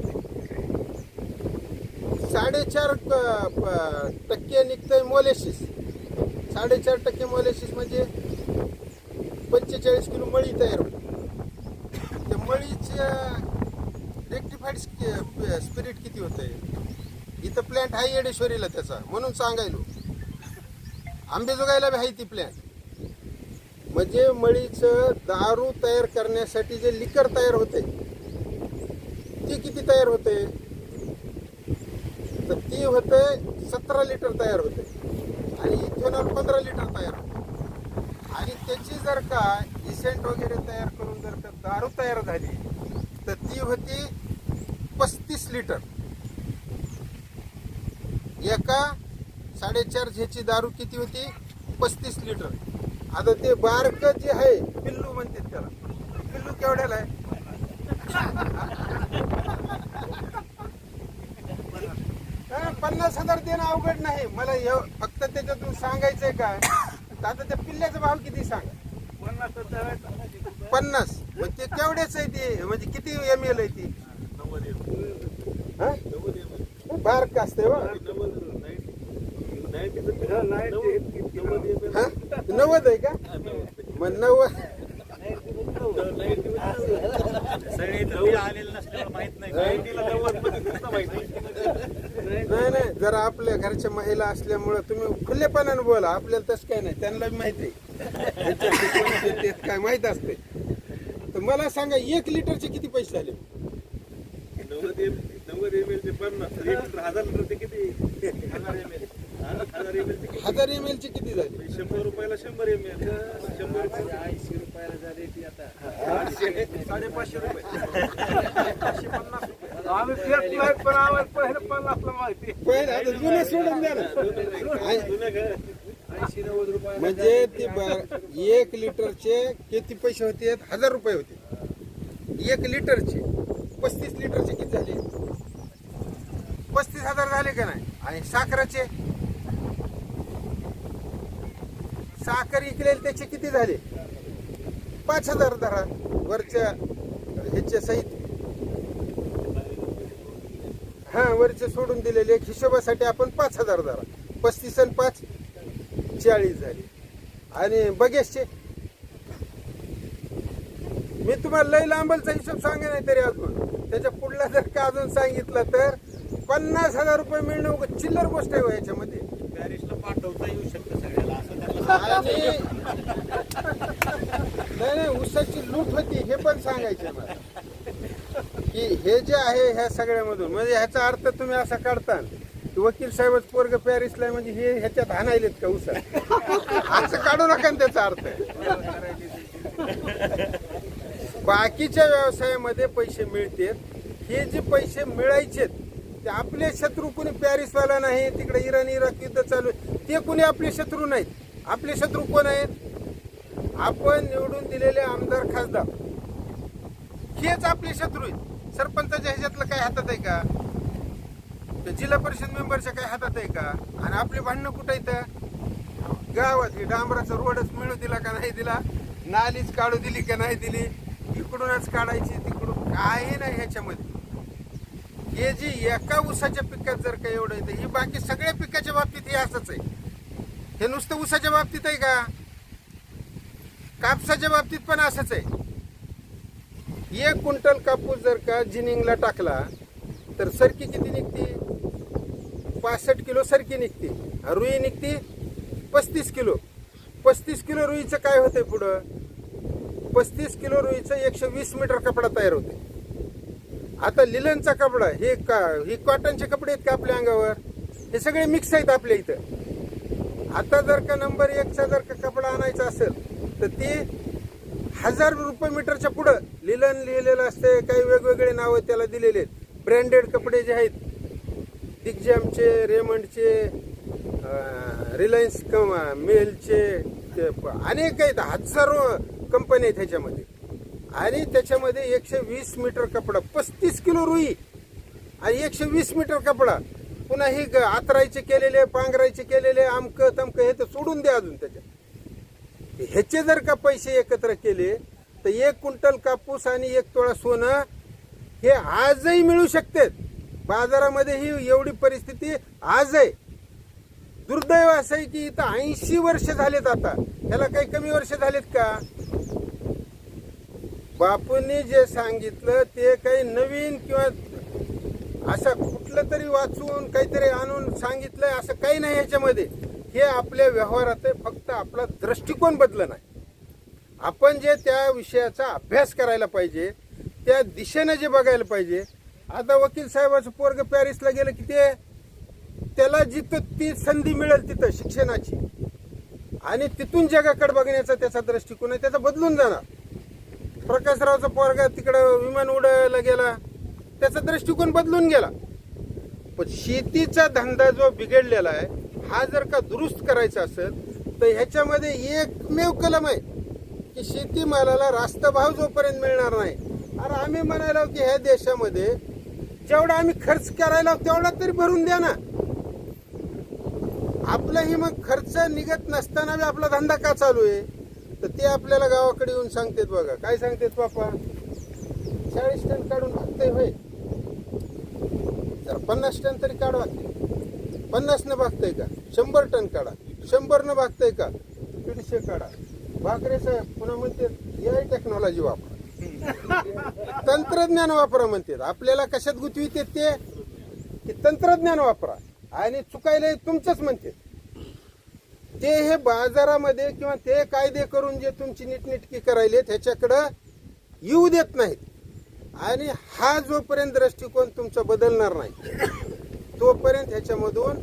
4.5% निघतंय मोलेसिस. 4.5% मोलेसिस म्हणजे 45 किलो मळी तयार होते. त्या मळीचे रेक्टिफाईड स्पिरिट किती होतंय. इथं प्लॅन्ट आहे येडेश्वरीला त्याचा, म्हणून सांगायलो. आंबेजोगाईला बी आहे ती प्लॅन्ट. म्हणजे मळीचं दारू तयार करण्यासाठी जे लिकर तयार होते ती किती तयार होते, तर ती होते 17 लिटर तयार होते, आणि इथेनॉल 15 लिटर तयार होते. आणि त्याची जर का इसेंट वगैरे तयार करून जर का दारू तयार झाली तर ती होती 35 लिटर. एका 4.5 झेची दारू किती होती, 35 लिटर. आता ते बारक जे आहे पिल्लू म्हणतात त्याला, पिल्लू केवढ्याला आहे, $50,000 देणं अवघड नाही मला. फक्त त्याच्यातून सांगायचंय काय, आता त्या पिल्ल्याचा भाव किती सांगा. 50. मग ते केवढ्याच आहे ते, म्हणजे किती ml आहे ती? 90 बारक असते बा. 90 आहे का? मग 90 नाही, जरा आपल्या घरच्या महिला असल्यामुळं तुम्ही खुल्लेपणाने बोला. आपल्याला तसं काय नाही, त्यांना माहिती आहे काय माहित असते. तर मला सांगा 1 लिटरचे किती पैसे झाले? 90 ml चे 50, 1000 लिटर ते किती? 1000 ml चे किती झाले? 100 रुपयाला 100 ml. 100 रुपयाला 80 रुपयाला झाले ती आता 550 रुपये. 550 रुपये. आम्ही पेट नाही, पण आम्हाला पहिलं 50ला माहिती. पहिले आता जुनं सोडून द्या ना. 80-90 रुपये. म्हणजे ते 1 लिटरचे किती पैसे होते? 1000 रुपये होते 1 लिटरचे. 35 लिटरचे किती झाले? 35,000 झाले का नाही? आणि साखरेचे, साखर इकलेले त्याचे किती झाले? 5,000 धरा वरच्या ह्याच्या सहित. हा, वरचे सोडून दिलेले एक हिशोबासाठी आपण 5,000 धरा. 35 आणि 5 40 झाले. आणि बगेशचे मी तुम्हाला लई लांबलचा हिशोब सांगा नाही तरी अजून त्याच्या पुढला जर का अजून सांगितलं तर 50,000 रुपये मिळणं चिल्लर गोष्ट आहे याच्यामध्ये. पॅरिसला पाठवता येऊ शकतं सगळ्याला असं त्यांना. नाही, ऊसाची लूट होती हे पण सांगायचं मला, की हे जे आहे ह्या सगळ्यामधून म्हणजे ह्याचा अर्थ तुम्ही असा काढता की वकील साहेबच पोरग पॅरिसला आहे म्हणजे हे ह्याच्यात हाणायलेत का ऊसा, असं काढू नका ना त्याचा अर्थ. बाकीच्या व्यवसायामध्ये पैसे मिळतात, हे जे पैसे मिळायचे ते आपले शत्रू कोणी पॅरिसवाला नाही, तिकडे इराण इराक युद्ध चालू ते कोणी आपले शत्रू नाहीत. आपले शत्रू कोण आहेत? आपण निवडून दिलेले आमदार खासदार हेच आपले शत्रू आहेत. सरपंचाच्या ह्याच्यातलं काय हातात आहे का? जिल्हा परिषद मेंबरच्या काय हातात आहे का? आणि आपले भांडणं कुठं येतं? गावात हे डांबराचा रोडच मिळू दिला का नाही दिला, नालीच काढू दिली का नाही दिली, इकडूनच काढायची तिकडून, काही नाही ह्याच्यामध्ये. हे जी एका ऊसाच्या पिकात जर का एवढं येतं, ही बाकी सगळ्या पिकाच्या बाबतीत हे असंच आहे. हे नुसतं ऊसाच्या बाबतीत आहे का? कापसाच्या बाबतीत पण असंच आहे. 1 क्विंटल कापूस जर का जिनिंगला टाकला तर सरकी किती निघते? 65 किलो सरकी निघते. रुई निघते 35 किलो. 35 किलो रुईचं काय होतंय पुढं? 35 किलो रुईचं 120 मीटर कपडा तयार होते. आता लिलनचा कपडा हे कॉटनचे कपडे आहेत का आपल्या अंगावर? हे सगळे मिक्स आहेत आपल्या इथं. आता जर का नंबर 1चा जर का कपडा आणायचा असेल तर ते 1000 रुपये मीटरच्या पुढं लिलन लिहिलेलं असते. काही वेगवेगळे नावं त्याला दिलेले आहेत. ब्रँडेड कपडे जे आहेत दिग्जामचे, रेमंडचे, रिलायन्स मेलचे, अनेक आहेत, हजारो कंपनी आहेत ह्याच्यामध्ये. आणि त्याच्यामध्ये 120 मीटर कपडा, 35 किलो रुई आणि 120 मीटर कपडा. पुन्हा ही आतरायचे केलेले, पांघरायचे केलेले, आमकं तमकं हे तर सोडून द्या अजून त्याच्यात. ह्याचे जर का पैसे एकत्र केले तर 1 क्विंटल कापूस आणि 1 तोळा सोनं हे आजही मिळू शकते. बाजारामध्ये ही एवढी परिस्थिती आज आहे. दुर्दैव असं आहे की इथं 80 वर्ष झालेत. आता ह्याला काही कमी वर्ष झालेत का? बापूंनी जे सांगितलं ते काही नवीन किंवा असं कुठलं तरी वाचून काहीतरी आणून सांगितलंय असं काही नाही ह्याच्यामध्ये. हे आपल्या व्यवहारात आहे, फक्त आपला दृष्टिकोन बदल नाही. आपण जे त्या विषयाचा अभ्यास करायला पाहिजे, त्या दिशेने जे बघायला पाहिजे. आता वकील साहेबाचं पोरग पॅरिसला गेलं की ते त्याला जिथं ती संधी मिळेल तिथं शिक्षणाची आणि तिथून जगाकडे बघण्याचा त्याचा दृष्टिकोन आहे, त्याचा बदलून जाणार. प्रकाशरावचा पोरगा तिकडं विमान उडायला गेला, त्याचा दृष्टिकोन बदलून गेला. पण शेतीचा धंदा जो बिघडलेला आहे हा जर का दुरुस्त करायचा असेल तर ह्याच्यामध्ये एकमेव कलम आहे की शेतीमालाला रास्त भाव जोपर्यंत मिळणार नाही अरे आम्ही म्हणायला की ह्या देशामध्ये जेवढा आम्ही खर्च करायला तेवढा तरी भरून द्या ना. आपलंही मग खर्च निघत नसताना बी आपला धंदा का चालू आहे? तर ते आपल्याला गावाकडे येऊन सांगतात बघा. काय सांगतात बापा? 40 टन काढून भागतंय होय, जर 50 टन तरी काढवा. 50 न भागतंय का? 100 टन काढा. 100 न भागतंय का? 150 काढा. भाकरे साहेब पुन्हा म्हणते या टेक्नॉलॉजी वापरा, तंत्रज्ञान वापरा म्हणतात. आपल्याला कशात गुंतवित ते की तंत्रज्ञान वापरा आणि चुकायला तुमचंच म्हणते ते. हे बाजारामध्ये किंवा ते कायदे करून जे तुमची नीटनेटकी करायले त्याच्याकडं येऊ देत नाहीत. आणि हा जोपर्यंत दृष्टिकोन तुमचा बदलणार नाही तोपर्यंत ह्याच्यामधून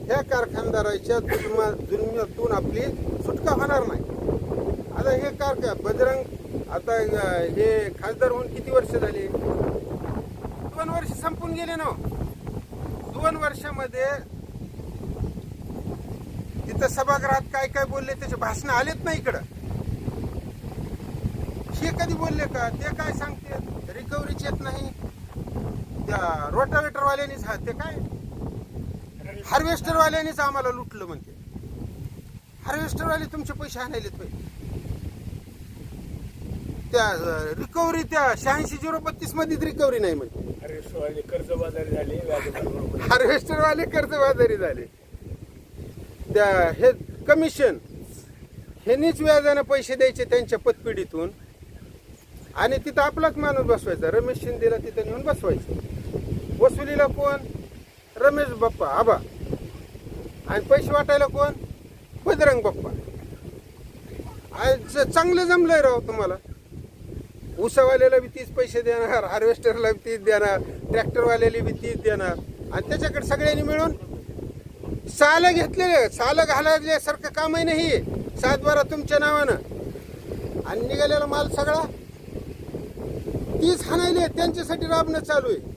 ह्या कारखानदाराच्या जुलमातून आपली सुटका होणार नाही. आता हे बजरंग आता हे खासदार होऊन किती वर्ष झाली? 2 वर्ष संपून गेले ना. 2 वर्षामध्ये तिथं सभागृहात काय काय बोलले त्याचे भाषण आलेत नाही इकडं. हे कधी बोलले का? ते काय सांगते रिकव्हरीच येत नाही. त्या रोटावेटरवाल्यांनीच ते काय हार्वेस्टरवाल्यांनीच आम्हाला लुटलं म्हणते. हार्वेस्टरवाले तुमचे पैसे आणायलेत पाहिजे. त्या रिकव्हरी त्या 86-032 मध्ये रिकव्हरी नाही म्हणते. कर्जबाजारी झाले, हार्वेस्टरवाले कर्जबाजारी झाले. त्या हे कमिशन ह्यांनीच व्याजानं पैसे द्यायचे त्यांच्या पतपिढीतून आणि तिथं आपलाच माणूस बसवायचा. रमेश शिंदेला तिथं नेऊन बसवायचं. वसुलीला कोण? रमेश बाप्पा आबा. आणि पैसे वाटायला कोण? बजरंग बाप्पा. आज चांगलं जमलंय राव तुम्हाला. ऊसावाल्याला बी 30 पैसे देणार, हार्वेस्टरला बी 30 देणार, ट्रॅक्टरवाल्याला बी 30 देणार आणि त्याच्याकडे सगळ्यांनी मिळून साल घेतलेले, साल घालायल्यासारखं कामही नाही. 7-12 तुमच्या नावानं आणि निघालेला माल सगळा 30 हाणायले. त्यांच्यासाठी राबणं चालू आहे.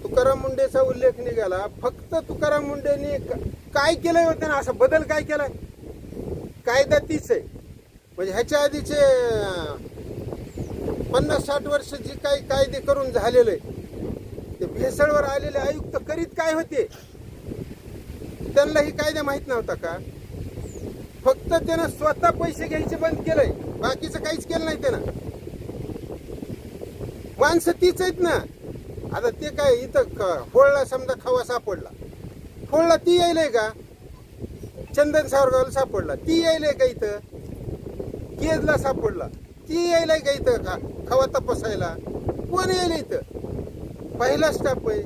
तुकाराम मुंडेचा उल्लेख निघाला. फक्त तुकाराम मुंडेंनी काय केलंय होतं ना, असा बदल काय केलाय? कायदा तीच आहे. म्हणजे ह्याच्या आधीचे 50-60 वर्ष जे काही कायदे करून झालेलं आहे ते भेसळवर आलेले आयुक्त करीत काय होते? त्यांना ही कायदा माहित नव्हता का? फक्त त्यानं स्वतः पैसे घ्यायचे बंद केलंय, बाकीचं काहीच केलं नाही त्यानं. माणसं तीच आहेत ना. आता ते काय इथं फोळला समजा खवा सापडला, फोळला ती यायलंय का? चंदन सावरगावला सापडला ती यायलंय का? इथं केजला सापडला ती यायलाय का? इथं खवा तपासायला कोण यायला? इथं पहिला स्टाफ आहे,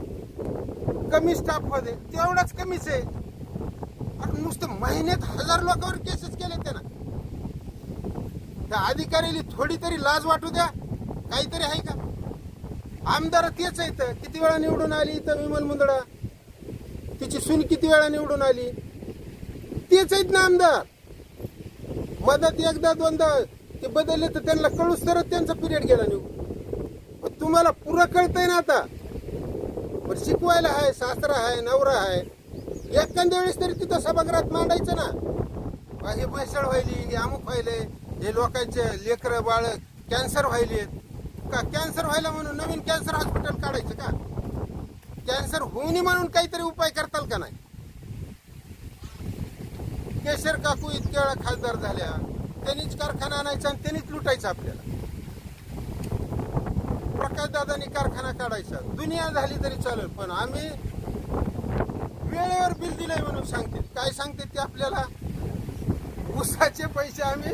कमी स्टाफ मध्ये तेवढाच कमीच आहे. आणि नुसतं महिन्यात 1000 लोकांवर केसेस केले त्यानं. त्या अधिकाऱ्याला थोडी तरी लाज वाटू द्या. काहीतरी आहे का? आमदार तेच आहेत. किती वेळा निवडून आली इथं विमल मुंदडा, तिची सून किती वेळा निवडून आली, तेच आहेत ना आमदार. मदत एकदा दोनदा ते बदलले तर त्यांना कळूच तरच त्यांचा पिरियड गेला निघून. तुम्हाला पुरं कळतंय ना आता. पण शिकवायला आहे, सासरा आहे, नवरा आहे. एखाद्या वेळेस तरी तिथं सभागृहात मांडायचं ना. हे भेसळ व्हायली, हे अमुक व्हायले, हे लोकांचे लेकर बाळ कॅन्सर व्हायले का? कॅन्सर व्हायला म्हणून नवीन कॅन्सर हॉस्पिटल काढायचं का? कॅन्सर होऊ नये म्हणून काहीतरी उपाय करताल का नाही? केशर काकू इतक्या वेळा खासदार झाल्या, त्यांनीच कारखाना आणायचा आणि त्यांनीच लुटायचा आपल्याला. प्रकाश दादांनी कारखाना काढायचा, दुनिया झाली तरी चालेल, पण आम्ही वेळेवर बिल दिलंय म्हणून सांगते. काय सांगते ते आपल्याला? ऊसाचे पैसे आम्ही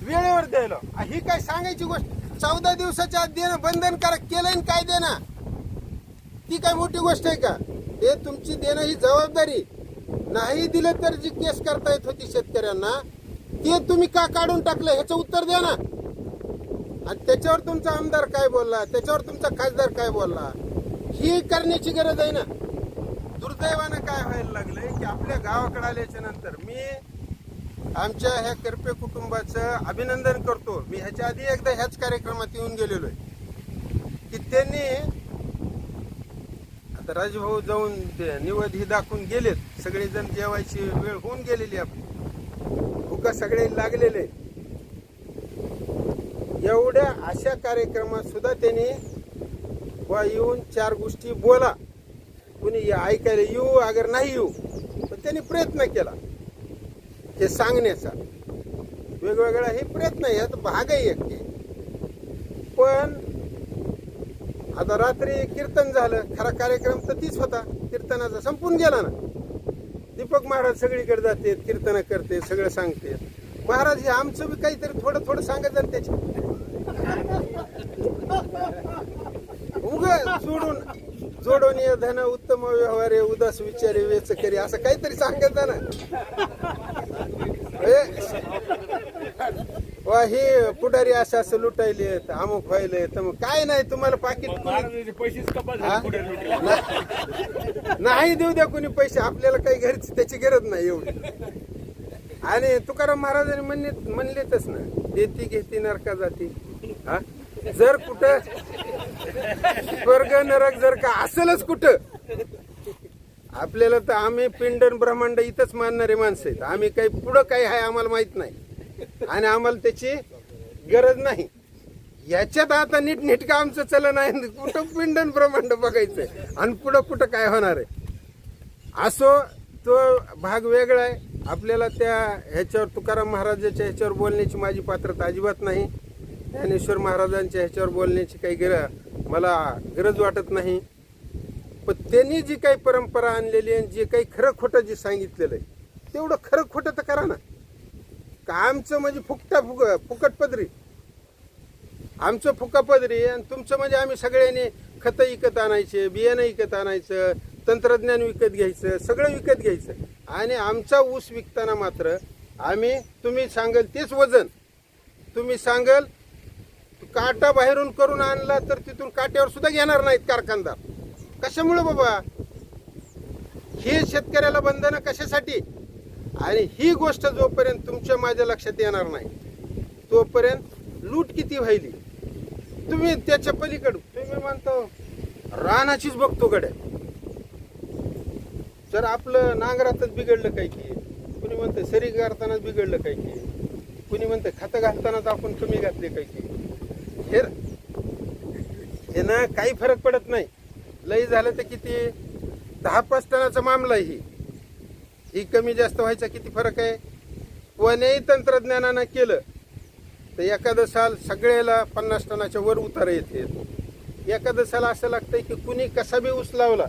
वेळेवर द्यायला. ही काय सांगायची गोष्ट? 14 दिवसाच्या आत देणं बंधनकारक केलंय काय देणं? ती काय मोठी गोष्ट आहे का? हे तुमची देणं ही जबाबदारी. नाही दिलं तर जी केस करता येत होती शेतकऱ्यांना ते तुम्ही का काढून टाकलं ह्याचं उत्तर द्या ना. आणि त्याच्यावर तुमचा आमदार काय बोलला, त्याच्यावर तुमचा खासदार काय बोलला, ही करण्याची गरज आहे ना. दुर्दैवानं काय व्हायला लागलंय की आपल्या गावाकडे आल्याच्या नंतर मी आमच्या ह्या करपे कुटुंबाचं अभिनंदन करतो. मी ह्याच्या आधी एकदा ह्याच कार्यक्रमात येऊन गेलेलो आहे की त्यांनी आता राजभाऊ जाऊन निवड ही दाखवून गेलेत. सगळेजण जेवायची वेळ होऊन गेलेली आपली, भुका सगळे लागलेले. एवढ्या अशा कार्यक्रमात सुद्धा त्यांनी बा येऊन 4 गोष्टी बोला, कुणी ऐकायला येऊ अगर नाही येऊ, पण त्यांनी प्रयत्न केला हे सांगण्याचा. वेगवेगळा हे प्रयत्न आहे, यात भाग आहे एक. पण आता रात्री कीर्तन झालं, खरा कार्यक्रम तर तीच होता कीर्तनाचा, संपून गेला ना. दीपक महाराज सगळीकडे जाते, कीर्तन करते, सगळं सांगते. महाराज हे आमचं बी काहीतरी थोडं थोडं सांगत जाईल त्याच्या उग जोडून ये धन उत्तम व्यवहारे उदास विचारे वेच करी, असं काहीतरी सांगत जा ना. वा हे पुढारी असं लुटायले अमुक व्हायले, तर मग काय नाही तुम्हाला पाकिट पैसेच कपात हा? झाले पुढे लुटले. नाही देऊ द्या कोणी पैसे, आपल्याला काही घरची त्याची गरज नाही एवढी. आणि तुकाराम महाराजांनी म्हणलेतच ना, देती घेती नरका जाती. हा, जर कुठं स्वर्ग नरक जर का असेलच कुठं, आपल्याला तर आम्ही पिंडन ब्रह्मांड इथंच मानणारे माणसं आहेत. आम्ही काही पुढं काही आहे आम्हाला माहित नाही आणि आम्हाला त्याची गरज नाही. याच्यात आता नीटनेटकं आमचं चलन आहे, कुठं पिंडन ब्रह्मांड बघायचंय आणि पुढं कुठं काय होणार आहे. असो, तो भाग वेगळा आहे. आपल्याला त्या ह्याच्यावर तुकाराम महाराजांच्या ह्याच्यावर बोलण्याची माझी पात्रता अजिबात नाही. ज्ञानेश्वर महाराजांच्या ह्याच्यावर बोलण्याची काही मला गरज वाटत नाही. पण त्यांनी जी काही परंपरा आणलेली आहे, जे काही खरं खोटं जे सांगितलेलं आहे, तेवढं खरं खोटं तर करा ना. का आमचं म्हणजे फुकट पदरी, आमचं फुका पदरी आणि तुमचं म्हणजे आम्ही सगळ्यांनी खतं विकत आणायचे, बियाणं विकत आणायचं, तंत्रज्ञान विकत घ्यायचं, सगळं विकत घ्यायचं. आणि आमचा ऊस विकताना मात्र आम्ही, तुम्ही सांगाल तेच वजन, तुम्ही सांगाल काटा बाहेरून करून आणला तर तिथून काट्यावर सुद्धा घेणार नाहीत कारखानदार. कशामुळे बाबा, हे शेतकऱ्याला बंधनं कशासाठी? आणि ही गोष्ट जोपर्यंत तुमच्या माझ्या लक्षात येणार नाही, तोपर्यंत लूट किती व्हायली. तुम्ही त्याच्या पलीकडे तुम्ही म्हणतो रानाचीच बघतो गड्या. जर आपलं नांगरातच बिघडलं काय की, कुणी म्हणतं सरी करतानाच बिघडलं काय की, कुणी म्हणतं खतं घालतानाच आपण कमी घातले काय की. हे ना काही फरक पडत नाही. लई झालं तर किती 10-5 टनाचा मामला आहे. ही कमी जास्त व्हायचा किती फरक आहे. कोण्याही तंत्रज्ञानानं केलं तर एखादं साल सगळ्याला 50 टनाच्या वर उतार येते. एखादं साल असं लागतंय की कुणी कसा बी ऊस लावला,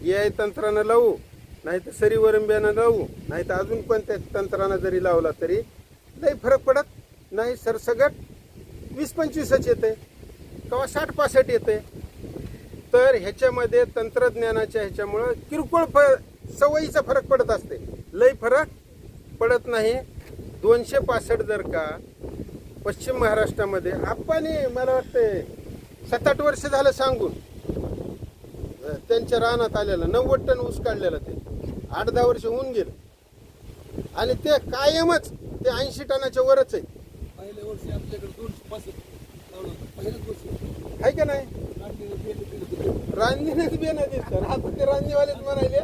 या तंत्रानं लावू, नाही तर सरी वरंब्यानं लावू, नाही तर अजून कोणत्या तंत्रानं जरी लावला तरी लई फरक पडत नाही. सरसगट 20-25च येते, किंवा 60-65 येते. तर ह्याच्यामध्ये तंत्रज्ञानाच्या ह्याच्यामुळं किरकोळ सवयीचा फरक पडत असते, लई फरक पडत नाही. 265 जर का पश्चिम महाराष्ट्रामध्ये आपण, मला वाटतं 7-8 वर्ष झालं सांगून त्यांच्या रानात आलेलं 90 टन ऊस काढलेलं, ते 8-10 वर्ष होऊन गेलं आणि ते कायमच ते 80 टनाच्या वरच आहे. आहे का नाही? रांदीनेच बेना दिसतात. आता ते रांदीवालेच म्हणाले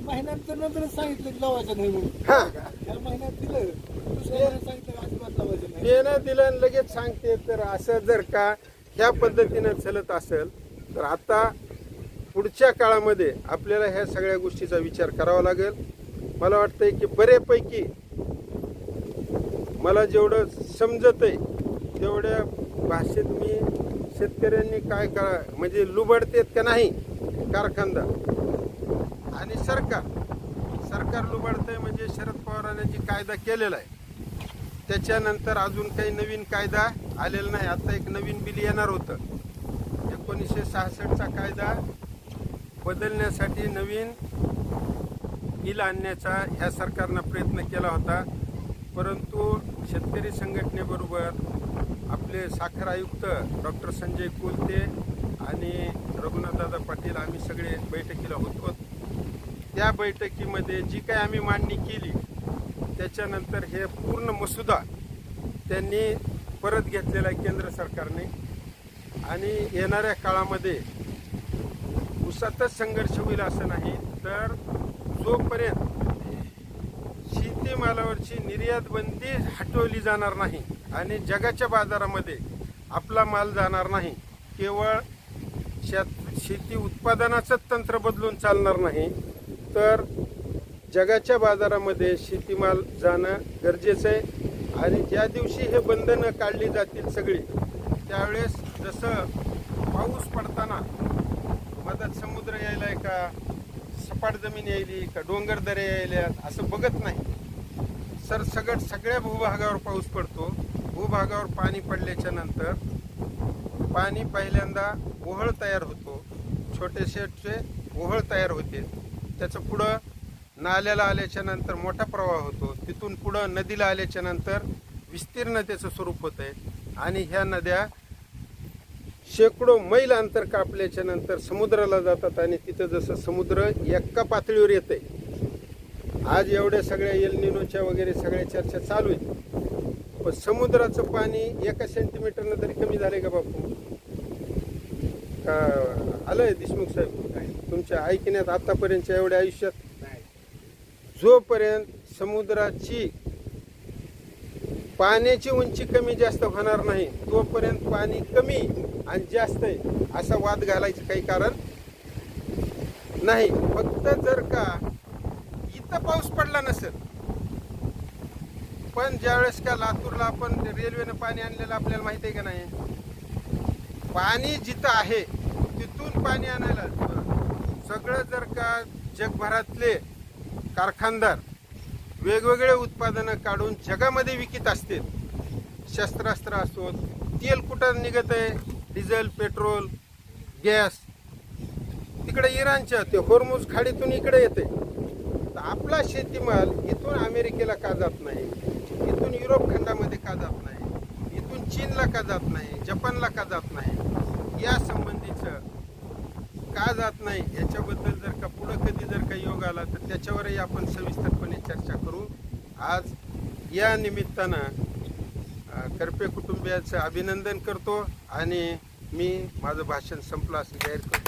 महिन्यानंतर नंतरच सांगितलं की लावायचं नाही म्हणून. हा, या महिन्यात दिलं, दुसऱ्या महिन्यात सांगितलं अजिबात लावायचं नाही. बेना दिलं आणि लगेच सांगते. तर असं जर का ह्या पद्धतीनं चलत असेल तर आता पुढच्या काळामध्ये आपल्याला ह्या सगळ्या गोष्टीचा विचार करावा लागेल. मला वाटतंय की बऱ्यापैकी मला जेवढं समजत आहे तेवढ्या भाषेत मी शेतकऱ्यांनी काय करा, म्हणजे लुबडतेत का नाही कारखानदार आणि सरकार लुबडतंय. म्हणजे शरद पवारांनी जी कायदा केलेला आहे त्याच्यानंतर अजून काही नवीन कायदा आलेला नाही. आता एक नवीन बिल येणार होतं, 1966चा कायदा बदलण्यासाठी नवीन बिल आणण्याचा ह्या सरकारनं प्रयत्न केला होता. परंतु शेतकरी संघटनेबरोबर आपले साखर आयुक्त डॉक्टर संजय कोलते आणि रघुनाथदादा पाटील आम्ही सगळे बैठकीला होतो. त्या बैठकीमध्ये जी काही आम्ही मांडणी केली त्याच्यानंतर हे पूर्ण मसुदा त्यांनी परत घेतलेला आहे केंद्र सरकारने. आणि येणाऱ्या काळामध्ये ऊसातच संघर्ष होईल असं नाही, तर जोपर्यंत शेतीमालावरची निर्यात बंदी हटवली जाणार नाही आणि जगाच्या बाजारामध्ये आपला माल जाणार नाही. केवळ शेती उत्पादनाचंच तंत्र बदलून चालणार नाही, तर जगाच्या बाजारामध्ये शेतीमाल जाणं गरजेचं आहे. आणि ज्या दिवशी हे बंधनं काढली जातील सगळी, त्यावेळेस जसं पाऊस पडताना मधात समुद्र यायलाय का, सपाट जमीन यायली का, डोंगर दऱ्या यायल्या, असं बघत नाही. सरसगट सगळ्या भूभागावर पाऊस पडतो. भूभागावर पाणी पडल्याच्या नंतर पाणी पहिल्यांदा ओहळ तयार होतो, छोटेसे ओहळ तयार होते. त्याचं पुढं नाल्याला आल्याच्या नंतर मोठा प्रवाह होतो. तिथून पुढं नदीला आल्याच्या नंतर विस्तीर्ण त्याचं स्वरूप होत आहे. आणि ह्या नद्या शेकडो मैल अंतर कापल्याच्या नंतर समुद्राला जातात. आणि तिथं जसं समुद्र एका पातळीवर येते. आज एवढ्या सगळ्या एल निनोच्या वगैरे सगळ्या चर्चा चालू आहेत, पण समुद्राचं पाणी 1 सेंटीमीटरनं तरी कमी झालंय का बापू? का आलंय देशमुख साहेब तुमच्या ऐकण्यात आतापर्यंतच्या एवढ्या आयुष्यात? जोपर्यंत समुद्राची पाण्याची उंची कमी जास्त होणार नाही, तोपर्यंत पाणी कमी आणि जास्त आहे असा वाद घालायचं काही कारण नाही. फक्त जर का इथं पाऊस पडला नसेल, पण ज्यावेळेस का लातूरला आपण रेल्वेनं पाणी आणलेलं आपल्याला माहिती आहे का नाही, पाणी जिथं आहे तिथून पाणी आणायला सगळं जर का जगभरातले कारखानदार वेगवेगळे उत्पादनं काढून जगामध्ये विकत असतील, शस्त्रास्त्र असो, तेल कुठं निघत आहे, डिझेल, पेट्रोल, गॅस तिकडे इराणच्या ते होर्मुझ खाडीतून इकडे येते, तर आपला शेतीमाल इथून अमेरिकेला का जात नाही, इथून युरोप खंडामध्ये का जात नाही, इथून चीनला का जात नाही, जपानला का जात नाही, या संबंधीचं का जात नाही याच्याबद्दल जर का पुढं कधी जर का योग आला तर त्याच्यावरही आपण सविस्तरपणे चर्चा करू. आज या निमित्तानं करपे कुटुंबियाचं अभिनंदन करतो आणि मी माझं भाषण संपलं असं जाहीर करतो.